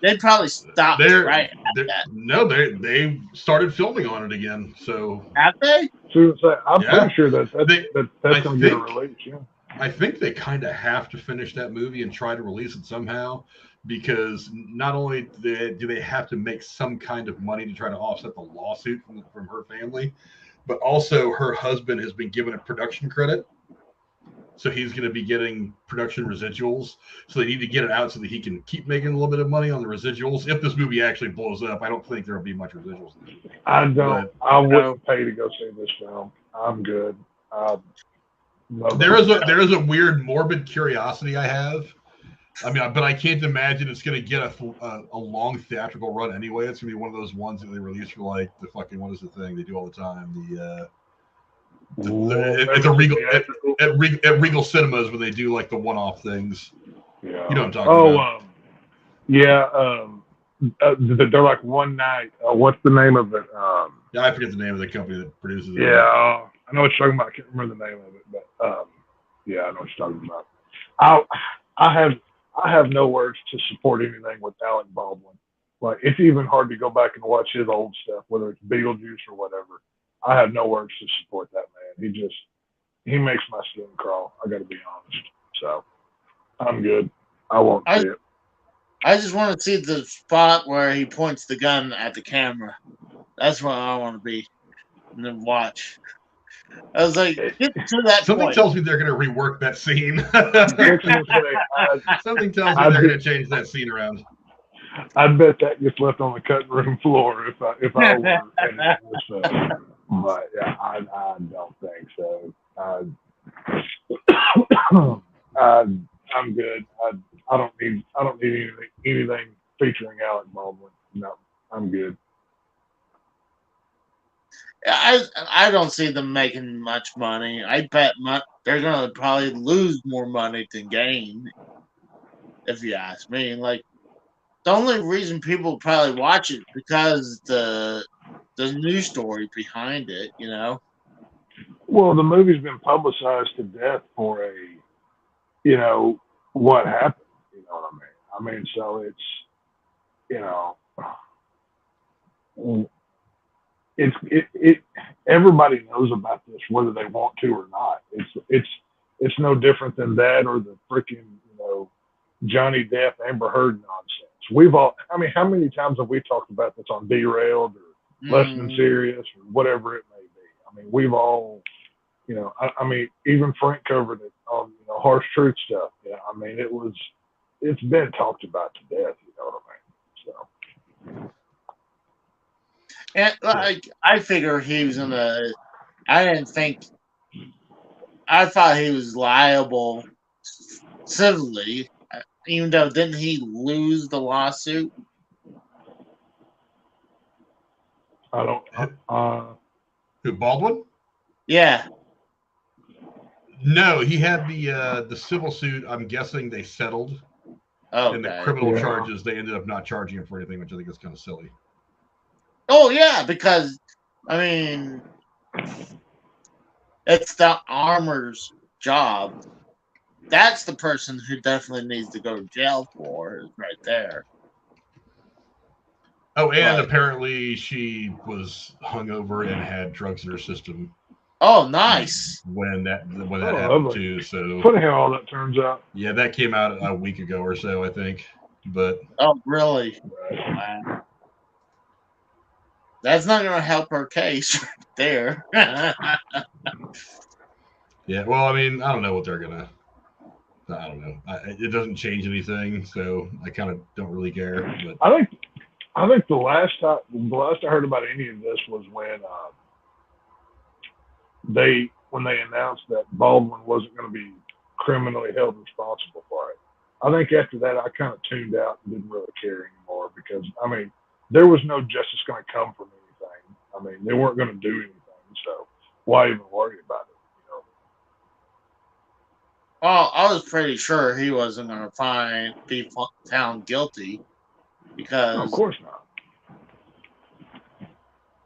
They probably stopped right at that. No, they started filming on it again. So have they? I'm pretty sure that's going to get a release. Yeah. I think they kind of have to finish that movie and try to release it somehow, because not only do they have to make some kind of money to try to offset the lawsuit from her family, but also her husband has been given a production credit. So he's going to be getting production residuals. So they need to get it out so that he can keep making a little bit of money on the residuals. If this movie actually blows up, I don't think there'll be much residuals in this movie. I wouldn't pay to go see this film. I'm good. There is a weird morbid curiosity I have. I mean, but I can't imagine it's going to get a long theatrical run anyway. It's going to be one of those ones that they release for like the fucking, what is the thing they do all the time? It's a Regal at Regal Cinemas when they do like the one-off things. Yeah. You know what I'm talking about? They're like one night. What's the name of it? Yeah, I forget the name of the company that produces it. Yeah, I know what you're talking about. I can't remember the name of it, but yeah, I know what you're talking about. I have no words to support anything with Alec Baldwin. Like, it's even hard to go back and watch his old stuff, whether it's Beetlejuice or whatever. I have no words to support that man. He makes my skin crawl. I got to be honest. So I'm good. I won't see it. I just want to see the spot where he points the gun at the camera. That's what I want to be, and then watch. I was like, get to that Something point. tells me they're going to rework that scene. Something tells me they're going to change that scene around. I bet that gets left on the cutting room floor if I were editing this stuff. But yeah, I don't think so. I'm good. I don't need anything featuring Alec Baldwin. No, I'm good. I don't see them making much money. I bet they're going to probably lose more money than gain, if you ask me. Like, the only reason people probably watch it because the news story behind it, you know. Well, the movie's been publicized to death for what happened. You know what I mean? So it's, everybody knows about this, whether they want to or not. It's no different than that or the freaking, Johnny Depp, Amber Heard nonsense. How many times have we talked about this on Derailed or Less Than Serious or whatever it may be? We've all, even Frank covered it on, Harsh Truth stuff. Yeah, it's been talked about to death, you know what I mean? So. And I figure he was I thought he was liable civilly, even though didn't he lose the lawsuit? I don't. Who, Baldwin? Yeah. No, he had the civil suit. I'm guessing they settled. Okay. And the criminal charges, they ended up not charging him for anything, which I think is kind of silly. Oh yeah, because it's the armor's job. That's the person who definitely needs to go to jail for is right there. Oh, and apparently she was hungover and had drugs in her system. Oh, nice. When that happened too. So funny how all that turns out. Yeah, that came out a week ago or so, I think. But really? Wow. That's not going to help her case right there. Yeah, well, I don't know what they're gonna. I don't know. It doesn't change anything, so I kind of don't really care. But I think the last I heard about any of this was when they announced that Baldwin wasn't going to be criminally held responsible for it. I think after that I kind of tuned out and didn't really care anymore because there was no justice going to come from anything. They weren't going to do anything, so why even worry about it? Well, I was pretty sure he wasn't going to be found guilty because, no, of course not.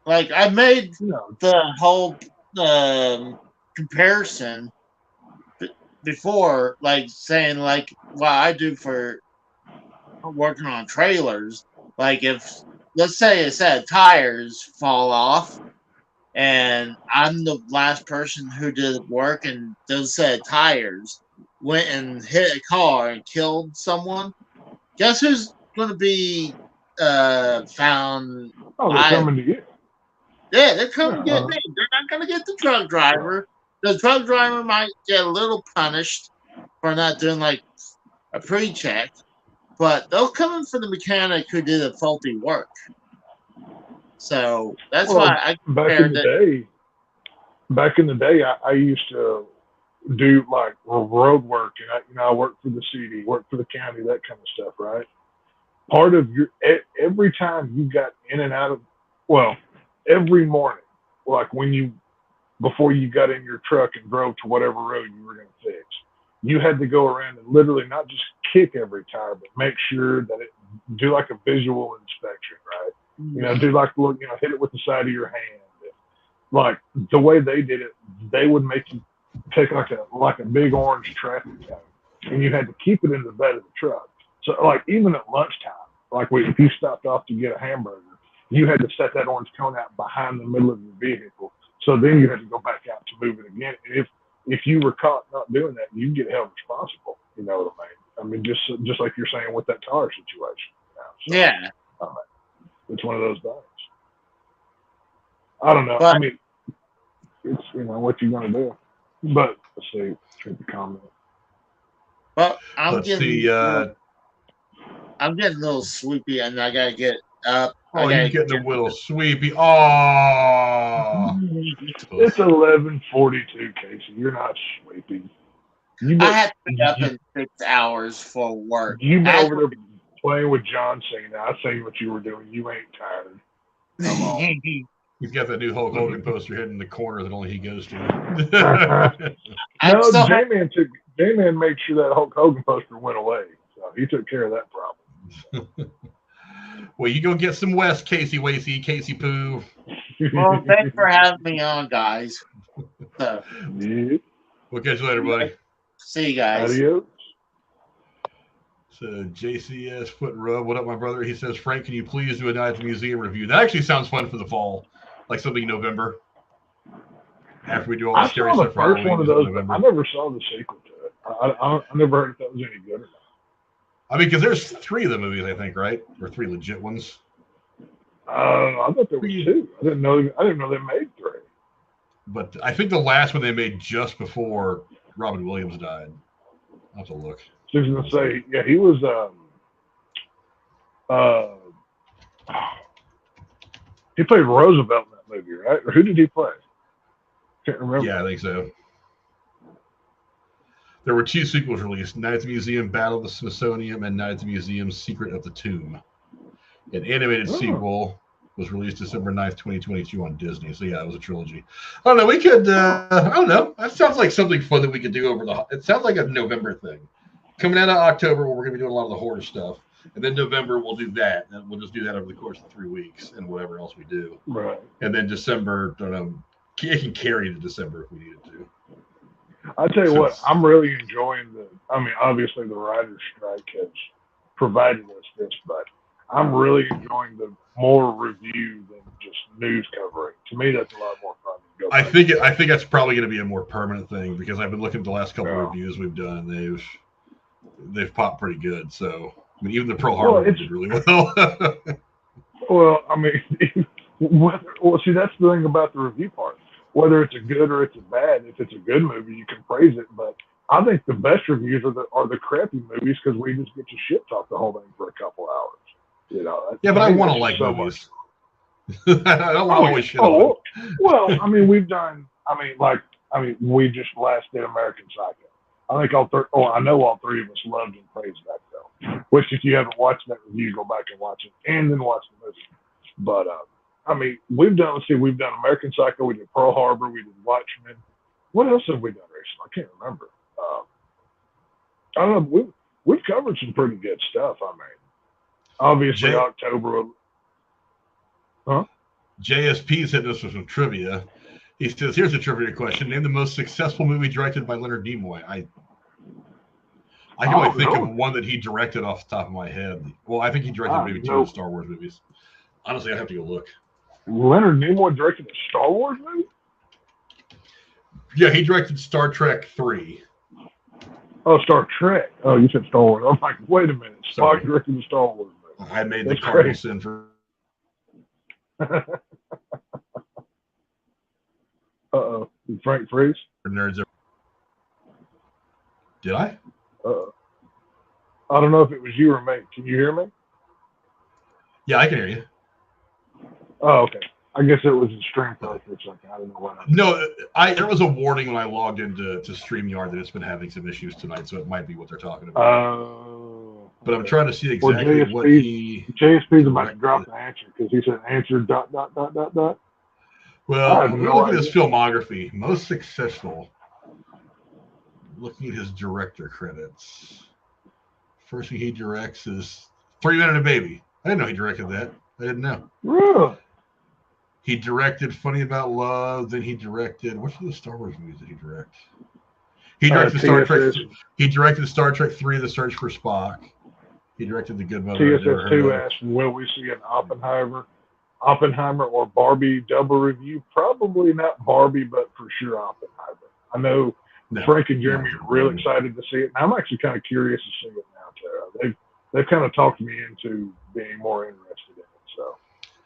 Like, I made the whole comparison before, like saying like what I do for working on trailers. Like, if let's say a set of tires fall off, and I'm the last person who did work, and those set of tires went and hit a car and killed someone, guess who's going to be found? Oh, they're coming to get. Yeah, they're coming to get me. They're not going to get the truck driver. The truck driver might get a little punished for not doing like a pre-check, but they'll come in for the mechanic who did the faulty work. So that's why I compared it. Back in the day, I used to do like road work, and I worked for the city, worked for the county, that kind of stuff, right? Part of every time you got in and out of, every morning, like when you before you got in your truck and drove to whatever road you were going to fix. You had to go around and literally not just kick every tire, but make sure that it do like a visual inspection, right? You know, do like look, you know, hit it with the side of your hand. Like the way they did it, they would make you take like a big orange traffic cone, and you had to keep it in the bed of the truck. So like even at lunchtime, like if you stopped off to get a hamburger, you had to set that orange cone out behind the middle of your vehicle. So then you had to go back out to move it again. And if you were caught not doing that, you'd get held responsible. You know what I mean? I mean, just like you're saying with that tire situation. You know? So, it's one of those things. I don't know. But, I mean, it's, you know, what you're going to do. But let's see. Check the comment. Well, I'm getting a little sleepy, and I got to get up. Oh, you're getting a little sleepy. Oh. It's 11:42, Casey. You're not sleepy. I had to be up in 6 hours for work. You've been over there playing with John Cena. I seen what you were doing. You ain't tired. Come on. He's got that new Hulk Hogan poster hidden in the corner that only he goes to. No, J-Man made sure that Hulk Hogan poster went away. So he took care of that problem. Well, you go get some West, Casey Wasey, Casey Poo. Well, thanks for having me on, guys. So, yeah. We'll catch you later, buddy. See you guys. Adios. So JCS Foot Rub, what up, my brother? He says, Frank, can you please do a Night at the Museum review? That actually sounds fun for the fall, like something in November. After we do all the scary stuff. I saw the first one of those. I never saw the sequel to it. I never heard if that was any good or not. I mean, because there's 3 of the movies, I think, right? Or 3 legit ones. I thought there were 2. I didn't know they made 3. But I think the last one they made just before Robin Williams died. I'll have to look. I was gonna say, yeah, he was. He played Roosevelt in that movie, right? Or who did he play? Can't remember. Yeah, I think so. There were 2 sequels released: Night at the Museum, Battle of the Smithsonian, and Night at the Museum, Secret of the Tomb. An animated sequel was released December 9th, 2022 on Disney. So yeah, it was a trilogy. I don't know. We could, I don't know. That sounds like something fun that we could do over it sounds like a November thing. Coming out of October, we're going to be doing a lot of the horror stuff. And then November, we'll do that. And we'll just do that over the course of 3 weeks and whatever else we do. Right. And then December, I don't know, it can carry to December if we needed to. I'll tell you what, I'm really enjoying obviously the writer's strike has provided us this, but I'm really enjoying the more review than just news covering. To me, that's a lot more fun. I think that's probably going to be a more permanent thing because I've been looking at the last couple of reviews we've done, and they've popped pretty good. So I mean, even the Pearl Harbor did really well. Well, I mean, see, that's the thing about the review part. Whether it's a good or it's a bad, if it's a good movie, you can praise it. But I think the best reviews are the crappy movies because we just get to shit talk the whole thing for a couple hours. You know. Yeah, but I want to like movies. I don't always shit on them. Well, I mean, we just last did American Psycho. I think I know all 3 of us loved and praised that film. Which, if you haven't watched that review, go back and watch it, and then watch the movie. But I mean, we've done American Psycho, we did Pearl Harbor, we did Watchmen. What else have we done recently? I can't remember. I don't know. We've covered some pretty good stuff. I mean, obviously October. Huh? JSP's hitting us with some trivia. He says, "Here's a trivia question: Name the most successful movie directed by Leonard Nimoy." I can only think of one that he directed off the top of my head. Well, I think he directed maybe 2 of the Star Wars movies. Honestly, I have to go look. Leonard Nimoy directed a Star Wars movie? Yeah, he directed Star Trek 3. Oh, Star Trek. Oh, you said Star Wars. I'm like, wait a minute. Spock directed the Star Wars movie. I made the cardinal sin for. Uh-oh. Did Frank freeze? For nerds. Did I? I don't know if it was you or me. Can you hear me? Yeah, I can hear you. Oh, okay. I guess it was a stream for a second. I don't know what. No, there was a warning when I logged into StreamYard that it's been having some issues tonight, so it might be what they're talking about. But I'm trying to see exactly what he. JSP's about to drop the answer because he said answer ... Well, have no look at his idea. filmography. Most successful. Looking at his director credits. First thing he directs is 3 Men and a Baby. I didn't know he directed that. I didn't know. Really? He directed Funny About Love. Then he directed, which of the Star Wars movies did he direct? He directed Star Trek. He directed Star Trek 3: The Search for Spock. He directed The Good Mother. TSS2 asked, will we see an Oppenheimer or Barbie double review? Probably not Barbie, but for sure Oppenheimer. I know Frank and Jeremy are real excited to see it, and I'm actually kind of curious to see it now, too. They've kind of talked me into being more interested in it, so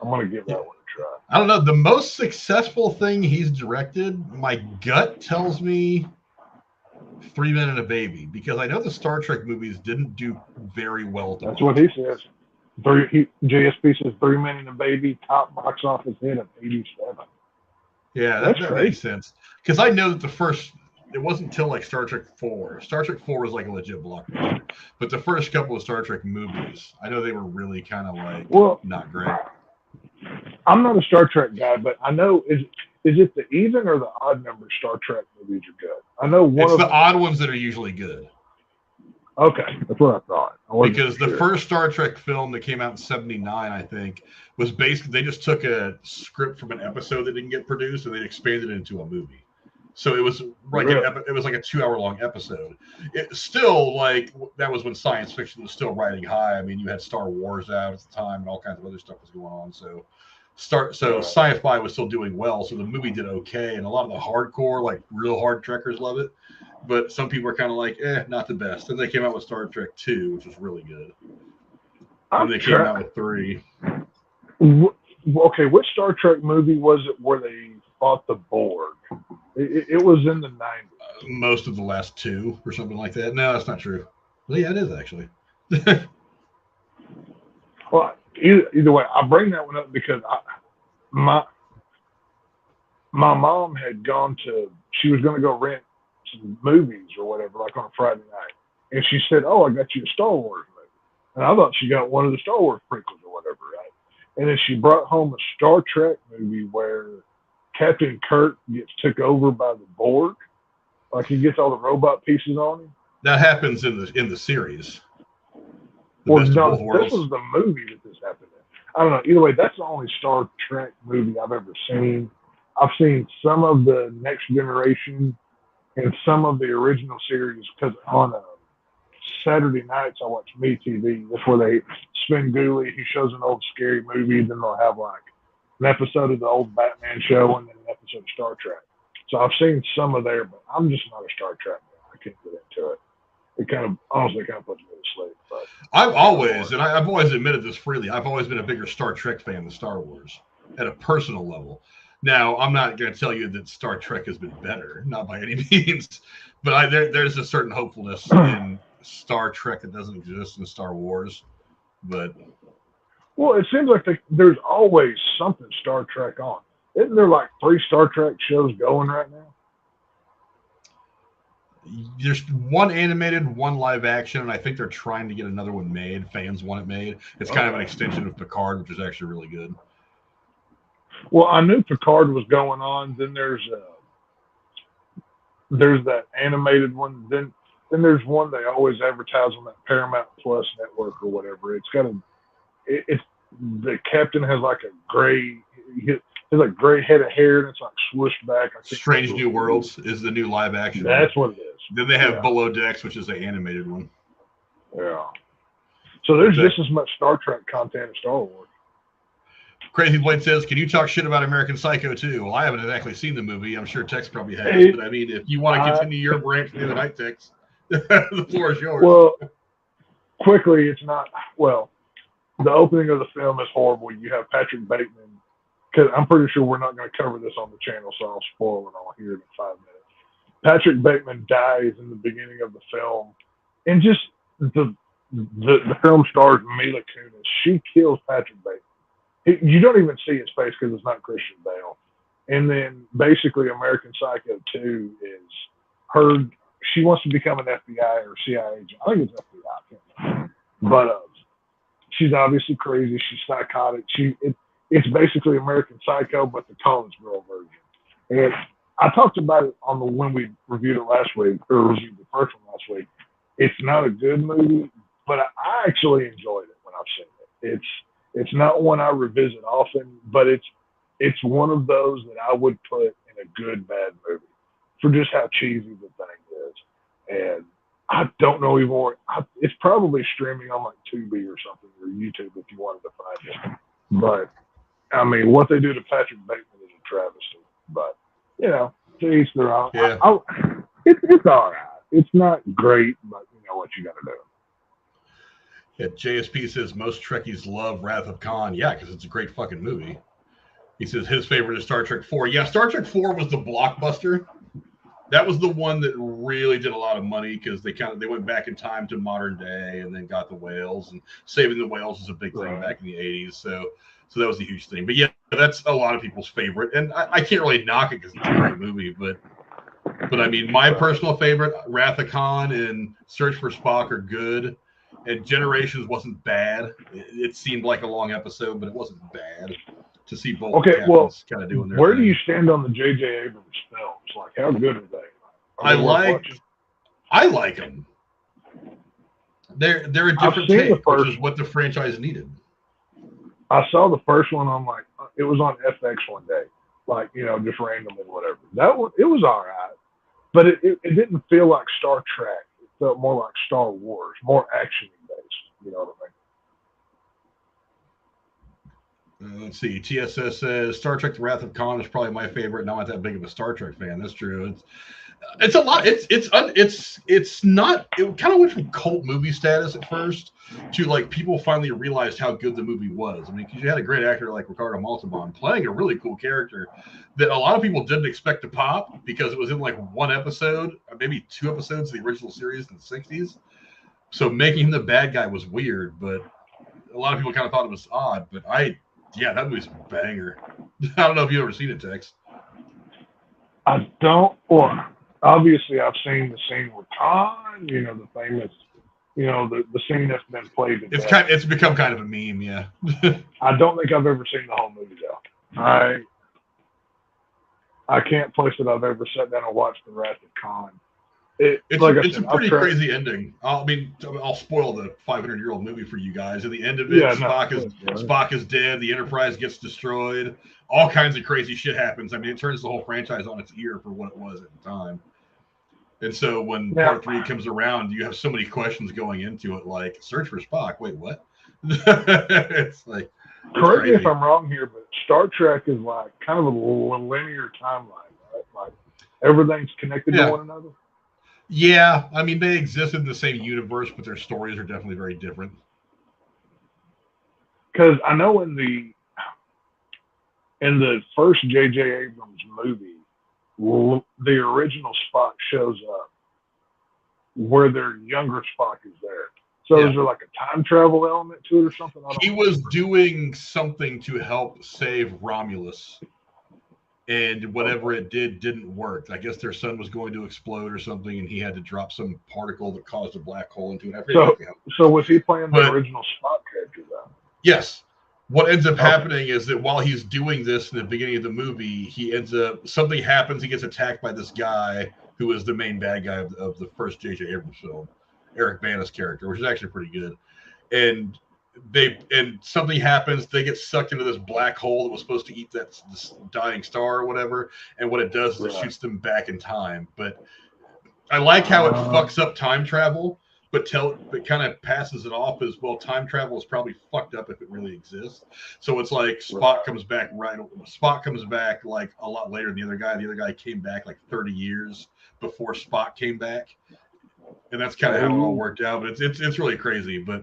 I'm going to give that one a try. I don't know. The most successful thing he's directed, my gut tells me 3 Men and a Baby, because I know the Star Trek movies didn't do very well. That's what he says. JSP says 3 Men and a Baby, top box office hit of 87. Yeah, that makes sense. Because I know that the first, it wasn't until like Star Trek 4. Star Trek 4 was like a legit blockbuster. But the first couple of Star Trek movies, I know they were really kind of like not great. I'm not a Star Trek guy, but I know, is it the even or the odd number Star Trek movies are good? I know it's the odd ones that are usually good. Okay, that's what I thought. Because the first Star Trek film that came out in '79, I think, was basically they just took a script from an episode that didn't get produced and they expanded it into a movie. So it was like it was like a 2-hour-long episode. It still like that was when science fiction was still riding high. I mean, you had Star Wars out at the time and all kinds of other stuff was going on. So sci-fi was still doing well. So the movie did okay, and a lot of the hardcore, like real hard trekkers, love it. But some people are kind of like, not the best. And they came out with Star Trek 2, which was really good. And they came out with 3. Okay, which Star Trek movie was it where they fought the Borg? It was in the 90s. Most of the last 2 or something like that. No, that's not true. Well, yeah, it is actually. Well, either way, I bring that one up because my mom had gone to, she was going to go rent some movies or whatever, like on a Friday night. And she said, oh, I got you a Star Wars movie. And I thought she got one of the Star Wars prequels or whatever, right? And then she brought home a Star Trek movie where Captain Kirk gets took over by the Borg. Like he gets all the robot pieces on him. That happens in the series. Well, no, this was the movie that this happened in. I don't know. Either way, that's the only Star Trek movie I've ever seen. I've seen some of the Next Generation and some of the original series because on Saturday nights I watch MeTV. That's where they spin Dooley. He shows an old scary movie. Then they'll have like an episode of the old Batman show and then an episode of Star Trek. So I've seen some of there, but I'm just not a Star Trek man. I can't get into it. It kind of honestly kind of puts me to sleep. But I've always admitted this freely. I've always been a bigger Star Trek fan than Star Wars at a personal level. Now, I'm not going to tell you that Star Trek has been better, not by any means, but there's a certain hopefulness in Star Trek that doesn't exist in Star Wars. But well, it seems like there's always something Star Trek on. Isn't there like 3 Star Trek shows going right now? There's 1 animated, 1 live action, and I think they're trying to get another one made. Fans want it made. It's kind of an extension of Picard, which is actually really good. Well, I knew Picard was going on. Then there's that animated one. Then there's one they always advertise on that Paramount Plus network or whatever. It's got it's the captain has like a gray, he has like gray head of hair and it's like swooshed back. Strange New Worlds is the new live action. That's what it is. Then they have Below Decks, which is the animated one. Yeah. So there's just as much Star Trek content as Star Wars. Crazy Blade says, can you talk shit about American Psycho too? Well, I haven't exactly seen the movie. I'm sure Tex probably has. But I mean, if you want to continue your branch for the other night, Tex, the floor is yours. Well, quickly, it's not. Well, the opening of the film is horrible. You have Patrick Bateman, because I'm pretty sure we're not going to cover this on the channel, so I'll spoil it all here in 5 minutes. Patrick Bateman dies in the beginning of the film, and just the film stars Mila Kunis. She kills Patrick Bateman. You don't even see his face because it's not Christian Bale. And then basically American Psycho 2 is her. She wants to become an FBI or CIA agent. I think it's FBI. I can't remember. But she's obviously crazy. She's psychotic. it's basically American Psycho, but the college girl version. And I talked about it on when we reviewed it last week, or reviewed the first one last week. It's not a good movie, but I actually enjoyed it when I've seen it. It's not one I revisit often, but it's one of those that I would put in a good bad movie for just how cheesy the thing is. And I don't know even where it's probably streaming on like Tubi or something, or YouTube if you wanted to find it. But I mean, what they do to Patrick Bateman is a travesty. But you know, to each their own. Yeah. It's all right. It's not great, but you know what you got to do. Yeah, JSP says most Trekkies love Wrath of Khan. Yeah, because it's a great fucking movie. He says his favorite is Star Trek 4. Yeah, Star Trek 4 was the blockbuster. That was the one that really did a lot of money because they went back in time to modern day and then got the whales, and saving the whales was a big thing back in the 80s. So that was a huge thing. But yeah, that's a lot of people's favorite, and I can't really knock it because it's a great movie. But I mean, my personal favorite, Wrath of Khan and Search for Spock are good, and Generations wasn't bad. It seemed like a long episode, but it wasn't bad to see both captains kind of doing their where thing. do you stand on the J.J. Abrams films? Like, how good are they? I like them. They're a different take, which is what the franchise needed. I saw the first one on it was on FX one day, like, you know, just randomly, whatever. That one, it was all right, but it didn't feel like Star Trek. It felt more like Star Wars, more action based. You know what I mean? Let's see. TSS says Star Trek: The Wrath of Khan is probably my favorite. Not that big of a Star Trek fan. That's true. It's a lot. It's not. It kind of went from cult movie status at first to like people finally realized how good the movie was. I mean, because you had a great actor like Ricardo Montalban playing a really cool character that a lot of people didn't expect to pop because it was in like one episode, or maybe two episodes of the original series in the 60s. So making him the bad guy was weird, but a lot of people kind of thought it was odd. But that movie's a banger. I don't know if you've ever seen it, Tex. I don't. Well, obviously, I've seen the scene with Khan. You know, the famous. You know, the scene that's been played. It's become kind of a meme, yeah. I don't think I've ever seen the whole movie though. I can't place that I've ever sat down and watched The Wrath of Khan. It's a pretty crazy ending. I'll spoil the 500-year-old movie for you guys. At the end of it, Spock is dead. The Enterprise gets destroyed. All kinds of crazy shit happens. I mean, it turns the whole franchise on its ear for what it was at the time. And so when part 3 comes around, you have so many questions going into it, like search for Spock. Wait, what? It's like, correct me if I'm wrong here, but Star Trek is like kind of a linear timeline, right? Like everything's connected to one another. Yeah, I mean, they exist in the same universe, but their stories are definitely very different. Because I know in the first J.J. Abrams movie, the original Spock shows up where their younger Spock is there. So is there like a time travel element to it or something? He was doing something to help save Romulus. And whatever it didn't work. I guess their sun was going to explode or something, and he had to drop some particle that caused a black hole into it. So was he playing the original Spock character, though? Yes. What ends up happening is that while he's doing this in the beginning of the movie, something happens. He gets attacked by this guy who is the main bad guy of the first J.J. Abrams film, Eric Bana's character, which is actually pretty good. And something happens. They get sucked into this black hole that was supposed to eat this dying star or whatever. And what it does is it shoots them back in time. But I like how it fucks up time travel, but kind of passes it off as, well, time travel is probably fucked up if it really exists. So it's like Spock comes back like a lot later than the other guy. The other guy came back like 30 years before Spock came back. And that's kind of how it all worked out. But it's really crazy. But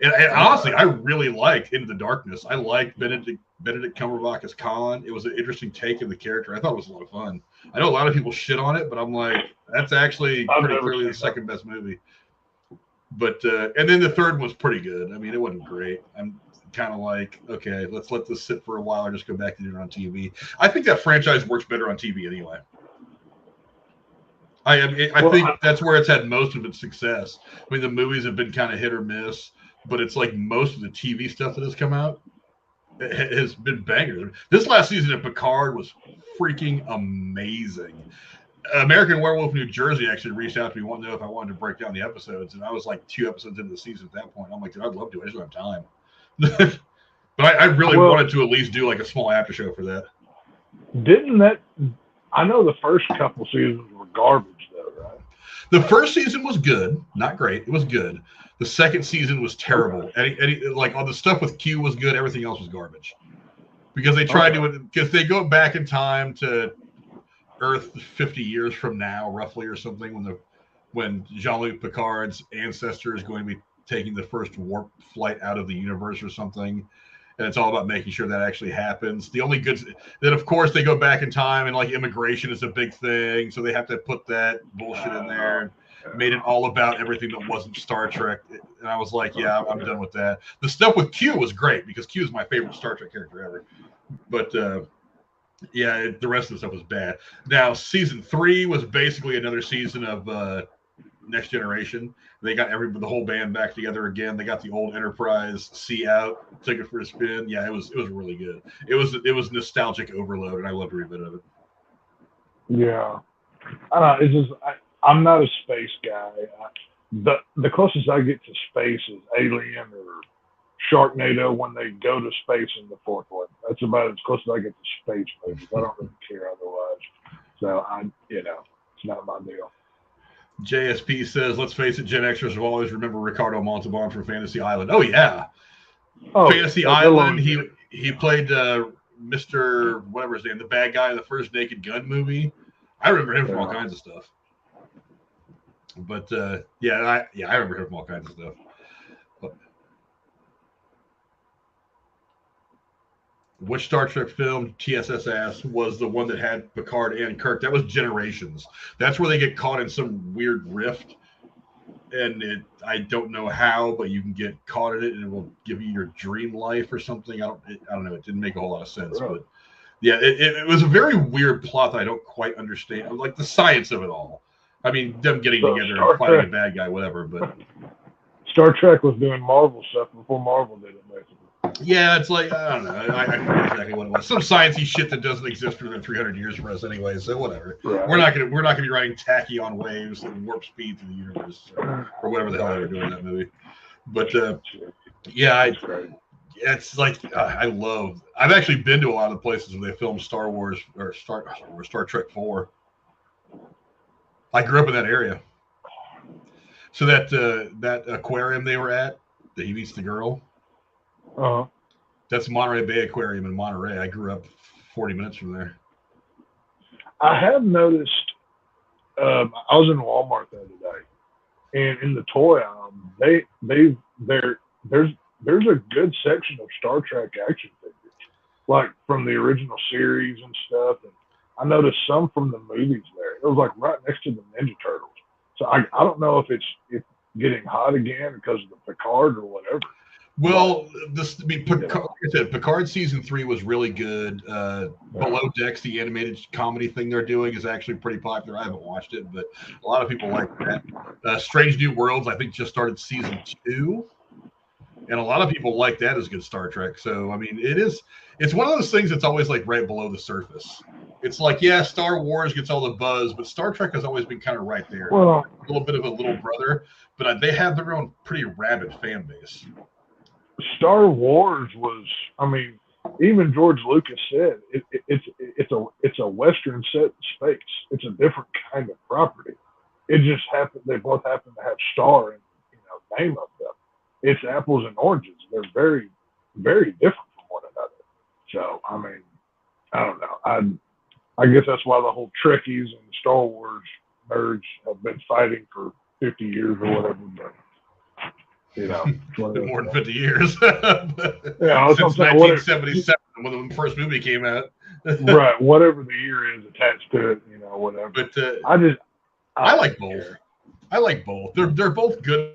and honestly, I really liked Into the Darkness. I liked Benedict Cumberbatch as Khan. It was an interesting take of the character. I thought it was a lot of fun. I know a lot of people shit on it, but I'm like, that's actually pretty clearly the second best movie. But and then the third was pretty good. I mean, it wasn't great. I'm kind of like, okay, let's let this sit for a while or just go back to doing it on TV. I think that franchise works better on TV anyway. I think that's where it's had most of its success. I mean, the movies have been kind of hit or miss, but it's like most of the TV stuff that has come out has been bangers. This last season of Picard was freaking amazing. American Werewolf New Jersey actually reached out to me, wanting to know if I wanted to break down the episodes, and I was like 2 episodes into the season at that point. I'm like, dude, I'd love to. I just don't have time. But I really wanted to at least do like a small after show for that. Didn't that? I know the first couple seasons were garbage, though, right? The first season was good, not great. It was good. The second season was terrible. Like all the stuff with Q was good. Everything else was garbage because they tried to, because they go back in time to Earth 50 years from now, roughly, or something, when Jean-Luc Picard's ancestor is going to be taking the first warp flight out of the universe or something. And it's all about making sure that actually happens. The only good, then of course they go back in time and like immigration is a big thing. So they have to put that bullshit in there and made it all about everything that wasn't Star Trek. And I was like, yeah, I'm done with that. The stuff with Q was great because Q is my favorite Star Trek character ever. But yeah, the rest of the stuff was bad. Now, season 3 was basically another season of Next Generation. They got the whole band back together again. They got the old Enterprise C out, took it for a spin. Yeah, it was really good. It was nostalgic overload, and I loved every bit of it. Yeah, I don't know. It's just I'm not a space guy. The closest I get to space is Alien or Sharknado when they go to space in the 4th one. That's about as close as I get to space movies. I don't really care otherwise. So it's not my deal. JSP says, let's face it, Gen Xers will always remember Ricardo Montalban from Fantasy Island. Oh, yeah. Fantasy Island, he played Mr. whatever his name, the bad guy in the first Naked Gun movie. I remember him from all kinds of stuff. But, I remember him from all kinds of stuff. Which Star Trek film, TSS asked, was the one that had Picard and Kirk? That was Generations. That's where they get caught in some weird rift. And I don't know how, but you can get caught in it and it will give you your dream life or something. I don't know. It didn't make a whole lot of sense. Right. But yeah, it was a very weird plot that I don't quite understand. Like the science of it all. I mean, them getting together and fighting a bad guy, whatever. But Star Trek was doing Marvel stuff before Marvel did it, basically. Yeah, it's like, I don't know. I forget exactly what it was. Some sciencey shit that doesn't exist for another 300 years for us anyway, so whatever. Right. We're not gonna be riding tachyon waves and warp speed through the universe or whatever the hell they were doing in that movie. But it's like I've actually been to a lot of the places where they filmed Star Wars or Star Trek 4. I grew up in that area. So that aquarium they were at, that he meets the girl. That's Monterey Bay Aquarium in Monterey. I grew up 40 minutes from there. I have noticed. I was in Walmart the other day, and in the toy aisle, there's a good section of Star Trek action figures, like from the original series and stuff. And I noticed some from the movies there. It was like right next to the Ninja Turtles. So I don't know if it's getting hot again because of the Picard or whatever. Well, Picard, like I said, Picard season 3 was really good. Below Decks, the animated comedy thing they're doing is actually pretty popular. I haven't watched it, but a lot of people like that. Strange New Worlds, I think, just started season 2, and a lot of people like that as good Star Trek. So, I mean, it's one of those things that's always like right below the surface. It's like, yeah, Star Wars gets all the buzz, but Star Trek has always been kind of right there. Well, a little bit of a little brother, but they have their own pretty rabid fan base. Star Wars was, I mean, even George Lucas said it's a Western set in space. It's a different kind of property. It just happened. They both happen to have star and name of them. It's apples and oranges. They're very, very different from one another. So I mean, I don't know. I guess that's why the whole Trekkies and Star Wars nerds have been fighting for 50 years or whatever. But, more than 50 years. Yeah, since 1977 when the first movie came out. Right, whatever the year is attached to it, whatever. But I like both. I like both. They're both good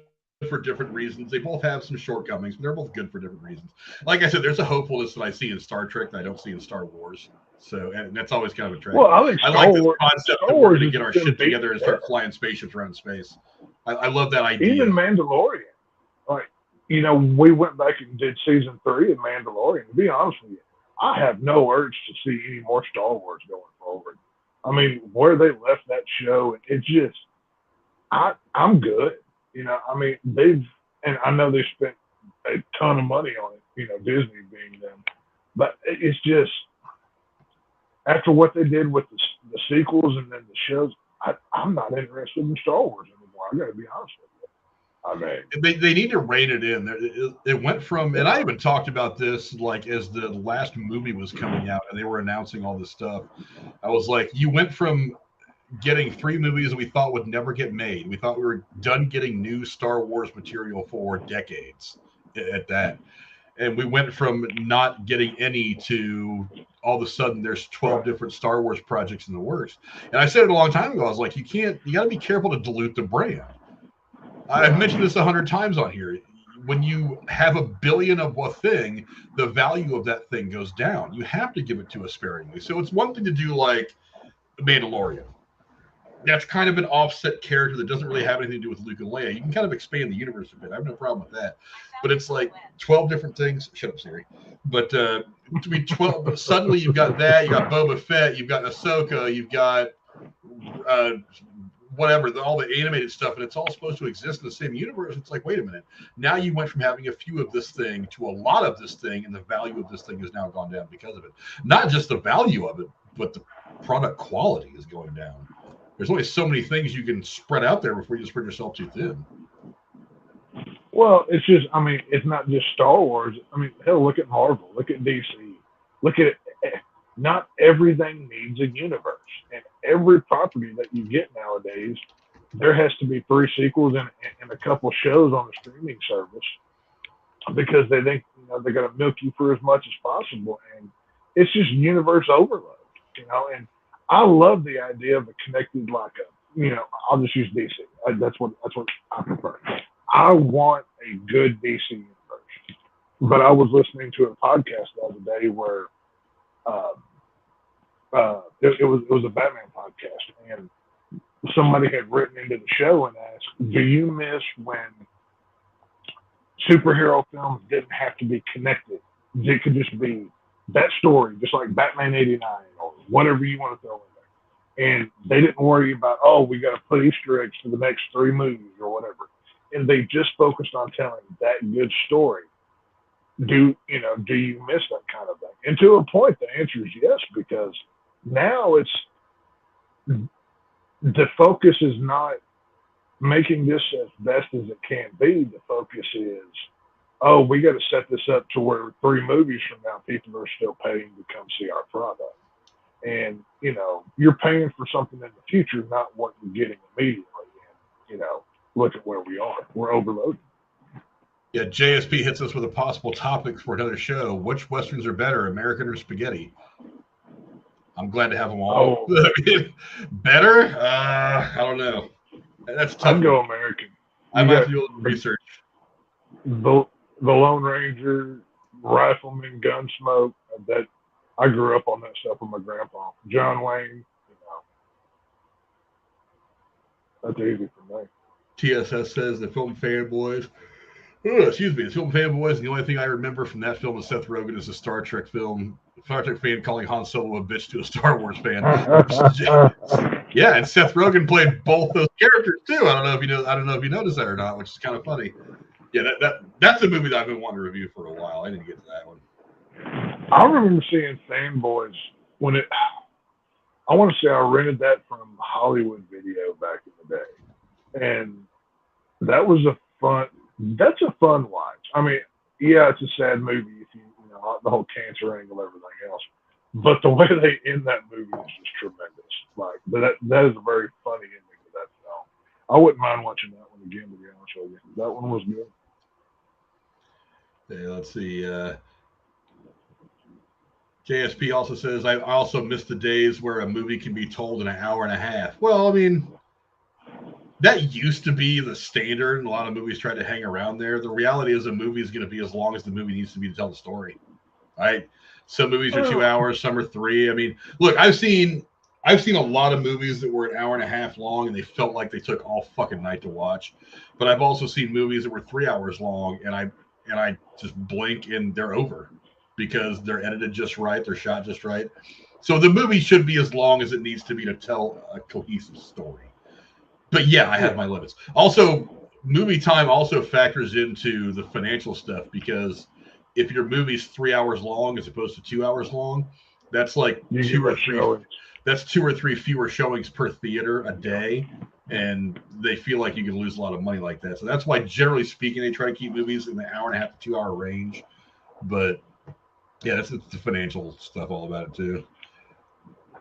for different reasons. They both have some shortcomings, but they're both good for different reasons. Like I said, there's a hopefulness that I see in Star Trek that I don't see in Star Wars. So, and that's always kind of attractive. Well, I like this concept that we're going to get our shit together and start flying spaceships around space. I love that idea. Even Mandalorian. Like, we went back and did season 3 of Mandalorian. To be honest with you, I have no urge to see any more Star Wars going forward. I mean, where they left that show, it's just, I'm good. I mean, and I know they spent a ton of money on it, Disney being them, but it's just, after what they did with the sequels and then the shows, I'm not interested in Star Wars anymore. I got to be honest with you. I mean, they need to rein it in. It went from, and I even talked about this like as the last movie was coming out and they were announcing all this stuff. I was like, you went from getting 3 movies that we thought would never get made. We thought we were done getting new Star Wars material for decades at that. And we went from not getting any to all of a sudden there's 12 different Star Wars projects in the works. And I said it a long time ago. I was like, you got to be careful to dilute the brand. I've mentioned this 100 times on here. When you have $1 billion of a thing, the value of that thing goes down. You have to give it to us sparingly. So it's one thing to do like Mandalorian. That's kind of an offset character that doesn't really have anything to do with Luke and Leia. You can kind of expand the universe a bit. I have no problem with that. But it's like 12 different things. Shut up, Siri. But between 12, but suddenly you've got that. You got Boba Fett. You've got Ahsoka. You've got whatever, all the animated stuff, and it's all supposed to exist in the same universe. It's like, wait a minute. Now you went from having a few of this thing to a lot of this thing, and the value of this thing has now gone down because of it. Not just the value of it, but the product quality is going down. There's only so many things you can spread out there before you spread yourself too thin. Well, it's just, I mean, it's not just Star Wars. I mean, hell, look at Marvel, look at DC, look at it. Not everything needs a universe. And every property that you get nowadays, there has to be 3 sequels and a couple shows on the streaming service because they think, they're going to milk you for as much as possible. And it's just universe overload, and I love the idea of a connected, like I'll just use DC. That's what I prefer. I want a good DC universe. But I was listening to a podcast the other day where it was a Batman podcast, and somebody had written into the show and asked, do you miss when superhero films didn't have to be connected? It could just be that story, just like Batman 89 or whatever you want to throw in there. And they didn't worry about, we got to put Easter eggs for the next 3 movies or whatever. And they just focused on telling that good story. Do you miss that kind of thing? And to a point, the answer is yes, because now the focus is not making this as best as it can be. The focus is, we got to set this up to where 3 movies from now, people are still paying to come see our product. And, you're paying for something in the future, not what you're getting immediately. And, look at where we are. We're overloaded. Yeah, JSP hits us with a possible topic for another show. Which Westerns are better, American or spaghetti? I'm glad to have them all. Better? I don't know. That's tough. I'd go American. I might have to do a little research. The Lone Ranger, Rifleman, Gunsmoke, that I grew up on that stuff with my grandpa. John Wayne, that's easy for me. TSS says the film fanboys. The film fanboys. The only thing I remember from that film is Seth Rogen is a Star Trek film. Star Trek fan calling Han Solo a bitch to a Star Wars fan. Yeah, and Seth Rogen played both those characters too. I don't know if you noticed that or not, which is kind of funny. Yeah, that's a movie that I've been wanting to review for a while. I didn't get to that one. I remember seeing Fanboys when I want to say I rented that from Hollywood Video back in the day. And that's a fun watch. I mean, yeah, it's a sad movie if the whole cancer angle, everything else. But the way they end that movie is just tremendous. Like that is a very funny ending to that film. I wouldn't mind watching that one again, to be honest with you. That one was good. Okay, let's see. JSP also says, I also miss the days where a movie can be told in an hour and a half. Well, I mean, that used to be the standard, and a lot of movies try to hang around there. The reality is a movie is going to be as long as the movie needs to be to tell the story, right? Some movies are 2 hours, some are 3. I mean, look, I've seen I've seen a lot of movies that were an hour and a half long and they felt like they took all fucking night to watch. But I've also seen movies that were 3 hours long and I just blink and they're over because they're edited just right, they're shot just right. So the movie should be as long as it needs to be to tell a cohesive story. But yeah, I have my limits. Also, movie time also factors into the financial stuff because if your movie's 3 hours long as opposed to 2 hours long, that's like two or three fewer showings per theater a day, and they feel like you can lose a lot of money like that. So that's why, generally speaking, they try to keep movies in the hour and a half to 2 hour range. But yeah, that's the financial stuff all about it too.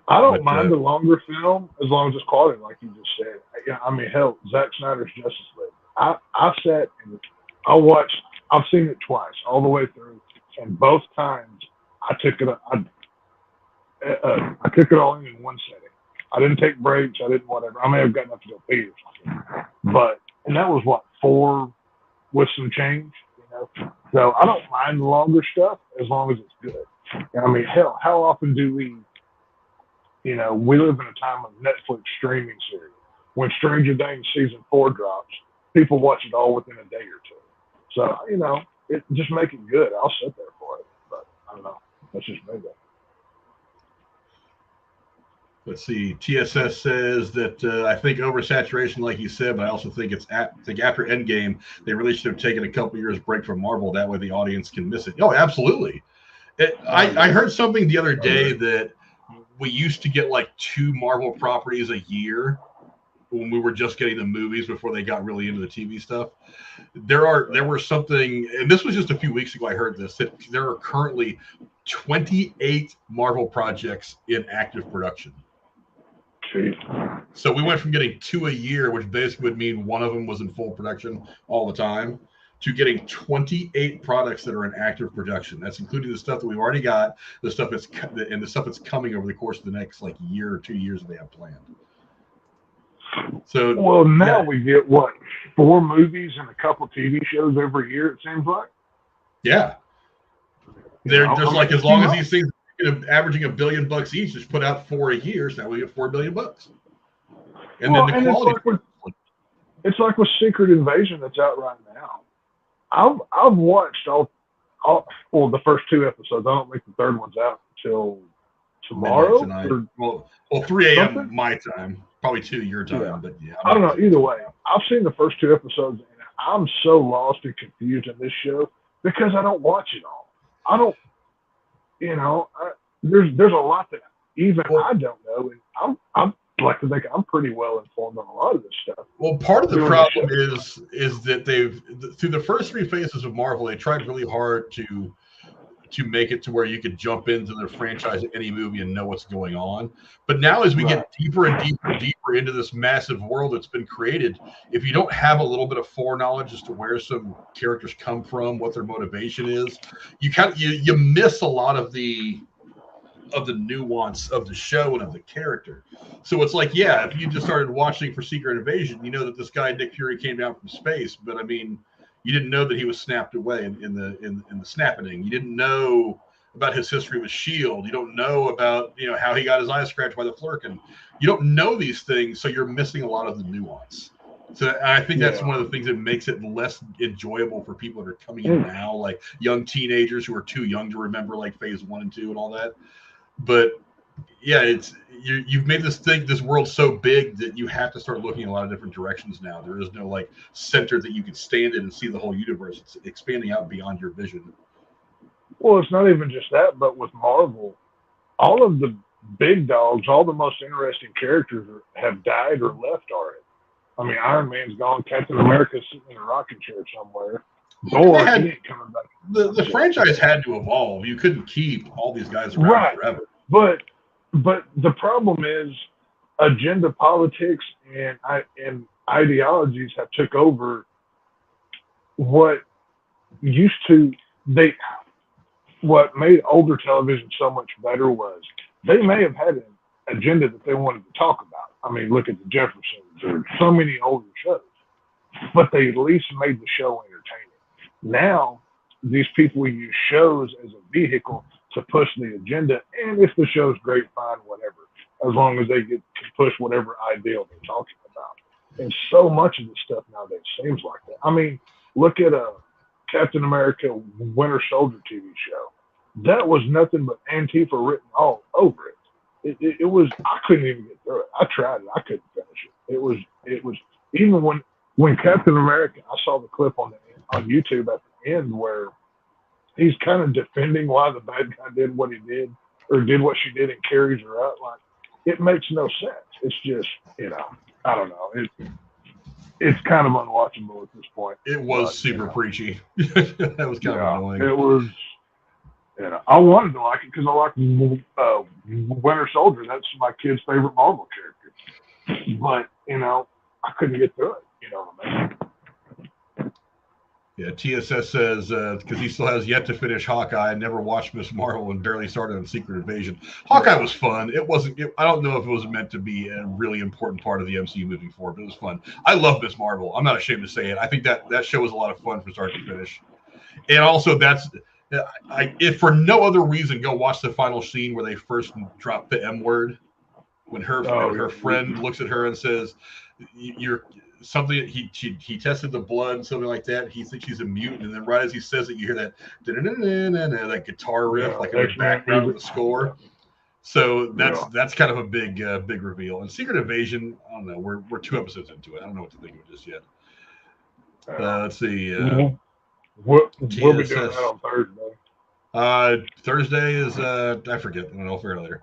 I don't mind the longer film as long as it's quality, like you just said. Yeah, I mean, hell, Zack Snyder's Justice League. I sat and I watched. I've seen it twice, all the way through, and both times I took it. I took it all in one setting. I didn't take breaks. I didn't whatever. I may have gotten up to go pee or something, and that was what, 4 with some change, you know. So I don't mind the longer stuff as long as it's good. I mean, hell, how often do we? You know, we live in a time of Netflix streaming series. When Stranger Things season 4 drops, people watch it all within a day or two. So, you know, just make it good. I'll sit there for it. But I don't know. That's just me though. Let's see. TSS says that I think oversaturation, like you said, but I also think after Endgame, they really should have taken a couple years break from Marvel. That way the audience can miss it. Oh, absolutely. I heard something the other day that we used to get like 2 Marvel properties a year when we were just getting the movies before they got really into the TV stuff. There were something, and this was just a few weeks ago I heard this, that there are currently 28 Marvel projects in active production. Jeez. So we went from getting 2 a year, which basically would mean one of them was in full production all the time, to getting 28 products that are in active production. That's including the stuff that we've already got, the stuff that's coming over the course of the next like year or 2 years that they have planned. So now we get what, 4 movies and a couple TV shows every year, it seems like. Yeah, they're just like, as long as these things are averaging $1 billion each, just put out 4 a year, so now we get $4 billion. And then the quality. It's like with Secret Invasion that's out right now. I've watched all the first 2 episodes. I don't think the third one's out until tomorrow. Well, 3 a.m. my time, probably 2 your time. Yeah. But yeah, I don't know. Either way, I've seen the first 2 episodes, and I'm so lost and confused in this show because I don't watch it all. I don't. You know, there's a lot that even I don't know, and I'm like to think I'm pretty well informed on a lot of this stuff. Well, part of the problem is that they've, through the first 3 phases of Marvel, they tried really hard to make it to where you could jump into the franchise of any movie and know what's going on. But now as we get deeper and deeper and deeper into this massive world that's been created, if you don't have a little bit of foreknowledge as to where some characters come from, what their motivation is, you miss a lot of the nuance of the show and of the character. So it's like, yeah, if you just started watching for Secret Invasion, you know that this guy Nick Fury came down from space, but I mean, you didn't know that he was snapped away in the snapping. You didn't know about his history with S.H.I.E.L.D. You don't know about, you know, how he got his eyes scratched by the Flerken. You don't know these things, so you're missing a lot of the nuance. So I think that's one of the things that makes it less enjoyable for people that are coming in now, like young teenagers who are too young to remember like phase 1 and 2 and all that. But yeah, you've made this world so big that you have to start looking in a lot of different directions now. There is no like center that you can stand in and see the whole universe. It's expanding out beyond your vision. Well, it's not even just that, but with Marvel, all of the big dogs, all the most interesting characters have died or left already. I mean, Iron Man's gone. Captain America's sitting in a rocking chair somewhere. Thor, he ain't coming back. The franchise had to evolve. You couldn't keep all these guys around forever. But the problem is agenda politics and ideologies have took over what what made older television so much better was they may have had an agenda that they wanted to talk about. I mean, look at the Jeffersons or so many older shows, but they at least made the show entertaining. Now, these people use shows as a vehicle to push the agenda, and if the show's great, fine, whatever. as long as they get to push whatever ideal they're talking about. And so much of this stuff nowadays seems like that. I mean, look at Captain America Winter Soldier TV show. That was nothing but Antifa written all over it. It was, I couldn't even get through it. I tried it. I couldn't finish it. It was even when Captain America, I saw the clip on YouTube at the end where he's kind of defending why the bad guy did what he did or did what she did and carries her out. Like, it makes no sense. It's just, I don't know. It's kind of unwatchable at this point. It was super preachy. That was kind of annoying. It was, I wanted to like it because I like Winter Soldier. That's my kid's favorite Marvel character. But, I couldn't get through it. You know what I mean? Yeah, TSS says, because he still has yet to finish Hawkeye, and never watched Miss Marvel and barely started on Secret Invasion. Hawkeye was fun. It wasn't, I don't know if it was meant to be a really important part of the MCU moving forward, but it was fun. I love Miss Marvel. I'm not ashamed to say it. I think that show was a lot of fun from start to finish. And also, if for no other reason, go watch the final scene where they first drop the M word, when her friend looks at her and says, "You're something." He tested the blood, something like that. He thinks she's a mutant, and then right as he says it, you hear that that guitar riff, like in the background of the score. So that's kind of a big reveal. And Secret Invasion, I don't know. We're 2 episodes into it. I don't know what to think of it just yet. Let's see. We'll be doing that on Thursday. Thursday is I forget. I'll figure it out later.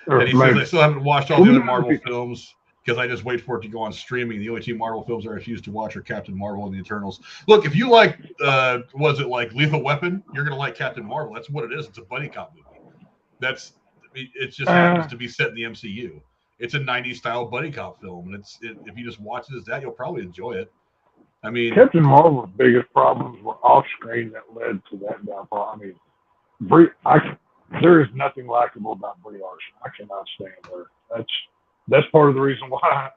And he says I still haven't watched all the other Marvel films because I just wait for it to go on streaming. The only 2 Marvel films I refuse to watch are Captain Marvel and the Eternals. Look, if you like, was it like Lethal Weapon? You're gonna like Captain Marvel. That's what it is. It's a buddy cop movie. It just happens to be set in the MCU. It's a 90s style buddy cop film, and if you just watch it as that, you'll probably enjoy it. I mean, Captain Marvel's biggest problems were off screen that led to that downfall. I mean, there is nothing likable about Brie Larson. I cannot stand her. That's part of the reason why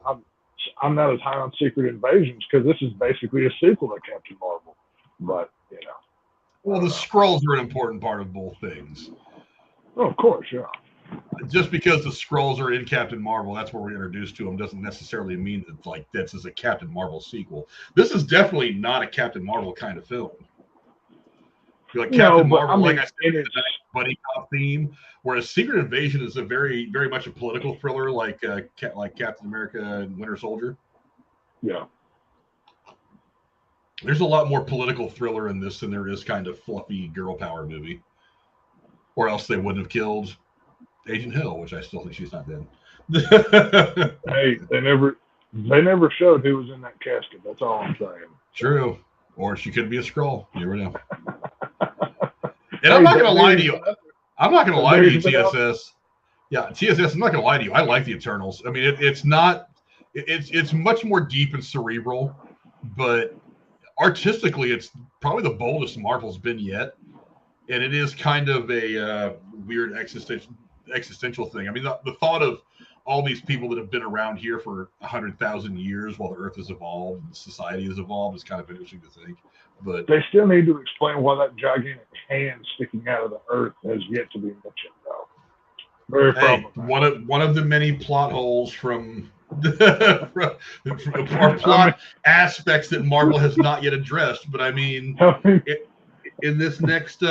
I'm not as high on Secret Invasions, because this is basically a sequel to Captain Marvel. But well, the Skrulls are an important part of both things. Oh, of course, yeah. Just because the Skrulls are in Captain Marvel, that's where we're introduced to them, doesn't necessarily mean that this is a Captain Marvel sequel. This is definitely not a Captain Captain kind of film. Like Captain Marvel, like I said, it's a buddy cop theme, whereas Secret Invasion is a very, very much a political thriller, like Captain America and Winter Soldier. Yeah. There's a lot more political thriller in this than there is kind of fluffy girl power movie. Or else they wouldn't have killed Agent Hill, which I still think she's not dead. Hey, they never showed who was in that casket. That's all I'm saying. True. Or she could be a Skrull. You never know. And I'm not going to lie to you. I'm not going to lie to you, TSS. Yeah, TSS, I'm not going to lie to you. I like the Eternals. I mean, it's much more deep and cerebral, but artistically, it's probably the boldest Marvel's been yet. And it is kind of a weird existential thing. I mean, the thought of all these people that have been around here for 100,000 years while the Earth has evolved and society has evolved is kind of interesting to think. But they still need to explain why that gigantic hand sticking out of the Earth has yet to be mentioned, though. Very problematic. One of the many plot holes from our plot aspects that Marvel has not yet addressed. But I mean, in this next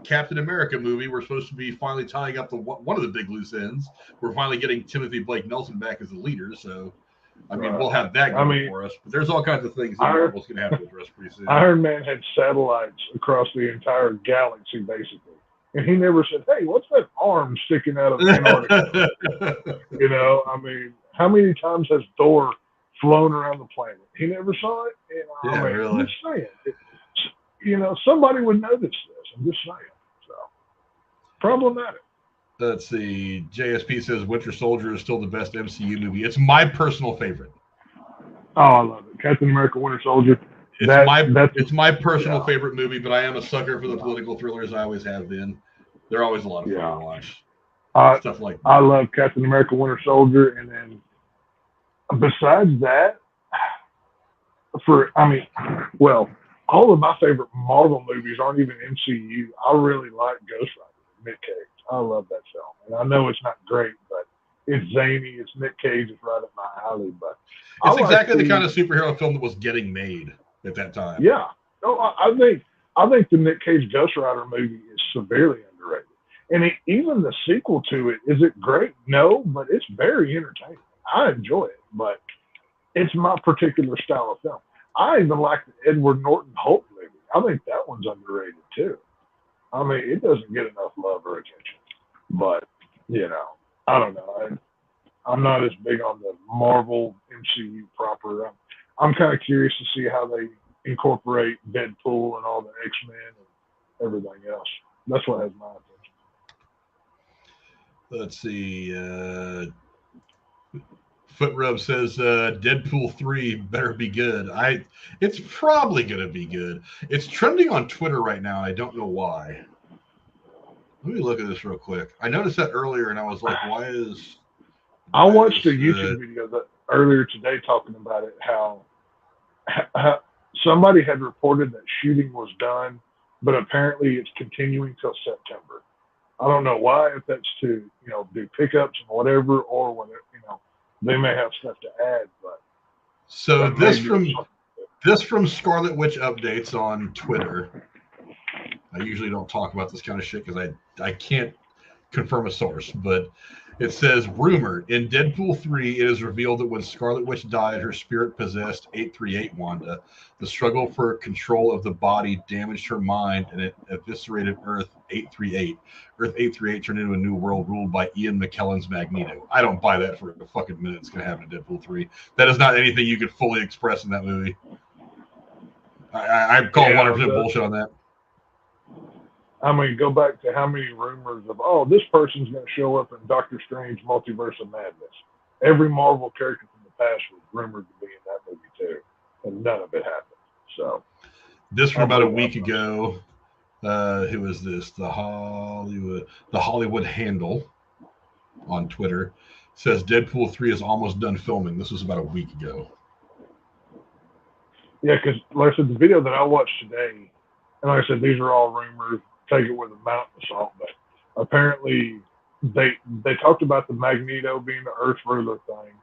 Captain America movie, we're supposed to be finally tying up one of the big loose ends. We're finally getting Timothy Blake Nelson back as the leader, so I mean we'll have that going for us. But there's all kinds of things that Marvel's going to have to address pretty soon. Iron Man had satellites across the entire galaxy, basically, and he never said, "Hey, what's that arm sticking out of Antarctica?" I mean, how many times has Thor flown around the planet? He never saw it. Really. I'm just saying, somebody would notice this. I'm just saying. So problematic. Let's see. JSP says Winter Soldier is still the best MCU movie. It's my personal favorite. Oh, I love it. Captain America, Winter Soldier. It's my personal favorite movie, but I am a sucker for the political thrillers. I always have been. They're always a lot of fun to watch. Stuff like that. I love Captain America, Winter Soldier, and then besides that, all of my favorite Marvel movies aren't even MCU. I really like Ghost Rider, Nick Cage. I love that film. And I know it's not great, but it's zany. It's Nick Cage. It's right up my alley. But it's exactly the kind of superhero film that was getting made at that time. Yeah. No, I think the Nick Cage Ghost Rider movie is severely underrated. And even the sequel to it, is it great? No, but it's very entertaining. I enjoy it, but it's my particular style of film. I even like the Edward Norton Hulk movie. I think that one's underrated too. I mean, it doesn't get enough love or attention. But, I don't know. I'm not as big on the Marvel MCU proper. I'm kind of curious to see how they incorporate Deadpool and all the X-Men and everything else. That's what has my attention. Let's see. Foot Rub says Deadpool 3 better be good. It's probably going to be good. It's trending on Twitter right now, and I don't know why. Let me look at this real quick. I noticed that earlier, and I was like, why is... I watched a YouTube video earlier today talking about it, how somebody had reported that shooting was done, but apparently it's continuing till September. I don't know why, if that's to, do pickups and whatever, or whether, they may have stuff to add, but. So this from Scarlet Witch Updates on Twitter. I usually don't talk about this kind of shit because I can't confirm a source, but it says, rumored, in Deadpool 3, it is revealed that when Scarlet Witch died, her spirit possessed 838 Wanda. The struggle for control of the body damaged her mind, and it eviscerated Earth 838. Earth 838 turned into a new world ruled by Ian McKellen's Magneto. I don't buy that for a fucking minute. It's going to happen in Deadpool 3. That is not anything you could fully express in that movie. I call 100% bullshit on that. I mean, go back to how many rumors of, this person's going to show up in Doctor Strange Multiverse of Madness. Every Marvel character from the past was rumored to be in that movie too, and none of it happened. So, this from about a week ago. Who was this? The Hollywood Handle on Twitter says Deadpool 3 is almost done filming. This was about a week ago. Yeah, because like I said, the video that I watched today, and like I said, these are all rumors. Take it with a mountain of salt, but apparently they talked about the Magneto being the Earth ruler thing.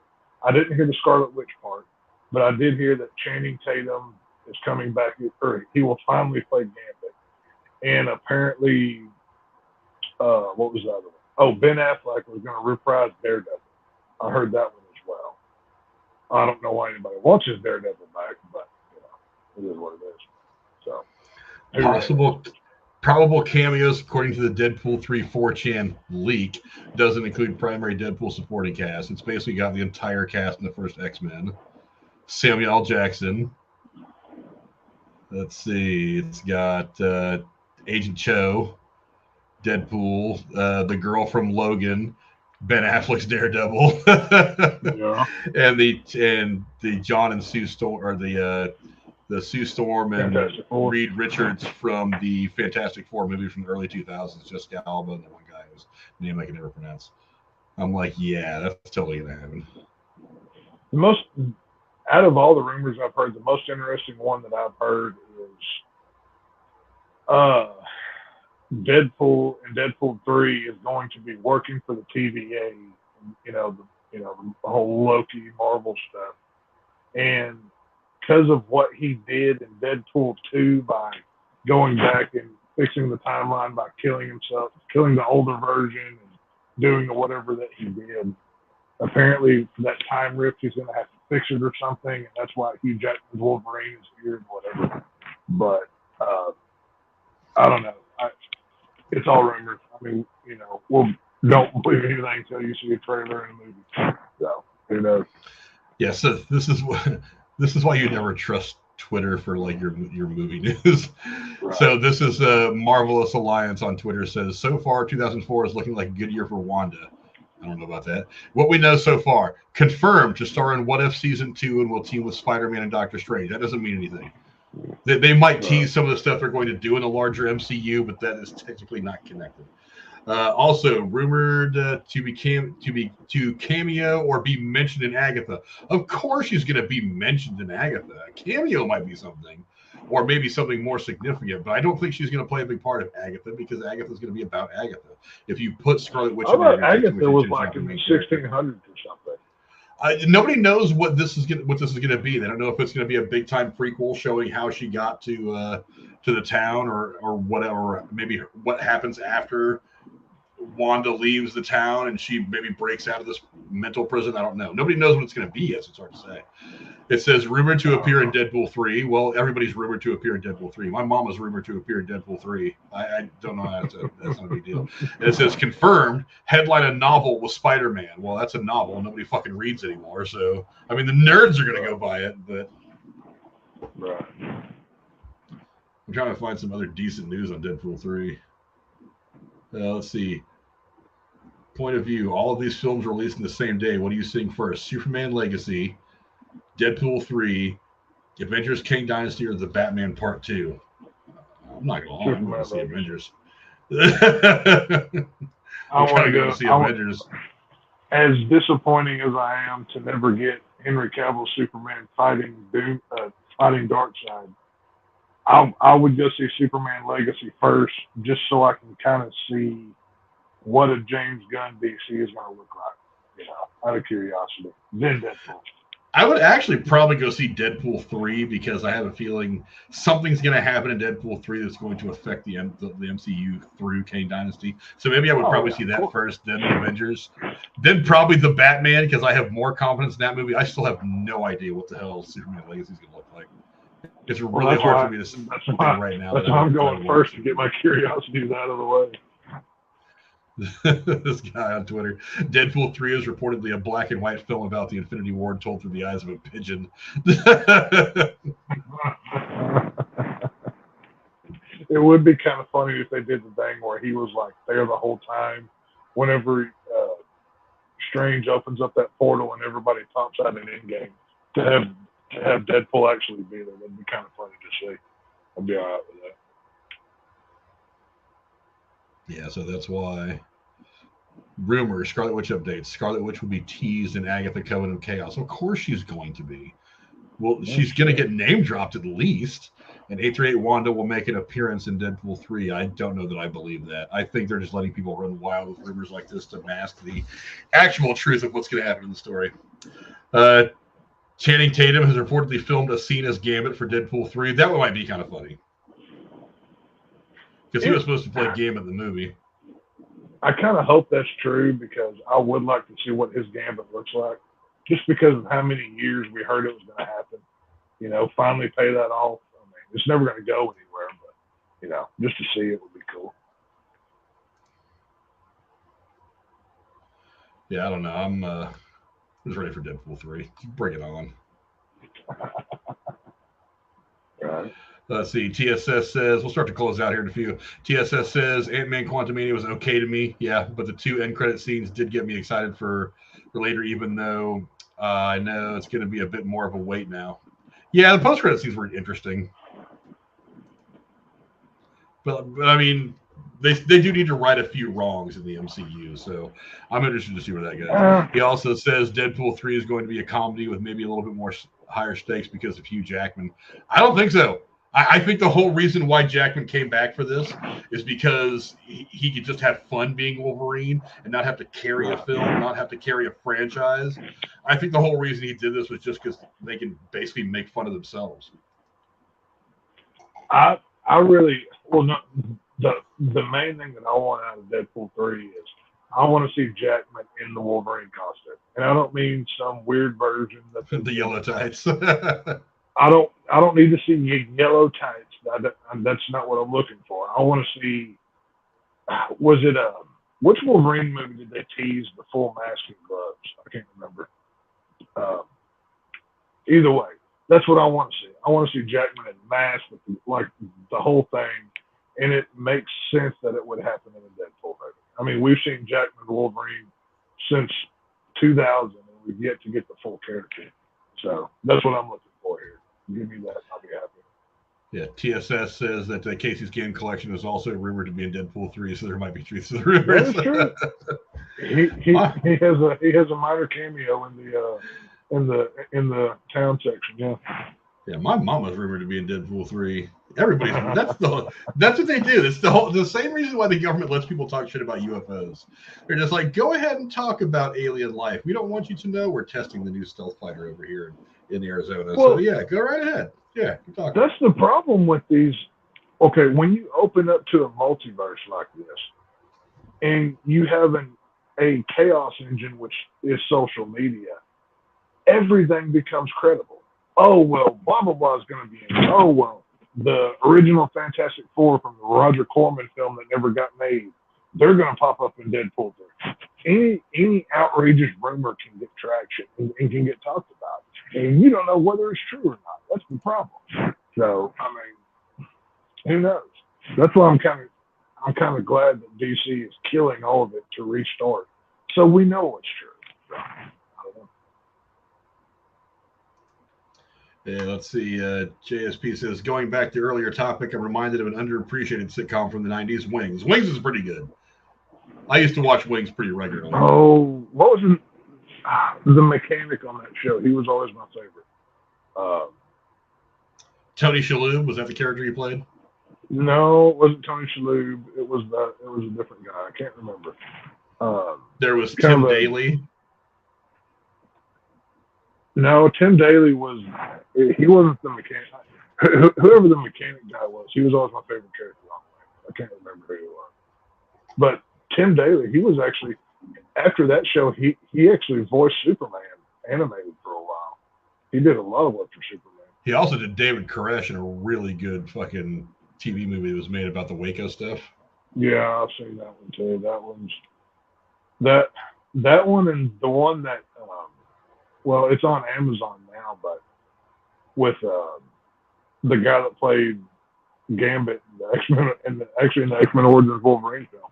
I didn't hear the Scarlet Witch part, but I did hear that Channing Tatum is coming back, or he will finally play Gambit. And apparently, what was the other one? Oh, Ben Affleck was going to reprise Daredevil. I heard that one as well. I don't know why anybody wants his Daredevil back, but it is what it is. So Probable cameos, according to the Deadpool 3 4chan leak, doesn't include primary Deadpool supporting cast. It's basically got the entire cast in the first X-Men. Samuel L. Jackson. Let's see. It's got Agent Cho, Deadpool, the girl from Logan, Ben Affleck's Daredevil, and the John and Sue Storm, or the Sue Storm and Reed Richards from the Fantastic Four movie from the early 2000s, Jessica Alba, and the one guy whose name I can never pronounce. I'm like, yeah, that's totally going to happen. The most, out of all the rumors I've heard, the most interesting one that I've heard is Deadpool and Deadpool 3 is going to be working for the TVA, the whole Loki Marvel stuff. And because of what he did in Deadpool 2 by going back and fixing the timeline by killing himself, killing the older version and doing whatever that he did. Apparently, for that time rift, he's going to have to fix it or something, and that's why Hugh Jackman's Wolverine is here and whatever. But I don't know. It's all rumors. I mean, don't believe anything until you see a trailer in a movie. So, who knows? Yeah, so this is why you never trust Twitter for like your movie news. Right. So this is a Marvelous Alliance on Twitter says, so far 2004 is looking like a good year for Wanda. I don't know about that. What we know so far, confirmed to star in What If Season 2 and will team with Spider-Man and Doctor Strange. That doesn't mean anything. They might tease some of the stuff they're going to do in the larger MCU, but that is technically not connected. Also rumored to cameo or be mentioned in Agatha. Of course, she's going to be mentioned in Agatha. A cameo might be something, or maybe something more significant. But I don't think she's going to play a big part of Agatha because Agatha's going to be about Agatha. If you put Scarlet Witch, I thought Agatha was like in the 1600s or something. Nobody knows what this is going to be. They don't know if it's going to be a big time prequel showing how she got to the town or whatever. Maybe what happens after Wanda leaves the town and she maybe breaks out of this mental prison. I don't know. Nobody knows what it's going to be yet, so it's hard to say. It says rumored to appear in Deadpool 3. Well, everybody's rumored to appear in Deadpool 3. My mom was rumored to appear in Deadpool 3. I don't know how that's not a big deal. And it says confirmed, headline a novel with Spider-Man. Well, that's a novel. Nobody fucking reads anymore. So, I mean, the nerds are going to go buy it, but right. I'm trying to find some other decent news on Deadpool 3. Let's see. Point of view. All of these films released in the same day. What are you seeing first? Superman Legacy, Deadpool 3, Avengers King Dynasty, or The Batman Part 2? I'm not going to lie. I'm going to see Avengers. I'm trying to go see Avengers. As disappointing as I am to never get Henry Cavill's Superman fighting Darkseid, I would go see Superman Legacy first, just so I can kind of see what a James Gunn DC is going to look like, out of curiosity. Then Deadpool. I would actually probably go see Deadpool 3 because I have a feeling something's going to happen in Deadpool 3 that's going to affect the MCU through Kane Dynasty. So maybe I would probably see that first, then the Avengers, then probably the Batman because I have more confidence in that movie. I still have no idea what the hell Superman Legacy is going to look like. It's really hard for me to say right now. That's why I'm going first to get my curiosities out of the way. This guy on Twitter. Deadpool 3 is reportedly a black and white film about the Infinity War told through the eyes of a pigeon. It would be kind of funny if they did the thing where he was like there the whole time whenever Strange opens up that portal and everybody pops out in Endgame to have Deadpool actually be there. That'd be kind of funny to see. I'd be all right with that. Yeah, so that's why. Rumors, Scarlet Witch updates. Scarlet Witch will be teased in Agatha Coven of Chaos. Of course she's going to be. Well, she's going to get name dropped at least. And 838 Wanda will make an appearance in Deadpool 3. I don't know that I believe that. I think they're just letting people run wild with rumors like this to mask the actual truth of what's going to happen in the story. Channing Tatum has reportedly filmed a scene as Gambit for Deadpool 3. That one might be kind of funny. Because he was supposed to play Gambit in the movie. I kind of hope that's true because I would like to see what his Gambit looks like. Just because of how many years we heard it was going to happen. Finally pay that off. I mean, it's never going to go anywhere, but, just to see it would be cool. Yeah, I don't know. I'm just ready for Deadpool 3. Bring it on. Right. Let's see. TSS says, we'll start to close out here in a few. TSS says, Ant-Man Quantumania was okay to me. Yeah, but the two end credit scenes did get me excited for later, even though I know it's going to be a bit more of a wait now. Yeah, the post-credit scenes were interesting. But I mean, they do need to right a few wrongs in the MCU, so I'm interested to see where that goes. He also says Deadpool 3 is going to be a comedy with maybe a little bit more higher stakes because of Hugh Jackman. I don't think so. I think the whole reason why Jackman came back for this is because he could just have fun being Wolverine and not have to carry a film, not have to carry a franchise. I think the whole reason he did this was just because they can basically make fun of themselves. The main thing that I want out of Deadpool 3 is I want to see Jackman in the Wolverine costume. And I don't mean some weird version that's the yellow tights. I don't need to see yellow tights. That's not what I'm looking for. I want to see. Which Wolverine movie did they tease the full mask and gloves? I can't remember. Either way, that's what I want to see. I want to see Jackman in mask with the whole thing, and it makes sense that it would happen in a Deadpool movie. I mean, we've seen Jackman Wolverine since 2000, and we've yet to get the full character. So that's what I'm looking for here. Give me that, I'll be happy. Yeah, TSS says that Casey's game collection is also rumored to be in Deadpool 3, so there might be truth to the rumors. That is true. he has a minor cameo in the town section. Yeah. Yeah, my mama's rumored to be in Deadpool 3. Everybody's that's what they do. It's the same reason why the government lets people talk shit about UFOs. They're just like, go ahead and talk about alien life. We don't want you to know we're testing the new stealth fighter over here in Arizona. Well, so yeah, go right ahead. Yeah, talk. That's the problem with these. Okay, when you open up to a multiverse like this, and you have a chaos engine, which is social media, everything becomes credible. Oh, well, blah, blah, blah is going to be in it. Oh, well, the original Fantastic Four from the Roger Corman film that never got made, they're going to pop up in Deadpool 3. Any outrageous rumor can get traction and can get talked about. And you don't know whether it's true or not. That's the problem. So, I mean, who knows? That's why I'm kind of glad that DC is killing all of it to restart, so we know it's true. So, I don't know. Yeah, let's see. JSP says, going back to the earlier topic, I'm reminded of an underappreciated sitcom from the 90s, Wings. Wings is pretty good. I used to watch Wings pretty regularly. Oh, what was the mechanic on that show? He was always my favorite. Tony Shalhoub, was that the character you played? No, it wasn't Tony Shalhoub. It was a different guy. I can't remember. There was Tim Daly. No, Tim Daly he wasn't the mechanic. Whoever the mechanic guy was, he was always my favorite character. I can't remember who he was. But Tim Daly, he was actually, after that show, he actually voiced Superman animated for a while. He did a lot of work for Superman. He also did David Koresh in a really good fucking TV movie that was made about the Waco stuff. Yeah, I've seen that one too. That one and the one that well, it's on Amazon now, but with the guy that played Gambit in the X-Men and actually in the X-Men Origins Wolverine film.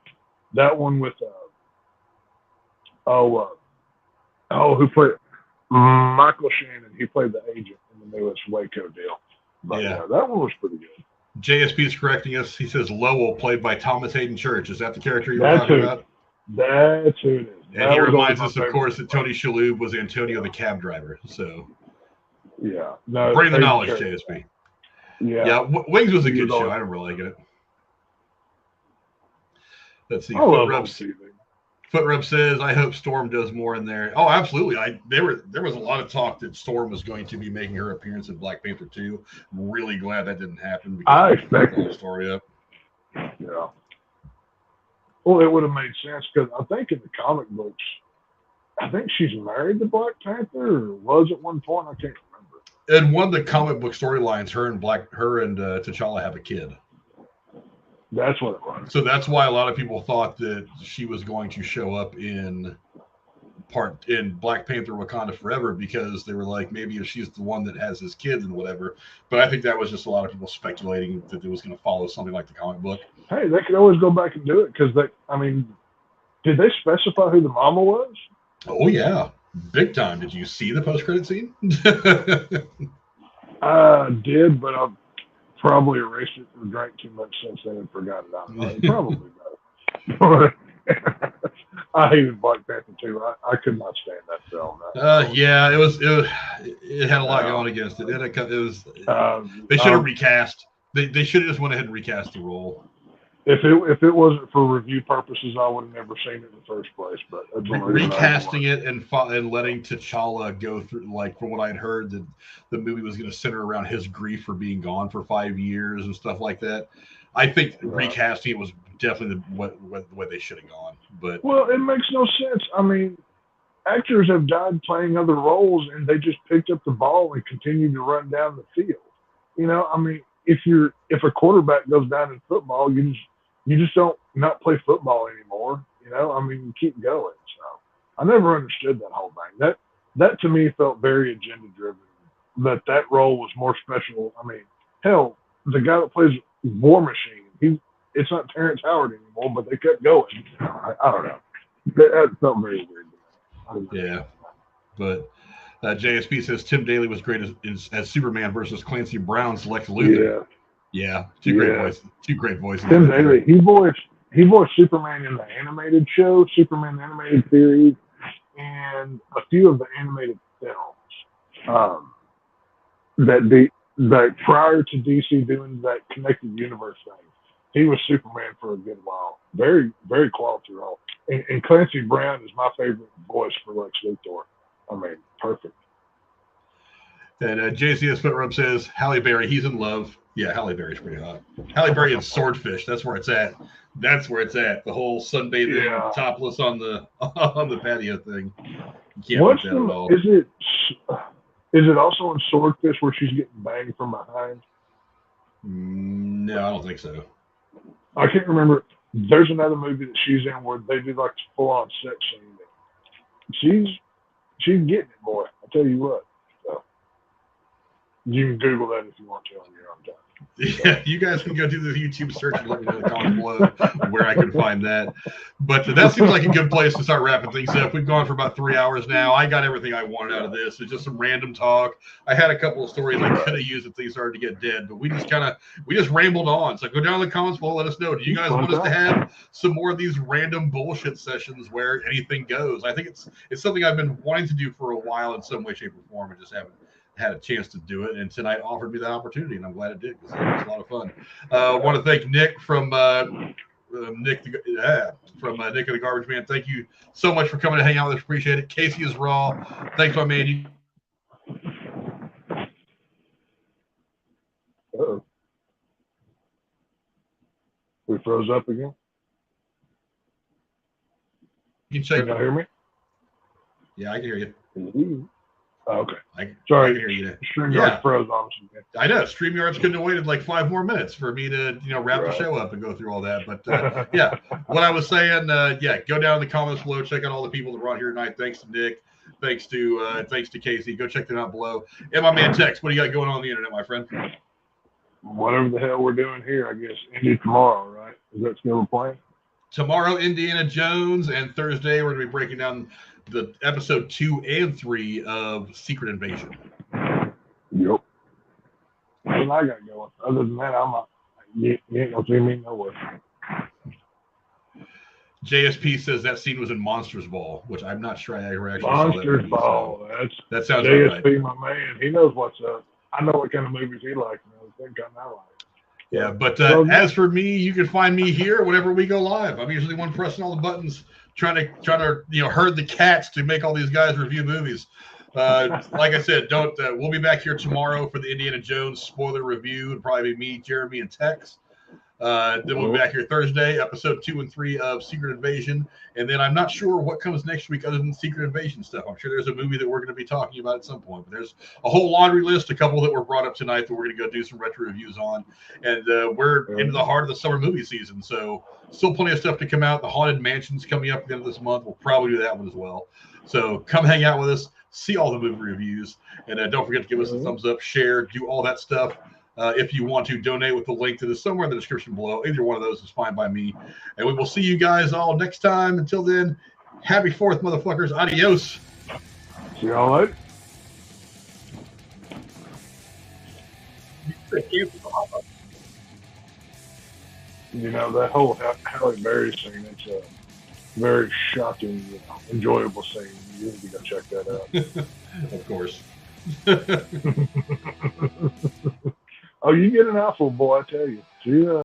That one with who played Michael Shannon? He played the agent in the newest Waco deal. But yeah, that one was pretty good. JSP is correcting us. He says Lowell, played by Thomas Hayden Church. Is that the character you were talking about? That's who it is. And he reminds us, of course, that Tony Shalhoub was Antonio the cab driver. So, yeah. Bring the knowledge, JSP. Yeah. Wings was a good show. I remember liking it. Let's see. Footrub says, I hope Storm does more in there. Oh, absolutely. There was a lot of talk that Storm was going to be making her appearance in Black Panther 2. I'm really glad that didn't happen. Because I expected the story up. Yeah. Well, it would have made sense because I think in the comic books, I think she's married to Black Panther, or was at one point. I can't remember. In one of the comic book storylines, her and T'Challa have a kid. That's what it was. So that's why a lot of people thought that she was going to show up in Black Panther Wakanda Forever, because they were like, maybe if she's the one that has his kids and whatever. But I think that was just a lot of people speculating that it was going to follow something like the comic book. Hey, they could always go back and do it because did they specify who the mama was? Oh yeah, big time. Did you see the post-credit scene? I did, but I've probably erased it or drank too much since then and forgot it out. Probably does. I hated Black Panther too. I could not stand that film. Yeah, it had a lot going against it. They should have recast. They should have just went ahead and recast the role. If it wasn't for review purposes, I would have never seen it in the first place. But recasting it and letting T'Challa go through, like, from what I'd heard, that the movie was going to center around his grief for being gone for 5 years and stuff like that. I think recasting it was definitely the way they should have gone. But well, it makes no sense. I mean, actors have died playing other roles, and they just picked up the ball and continued to run down the field. You know, I mean, if a quarterback goes down in football, you just don't not play football anymore. You know, I mean, you keep going. So I never understood that whole thing. That to me felt very agenda driven. That role was more special. I mean, hell, the guy that plays War Machine, it's not Terrence Howard anymore, but they kept going. I don't know. That felt very weird. Yeah, but JSP says Tim Daly was great as Superman versus Clancy Brown's Lex Luthor. Yeah, two great voices. Tim Daly, he voiced Superman in the animated show, Superman the animated series, and a few of the animated films. That prior to DC doing that connected universe thing, he was Superman for a good while. Very, very quality role. And Clancy Brown is my favorite voice for Lex Luthor. I mean, perfect. And JCS Footrub says, Halle Berry, he's in love. Yeah, Halle Berry's pretty hot. Halle Berry and Swordfish, that's where it's at. That's where it's at. The whole sunbathing topless on the patio thing. You can't that at all. Is it also in Swordfish where she's getting banged from behind? No, I don't think so. I can't remember. There's another movie that she's in where they do like full-on sex scene. She's getting it, boy. I tell you what. So, you can Google that if you want to on your own time. Yeah, you guys can go do the YouTube search and let me know in the comment below where I can find that. But that seems like a good place to start wrapping things up. We've gone for about 3 hours now. I got everything I wanted out of this. It's just some random talk. I had a couple of stories I could have used if things started to get dead, but we just rambled on. So go down in the comments below, let us know. Do you guys want us to have some more of these random bullshit sessions where anything goes? I think it's something I've been wanting to do for a while in some way, shape, or form. I just haven't had a chance to do it, and tonight offered me that opportunity, and I'm glad it did because it was a lot of fun. I want to thank Nick from Nick and the Garbage Man. Thank you so much for coming to hang out with us. Appreciate it. Casey is raw. Thanks, my man. Uh-oh. We froze up again. You can check. Can you hear me? Yeah, I can hear you. Mm-hmm. Oh, okay. Sorry. I can hear you. StreamYard froze on us again. I know. StreamYard's couldn't have waited like 5 more minutes for me to, wrap the show up and go through all that. But yeah, what I was saying, go down in the comments below. Check out all the people that were on here tonight. Thanks to Nick. Thanks to Casey. Go check them out below. And my man Tex, what do you got going on the internet, my friend? Whatever the hell we're doing here, I guess. Indy tomorrow, right? Is that still the plan? Tomorrow, Indiana Jones, and Thursday we're going to be breaking down the episode 2 and 3 of Secret Invasion. Yep. That's what I got going. Other than that, you ain't gonna see me nowhere. JSP says that scene was in Monsters Ball, which I'm not sure I ever actually Monsters saw that movie, Ball. So that sounds JSP, right. my man. He knows what's up. I know what kind of movies he likes. I think I like. Yeah, but as for me, you can find me here whenever we go live. I'm usually one pressing all the buttons, trying to herd the cats to make all these guys review movies. Like I said, we'll be back here tomorrow for the Indiana Jones spoiler review. It'll probably be me, Jeremy, and Tex. Then we'll be back here Thursday, episode 2 and 3 of Secret Invasion. And then I'm not sure what comes next week other than Secret Invasion stuff. I'm sure there's a movie that we're going to be talking about at some point. But there's a whole laundry list, a couple that were brought up tonight that we're going to go do some retro reviews on. And we're into the heart of the summer movie season. So still plenty of stuff to come out. The Haunted Mansion's coming up at the end of this month. We'll probably do that one as well. So come hang out with us, see all the movie reviews. And don't forget to give us a thumbs up, share, do all that stuff. If you want to donate with the link to this somewhere in the description below, either one of those is fine by me. And we will see you guys all next time. Until then, happy 4th, motherfuckers. Adios. See y'all later. That whole Halle Berry scene, it's a very shocking, enjoyable scene. You need to go check that out. Of course. Oh, you get an apple, boy, I tell you. See ya.